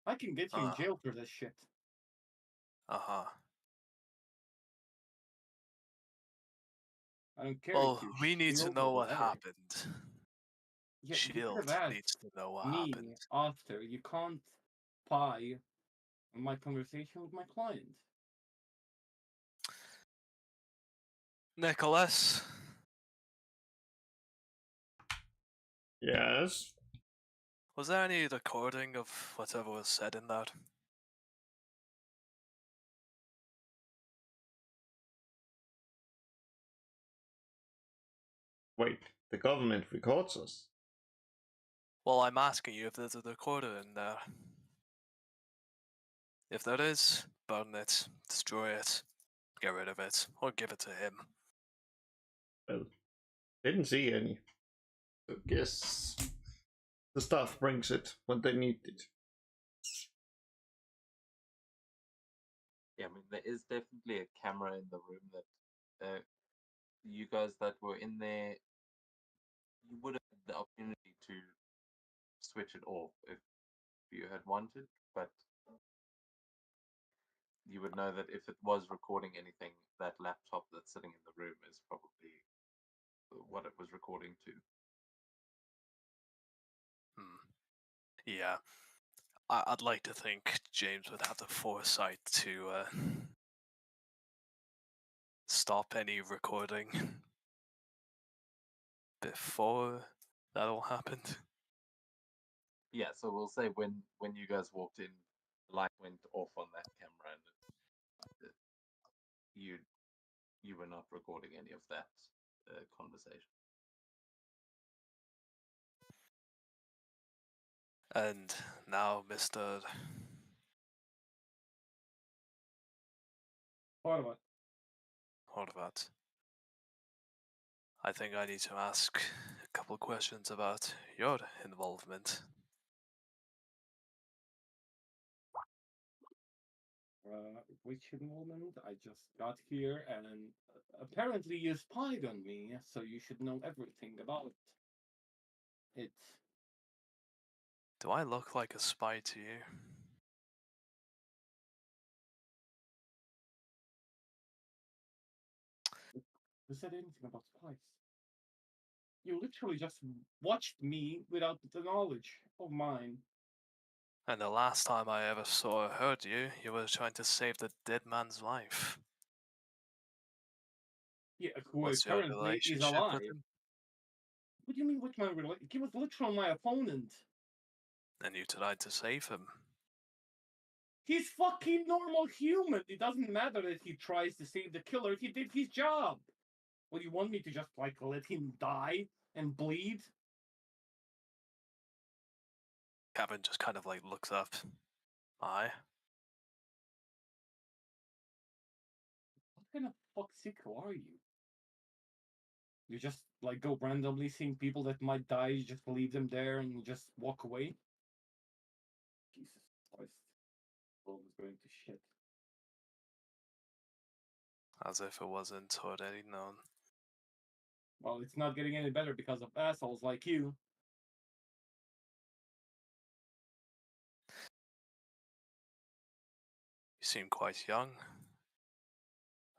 I can get you in jail for this shit. Uh-huh. I don't care Well, if you we need to shield know or what whatever. happened. Yeah, you could Shield have asked needs to know what me happened. after. You can't pie my conversation with my client. Nicholas, Yes. was there any recording of whatever was said in that? Wait, the government records us. Well, I'm asking you if there's a recorder in there. If there is, burn it, destroy it, get rid of it, or give it to him. Well, didn't see any. So guess the staff brings it when they need it. Yeah, I mean, there is definitely a camera in the room that you guys that were in there, you would have had the opportunity to switch it off if you had wanted, but you would know that if it was recording anything, that laptop that's sitting in the room is probably what it was recording to. Yeah, I'd like to think James would have the foresight to stop any recording before that all happened. Yeah, so we'll say when you guys walked in, the light went off on that camera, and you were not recording any of that conversation. And now, Mr. What? Horvat, I think I need to ask a couple questions about your involvement. Which involvement? I just got here and apparently you spied on me, so you should know everything about it. Do I look like a spy to you? Who said anything about spies? You literally just watched me without the knowledge of mine. And the last time I ever saw or heard you, you were trying to save the dead man's life. Yeah, who What's your apparently is relationship alive. with him? What do you mean, what's my relationship? He was literally my opponent. And you tried to save him. He's fucking normal human. It doesn't matter that he tries to save the killer. He did his job. What, do you want me to just, like, let him die and bleed? Kevin just kind of like looks up. Aye. What kind of fuck sicko are you? You just, like, go randomly seeing people that might die, you just leave them there and just walk away? Jesus Christ. World is going to shit. As if it wasn't already known. Well, it's not getting any better because of assholes like you. You seem quite young.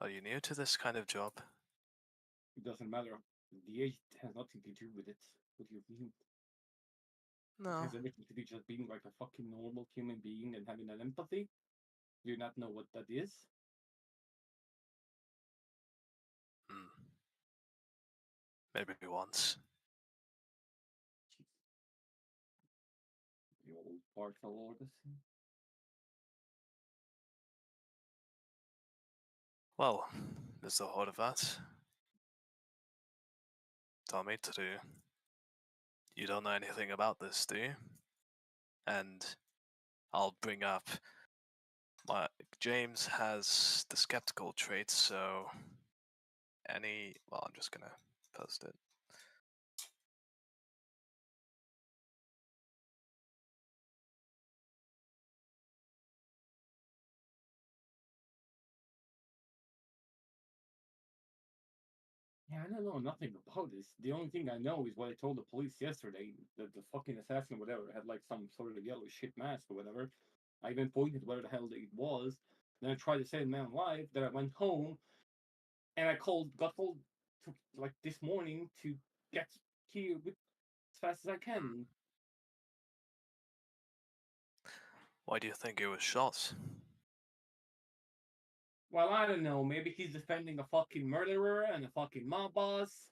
Are you new to this kind of job? It doesn't matter. The age has nothing to do with it. What do you mean? It No. has everything to do just being like a fucking normal human being and having an empathy. Do you not know what that is? Maybe once. You old Partial orders. Well, Mr. Horvat, Tommy, to you don't know anything about this, do you? And I'll bring up my James has the skeptical trait, so I'm just gonna post it. Yeah, I don't know nothing about this. The only thing I know is what I told the police yesterday. That the fucking assassin, whatever, had like some sort of yellow shit mask or whatever. I even pointed where the hell it was. Then I tried to save man alive. Then I went home and got called to, like this morning to get here as fast as I can. Why do you think he was shot? Well, I don't know. Maybe he's defending a fucking murderer and a fucking mob boss.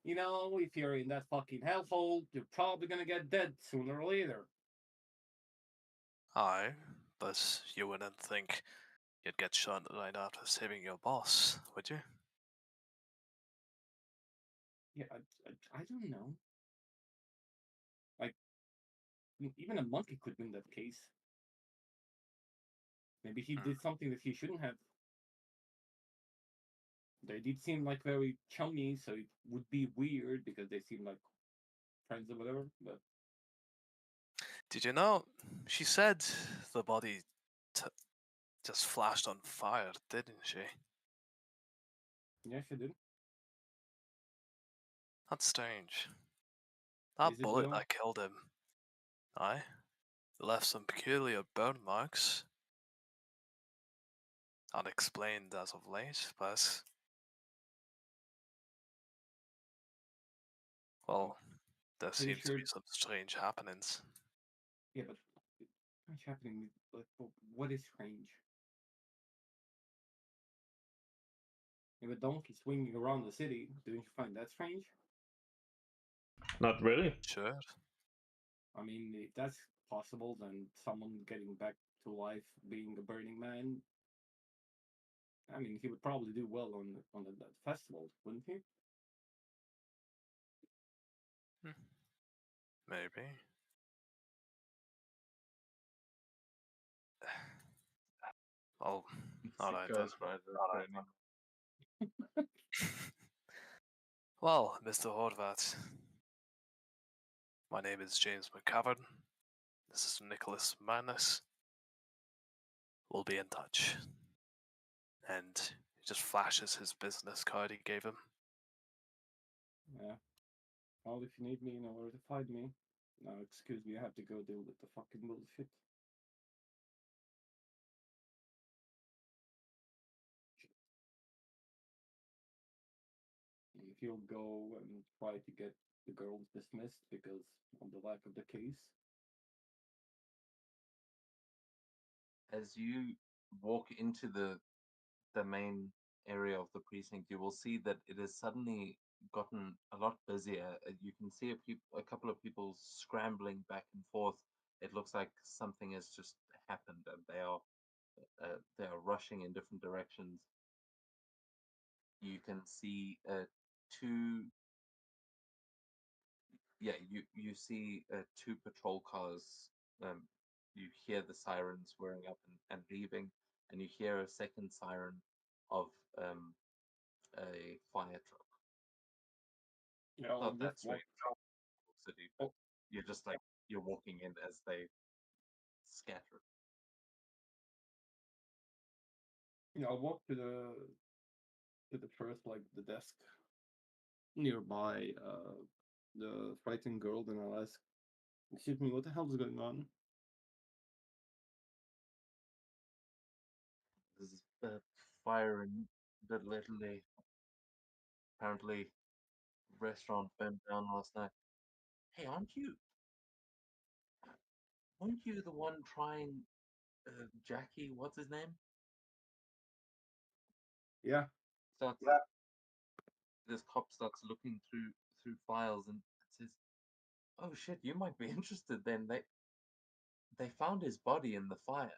You know, if you're in that fucking hellhole, you're probably gonna get dead sooner or later. Aye, but you wouldn't think you'd get shot right after saving your boss, would you? Yeah, I don't know. Like, even a monkey could win that case. Maybe he did something that he shouldn't have. They did seem like very chummy, so it would be weird because they seem like friends or whatever. But Did you know? She said the body just flashed on fire, didn't she? yeah, she did. That's strange. That Is it bullet though? that killed him, aye, left some peculiar burn marks. Unexplained as of late, but well, there Pretty seem to sure. be some strange happenings. Yeah, but what's happening? Like, what is strange? If a donkey swinging around the city, don't you find that strange? Not really. Sure. I mean, if that's possible, then someone getting back to life, being a Burning Man, I mean, he would probably do well on that festival, wouldn't he? Maybe. Oh, alright then. Ghost Rider training. Well, Mr. Horvat, my name is James McCavern. This is Nicholas Manus. We'll be in touch. And he just flashes his business card he gave him. Yeah. Well, if you need me, you know where to find me. Now, excuse me, I have to go deal with the fucking bullshit. And if you'll go and try to get the girls dismissed because of the lack of the case. As you walk into the main area of the precinct, you will see that it has suddenly gotten a lot busier. You can see a couple of people scrambling back and forth. It looks like something has just happened, and they are rushing in different directions. You can see two. Yeah, you see two patrol cars. Um, you hear the sirens whirring up and leaving, and you hear a second siren of a fire truck. You know, Not that just walk. strange, City, but Oh, you're just like you're walking in as they scatter. you know, I'll walk to the first like the desk nearby the frightened girl, then I'll ask, "Excuse me, what the hell is going on?" There's a fire in Little Italy. Apparently, restaurant burned down last night. Hey, aren't you the one trying Jackie? What's his name? Yeah, Starts this cop starts looking through files and says, "Oh shit, you might be interested then." they found his body in the fire.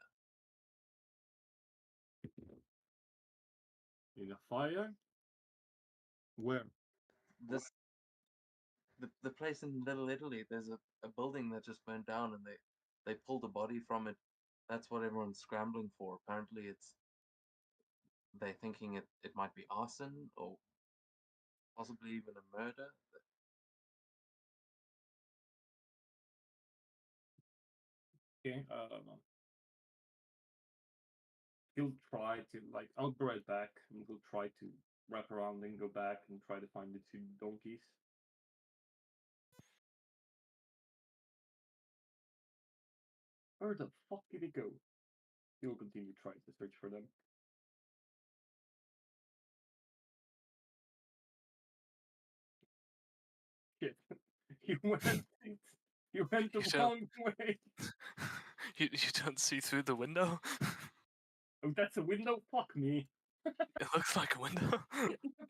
In a fire? Where? This the place in Little Italy. There's a building that just burned down, and they pulled a body from it. That's what everyone's scrambling for. Apparently, they're thinking it might be arson or possibly even a murder. Okay. He'll try to I'll be right back, and he'll try to wrap around and go back and try to find the two donkeys. Where the fuck did he go? He'll continue trying to search for them. Shit. He went he went the You don't- wrong way. you don't see through the window? Oh, that's a window? Fuck me. It looks like a window.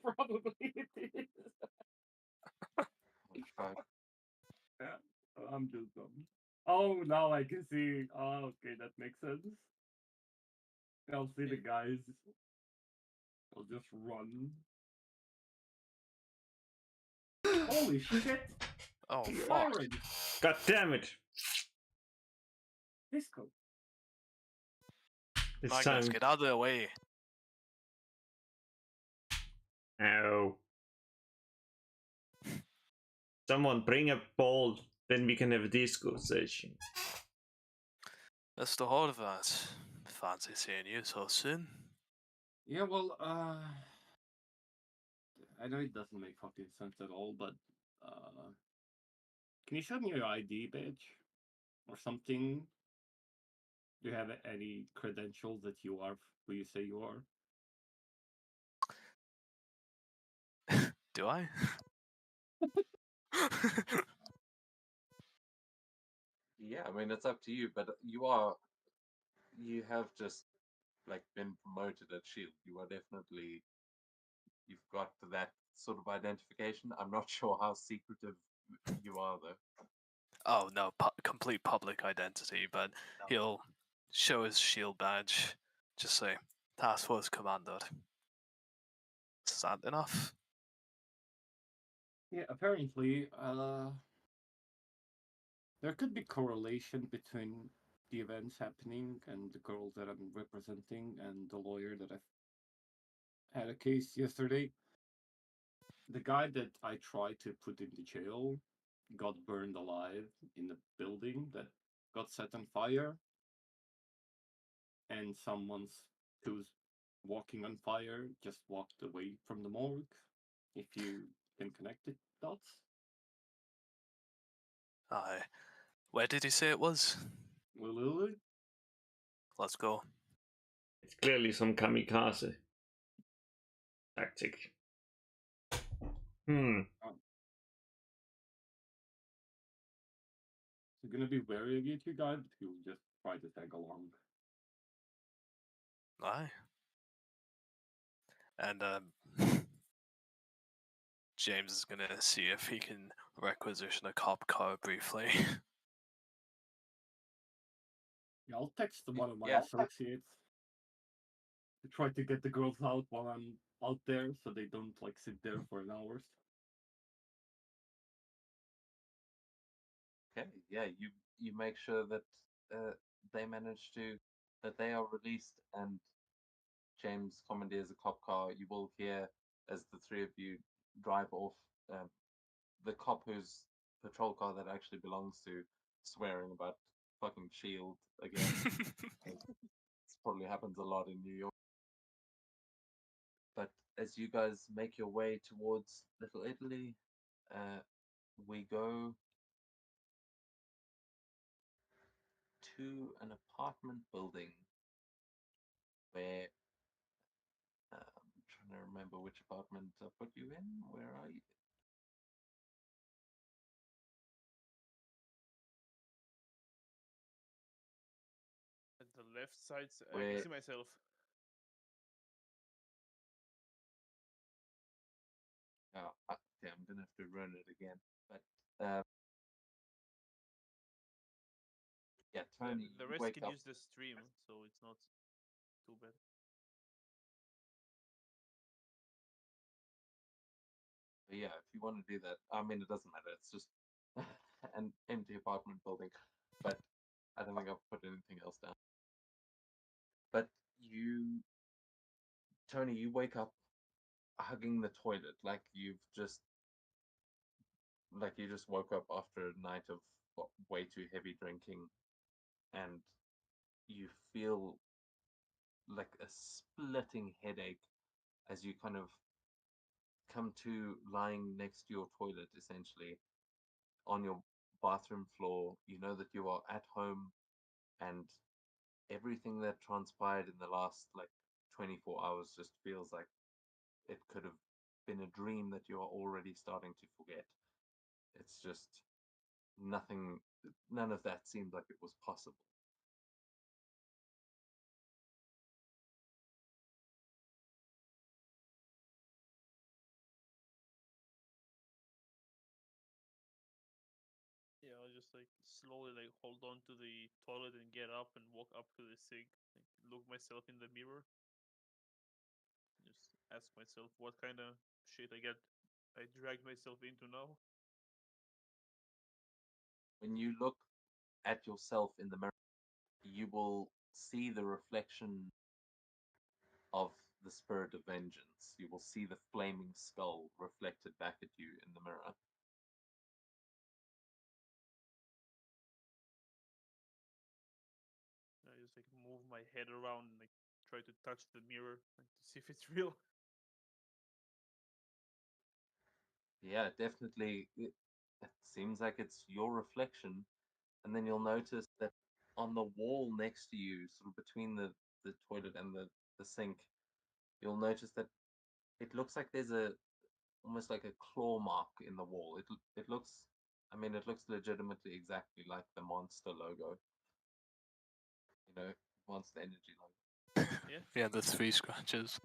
Probably it is. Fuck. Yeah, I'm just dumb. Oh, now I can see. Oh, okay, that makes sense. I'll see the guys. I'll just run. Holy shit! Oh He's fuck! firing! God damn it! Disco. It's Magnus, time. get out of the way. Ow. Someone bring a ball, then we can have a disco session. Mr. Horvat, fancy seeing you so soon. Yeah, well, I know it doesn't make fucking sense at all, but can you show me your ID badge or something? Do you have any credentials that you are who you say you are? Do I? Yeah, I mean it's up to you, but you have just like been promoted at Shield. You are definitely you've got that sort of identification. I'm not sure how secretive you are though. Oh no, complete public identity, but he'll show his shield badge. Just say, Task Force Commander. Is that enough? Yeah, apparently, there could be correlation between the events happening and the girl that I'm representing and the lawyer that I've had a case yesterday. The guy that I tried to put into jail got burned alive in a building that got set on fire, and someone's who's walking on fire just walked away from the morgue. If you can connect the dots. Aye. Where did he say it was? Lily? Let's go. It's clearly some kamikaze tactic. So gonna be wary of you two guys, but he'll just try to tag along. Aye. And James is gonna see if he can requisition a cop car briefly. Yeah, I'll text one of my Yeah. associates to try to get the girls out while I'm out there, so they don't like sit there for an hour. Okay, yeah, you make sure that they manage to that they are released and James commandeers a cop car. You will hear as the three of you drive off the cop whose patrol car that actually belongs to swearing about fucking Shield again. This probably happens a lot in New York. But as you guys make your way towards Little Italy, we go to an apartment building where I'm trying to remember which apartment I put you in. Where are you? At the left side, I Where- can see myself. Okay, I'm gonna have to run it again. But Yeah, The, Tony, the you rest wake can up. use the stream, so it's not too bad. Yeah, if you want to do that, I mean, it doesn't matter. It's just an empty apartment building, but I don't think I've put anything else down. But you, Tony, you wake up hugging the toilet like you just woke up after a night of way too heavy drinking, and you feel like a splitting headache as you kind of come to lying next to your toilet, essentially on your bathroom floor. You know that you are at home, and everything that transpired in the last 24 hours just feels like it could have been a dream that you are already starting to forget. It's just nothing, none of that seemed like it was possible. Yeah, I'll just slowly hold on to the toilet and get up and walk up to the sink, look myself in the mirror, just ask myself what kind of shit I dragged myself into now. When you look at yourself in the mirror, you will see the reflection of the spirit of vengeance. You will see the flaming skull reflected back at you in the mirror. I just move my head around and try to touch the mirror to see if it's real. Yeah, definitely. It seems like it's your reflection, and then you'll notice that on the wall next to you, sort of between the toilet and the sink, you'll notice that it looks like there's almost like a claw mark in the wall. It looks, I mean, it looks legitimately exactly like the Monster logo. You know, Monster Energy logo. Yeah. Yeah, the 3 scratches.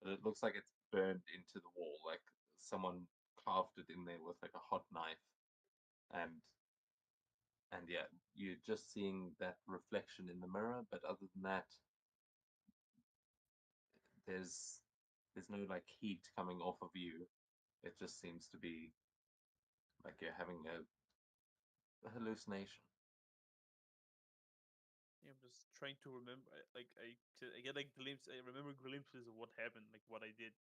But it looks like it's burned into the wall, like someone carved it in there with like a hot knife, and yeah, you're just seeing that reflection in the mirror. But other than that, there's no heat coming off of you. It just seems to be like you're having a hallucination. Yeah, I'm just trying to remember. I get glimpse. I remember glimpses of what happened, what I did.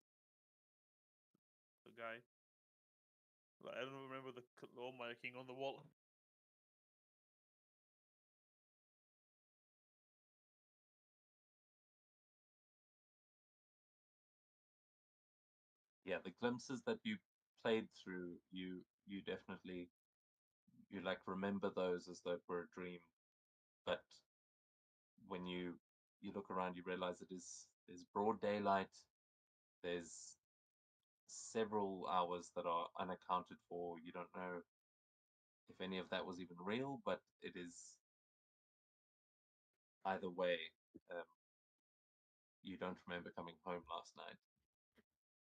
The guy. But I don't remember the claw marking on the wall. Yeah, the glimpses that you played through, you definitely you remember those as though it were a dream. But when you look around, you realize there's broad daylight. There's several hours that are unaccounted for. You don't know if any of that was even real, but it is either way. Um, you don't remember coming home last night.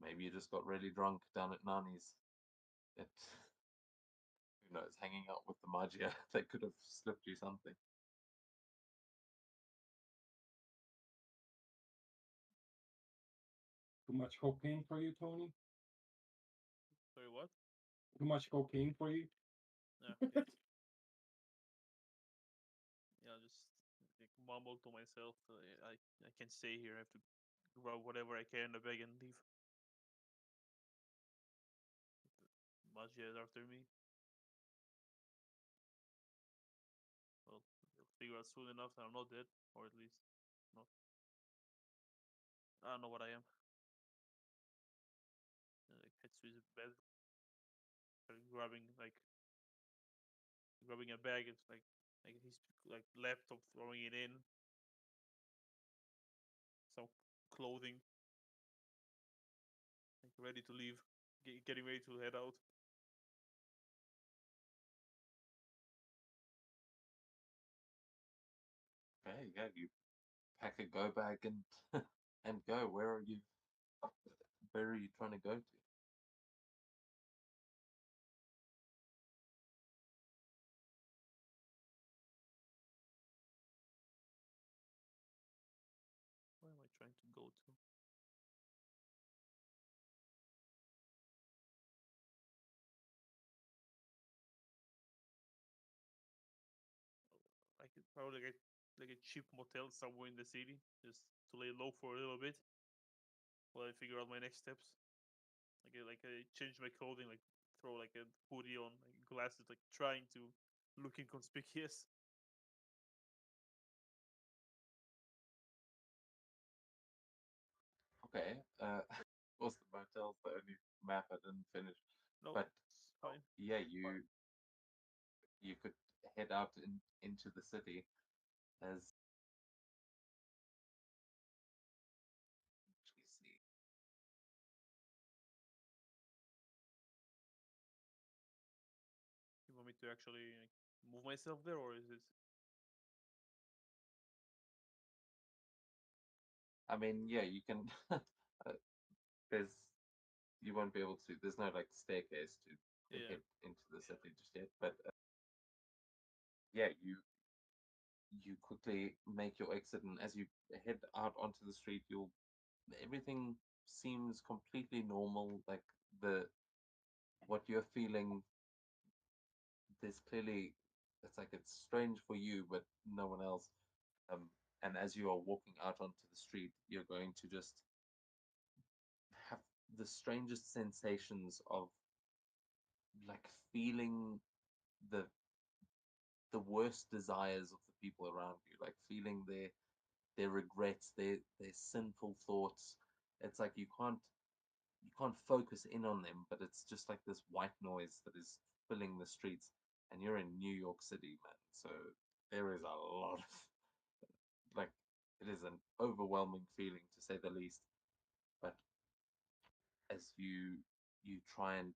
Maybe you just got really drunk down at Nani's. It, who knows, hanging out with the Magia, they could have slipped you something. Too much cocaine for you, Tony? Sorry, what? Too much cocaine for you? Yeah, it's, yeah, just mumble to myself. I can't stay here. I have to grab whatever I can in the bag and leave. Magia is after me. Well, they'll figure out soon enough that I'm not dead, or at least not. I don't know what I am. Head to his bed, grabbing grabbing a bag. It's his laptop, throwing it in, some clothing, ready to leave, getting ready to head out. Okay, yeah, you pack a go bag and and go. Where are you? where are you trying to go to? Where am I trying to go to? I could probably get like a cheap motel somewhere in the city, just to lay low for a little bit while I figure out my next steps. I change my clothing, like throw like a hoodie on, like glasses, like trying to look inconspicuous. Okay. Of course, the motel's the only map I didn't finish. No, But it's fine. yeah, you could head out into the city as actually see. You want me to actually like, move myself there, or is it? I mean, yeah, you can. There's you won't be able to. There's no like staircase to Yeah. head into the city just yet. But yeah, you quickly make your exit, and as you head out onto the street, you'll everything seems completely normal. Like the what you're feeling, there's clearly it's like it's strange for you, but no one else. Um, and as you are walking out onto the street, you're going to just have the strangest sensations of like feeling the the worst desires of the people around you, like feeling their regrets, their sinful thoughts. It's like you can't focus in on them, but it's just like this white noise that is filling the streets. And you're in New York City, man. So there is a lot of like it is an overwhelming feeling to say the least. But as you try and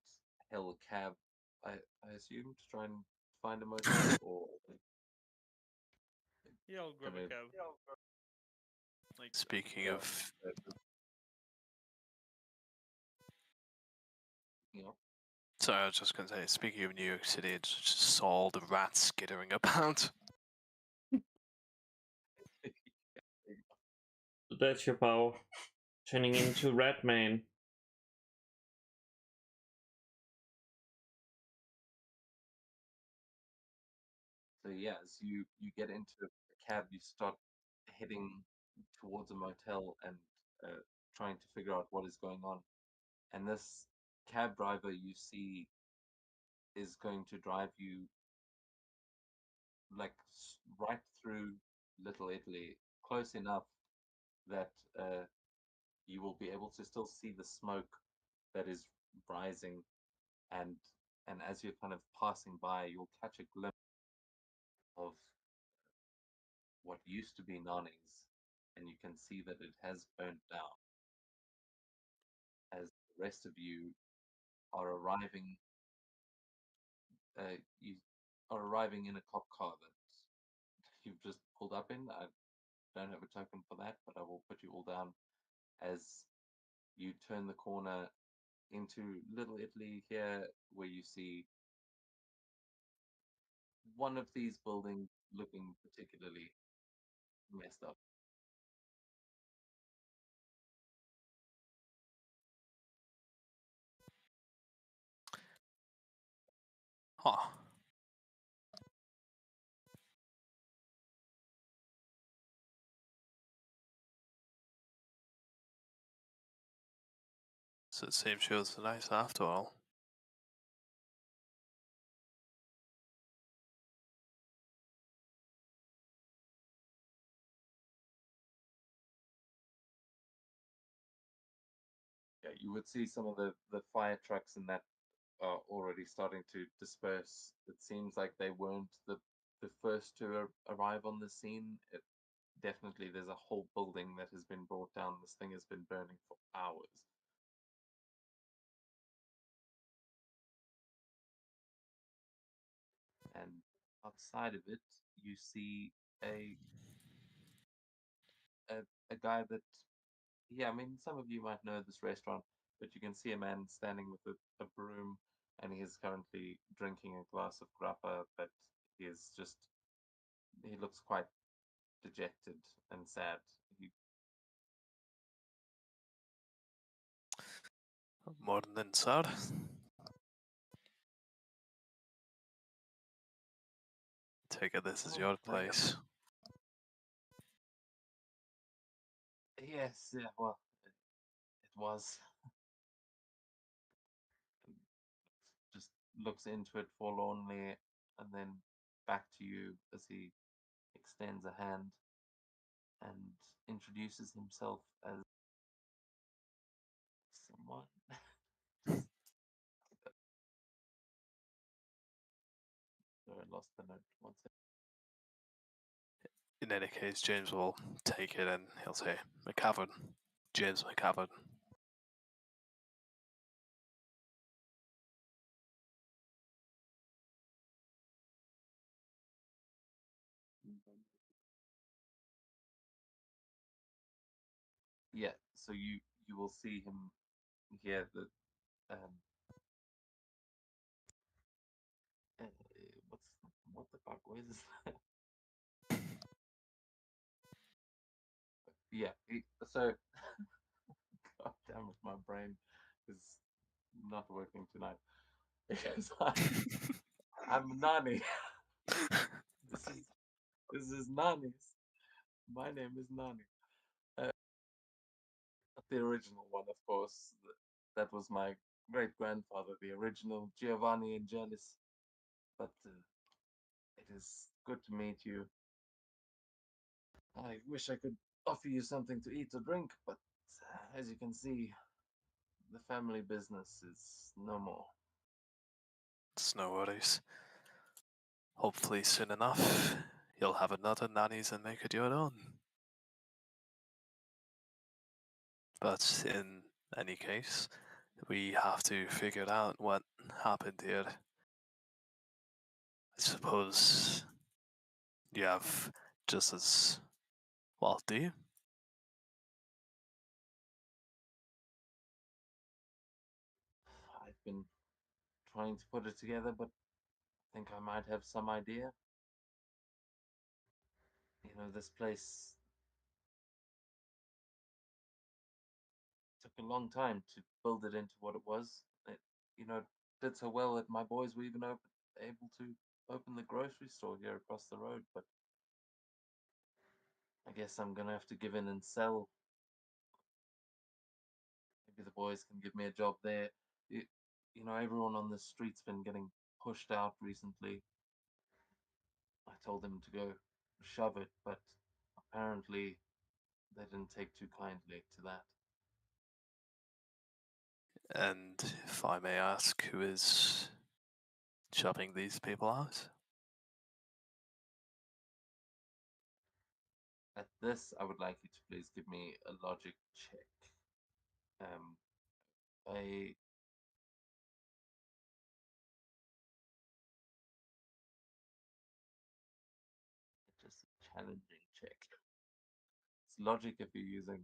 hail a cab, I assume to try and find a motel or Yeah, I'll grab a gonna cab. Like, Speaking go of, you know. sorry, I was just going to say, speaking of New York City, I just saw all the rats skittering about. So that's your power. Turning into Ratman. So yeah, as you get into a cab, you start heading towards a motel and trying to figure out what is going on. And this cab driver you see is going to drive you like right through Little Italy, close enough that you will be able to still see the smoke that is rising, and and as you're kind of passing by, you'll catch a glimpse of what used to be Nani's, and you can see that it has burnt down. As the rest of you are arriving, you are arriving in a cop car that you've just pulled up in. I don't have a token for that, but I will put you all down as you turn the corner into Little Italy here, where you see one of these buildings looking particularly messed up. Huh. So it seems she was nice after all. Yeah, you would see some of the fire trucks and that are already starting to disperse. It seems like they weren't the first to arrive on the scene. It definitely there's a whole building that has been brought down. This thing has been burning for hours. And outside of it, you see a a, a guy that yeah, I mean some of you might know this restaurant. but you can see a man standing with a broom, and he is currently drinking a glass of grappa, but he looks quite dejected and sad. He, Morning, sir. Take it this is Oh, your pleasure. place. yes, yeah, well, it was. Just looks into it forlornly, and then back to you as he extends a hand and introduces himself as someone. Sorry, I lost the note. One second. In any case, James will take it and he'll say, McCavern. James McCavern. Yeah, so you will see him here. The um, uh, what the fuck? Where is that? Yeah. So, God damn it, my brain is not working tonight. Because I'm Nani. This is Nani's. My name is Nani. Uh, the original one, of course. That was my great grandfather, the original Giovanni Angelis. But it is good to meet you. I wish I could offer you something to eat or drink, but as you can see, the family business is no more. It's no worries. Hopefully soon enough, you'll have another nannies and make it your own. But in any case, we have to figure out what happened here. I suppose you have just as well, do you? I've been trying to put it together, but I think I might have some idea. This place took a long time to build it into what it was. It, did so well that my boys were even able to open the grocery store here across the road, but I guess I'm gonna have to give in and sell. Maybe the boys can give me a job there. It, everyone on the street's been getting pushed out recently. I told them to go shove it, but apparently they didn't take too kindly to that. And if I may ask, who is shoving these people out? At this, I would like you to please give me a logic check. Um, a just a challenging check. It's logic if you're using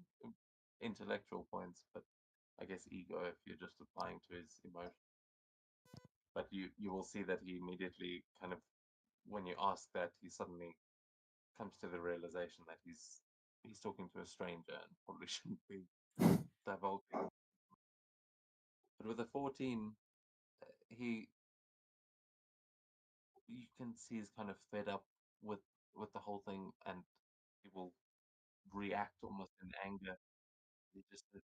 intellectual points, but I guess ego if you're just applying to his emotion. But you will see that he immediately kind of, when you ask that, he suddenly comes to the realization that he's talking to a stranger and probably shouldn't be divulging. But with a 14, he you can see he's kind of fed up with the whole thing, and he will react almost in anger. He just said,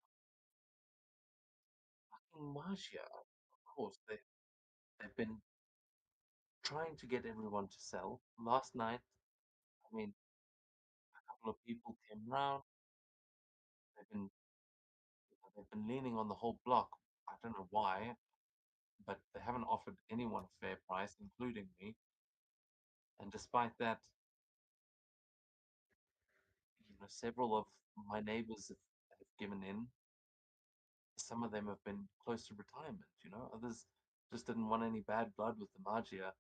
"Fucking Marcia, of course they've been trying to get everyone to sell. Last night, I mean, a couple of people came round. They've been they've been leaning on the whole block. I don't know why, but they haven't offered anyone a fair price, including me. And despite that, several of my neighbors have given in. Some of them have been close to retirement. Others just didn't want any bad blood with the Magia.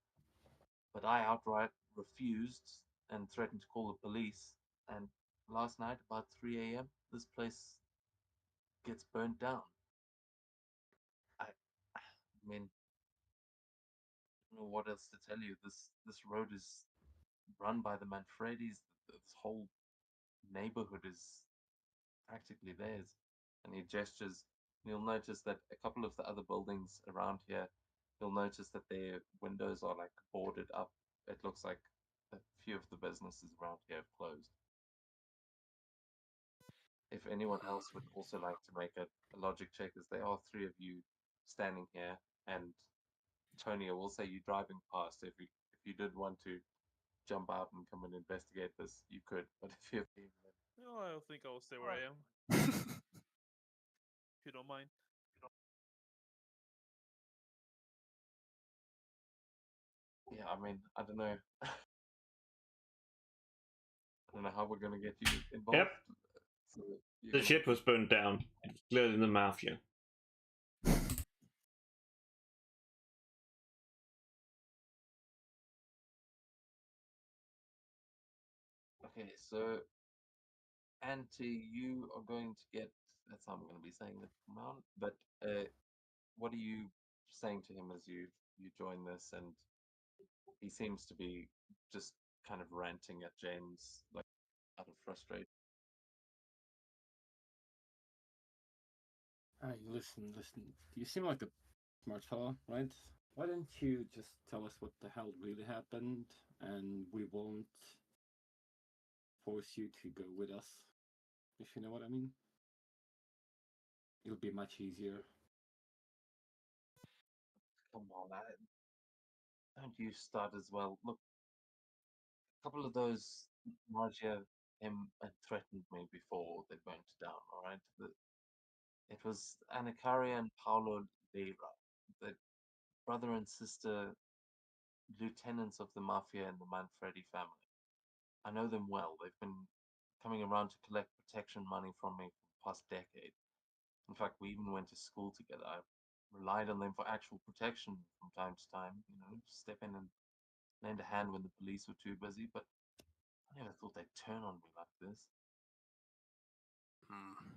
But I outright refused and threatened to call the police. And last night, about 3 a.m., this place gets burnt down. mean, I don't know what else to tell you. This road is run by the Manfredis. This whole neighborhood is practically theirs. And he gestures. You'll notice that a couple of the other buildings around here, you'll notice that their windows are like boarded up. It looks like a few of the businesses around here have closed. If anyone else would also like to make a logic check, as there are three of you standing here, and Tony, I will say you driving past. If you did want to jump out and come and investigate this, you could. But if you're No, I think I'll stay where I am. If you don't mind. yeah, I mean, I don't know. I don't know how we're gonna get you involved. Yep. So you're The gonna ship was burned down. It's clearly the mafia. Okay, so Auntie, you are going to get. That's how I'm going to be saying it from now on. But what are you saying to him as you join this? And he seems to be just kind of ranting at James, like out of frustration. Listen. You seem like a smart fellow, right? Why don't you just tell us what the hell really happened, and we won't force you to go with us, if you know what I mean? It'll be much easier. Come on, don't you start as well. Look, a couple of those Magia came and threatened me before they burnt down. All right, it was Anacaria and Paolo Lira, the brother and sister lieutenants of the mafia and the Manfredi family. I know them well. They've been coming around to collect protection money from me for the past decade. In fact, we even went to school together. I relied on them for actual protection from time to time, step in and lend a hand when the police were too busy, but I never thought they'd turn on me like this. Hmm.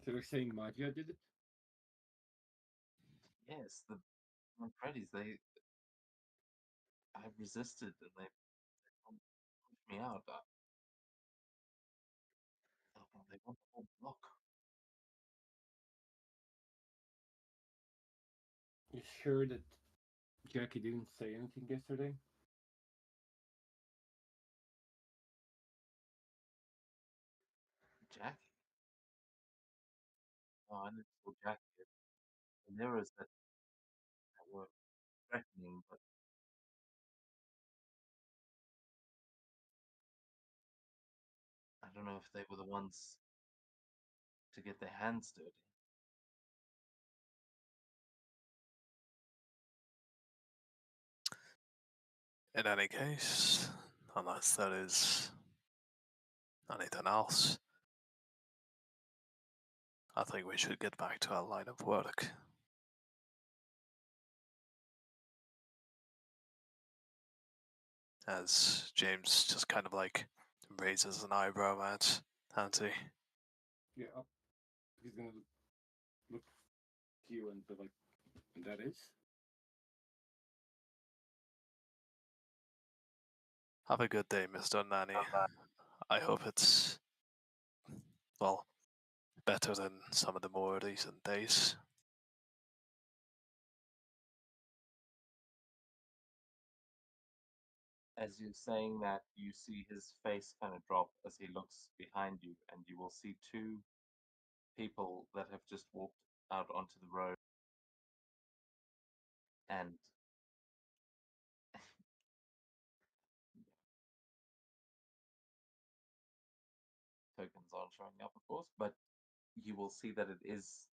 So you're saying Magia did it? Yes, the Manfredis, I resisted and they pushed me out. They want the whole block. You sure that Jackie didn't say anything yesterday? Jackie? Oh, I never saw Jackie. The mirrors that were threatening, but I don't know if they were the ones to get their hands dirty. In any case, unless there is anything else, I think we should get back to our line of work. As James just kind of like raises an eyebrow at Auntie. Yeah. He's gonna look at you and be like, and that is? Have a good day, Mr. Nanny. I hope it's, well, better than some of the more recent days. As you're saying that, you see his face kind of drop as he looks behind you, and you will see two people that have just walked out onto the road. And tokens aren't showing up, of course, but you will see that it is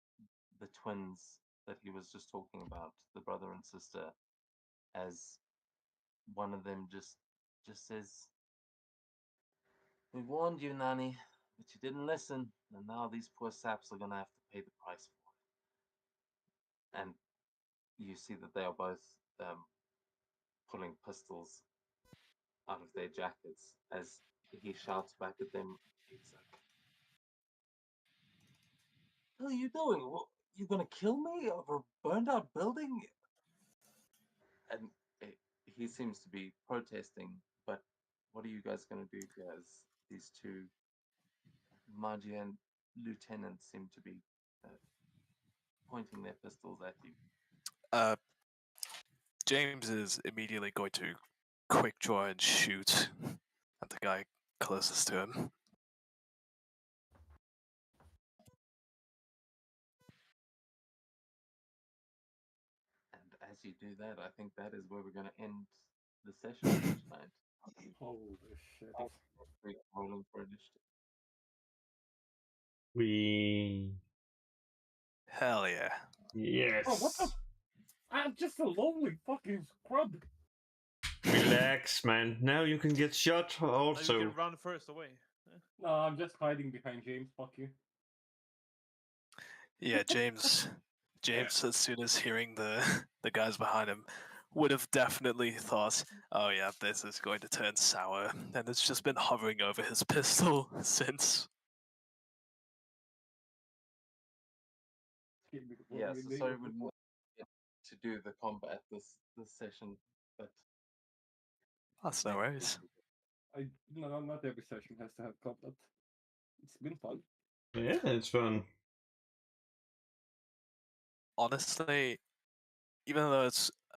the twins that he was just talking about, the brother and sister, as one of them just says, "We warned you, Nanny, but you didn't listen, and now these poor saps are gonna have to pay the price for it." And you see that they are both pulling pistols out of their jackets as he shouts back at them. He's like, "What are you doing? You gonna kill me over a burned out building? And he seems to be protesting, but what are you guys gonna do here as these two Magian lieutenants seem to be pointing their pistols at you? James is immediately going to quick draw and shoot at the guy closest to him. And as you do that, I think that is where we're going to end the session for tonight. Holy shit. We're rolling for initiative. We. Hell yeah. Yes. Oh, what the? I'm just a lonely fucking scrub. Relax, man. Now you can get shot Now you also. can run first away. No, I'm just hiding behind James. Fuck you. Yeah, James. James, as soon as hearing the guys behind him, would have definitely thought, "Oh yeah, this is going to turn sour," and it's just been hovering over his pistol since. Yeah, so sorry we didn't get to do the combat this session, but That's no worries. No, not every session has to have combat. It's been fun. Yeah, it's fun. Honestly, even though it's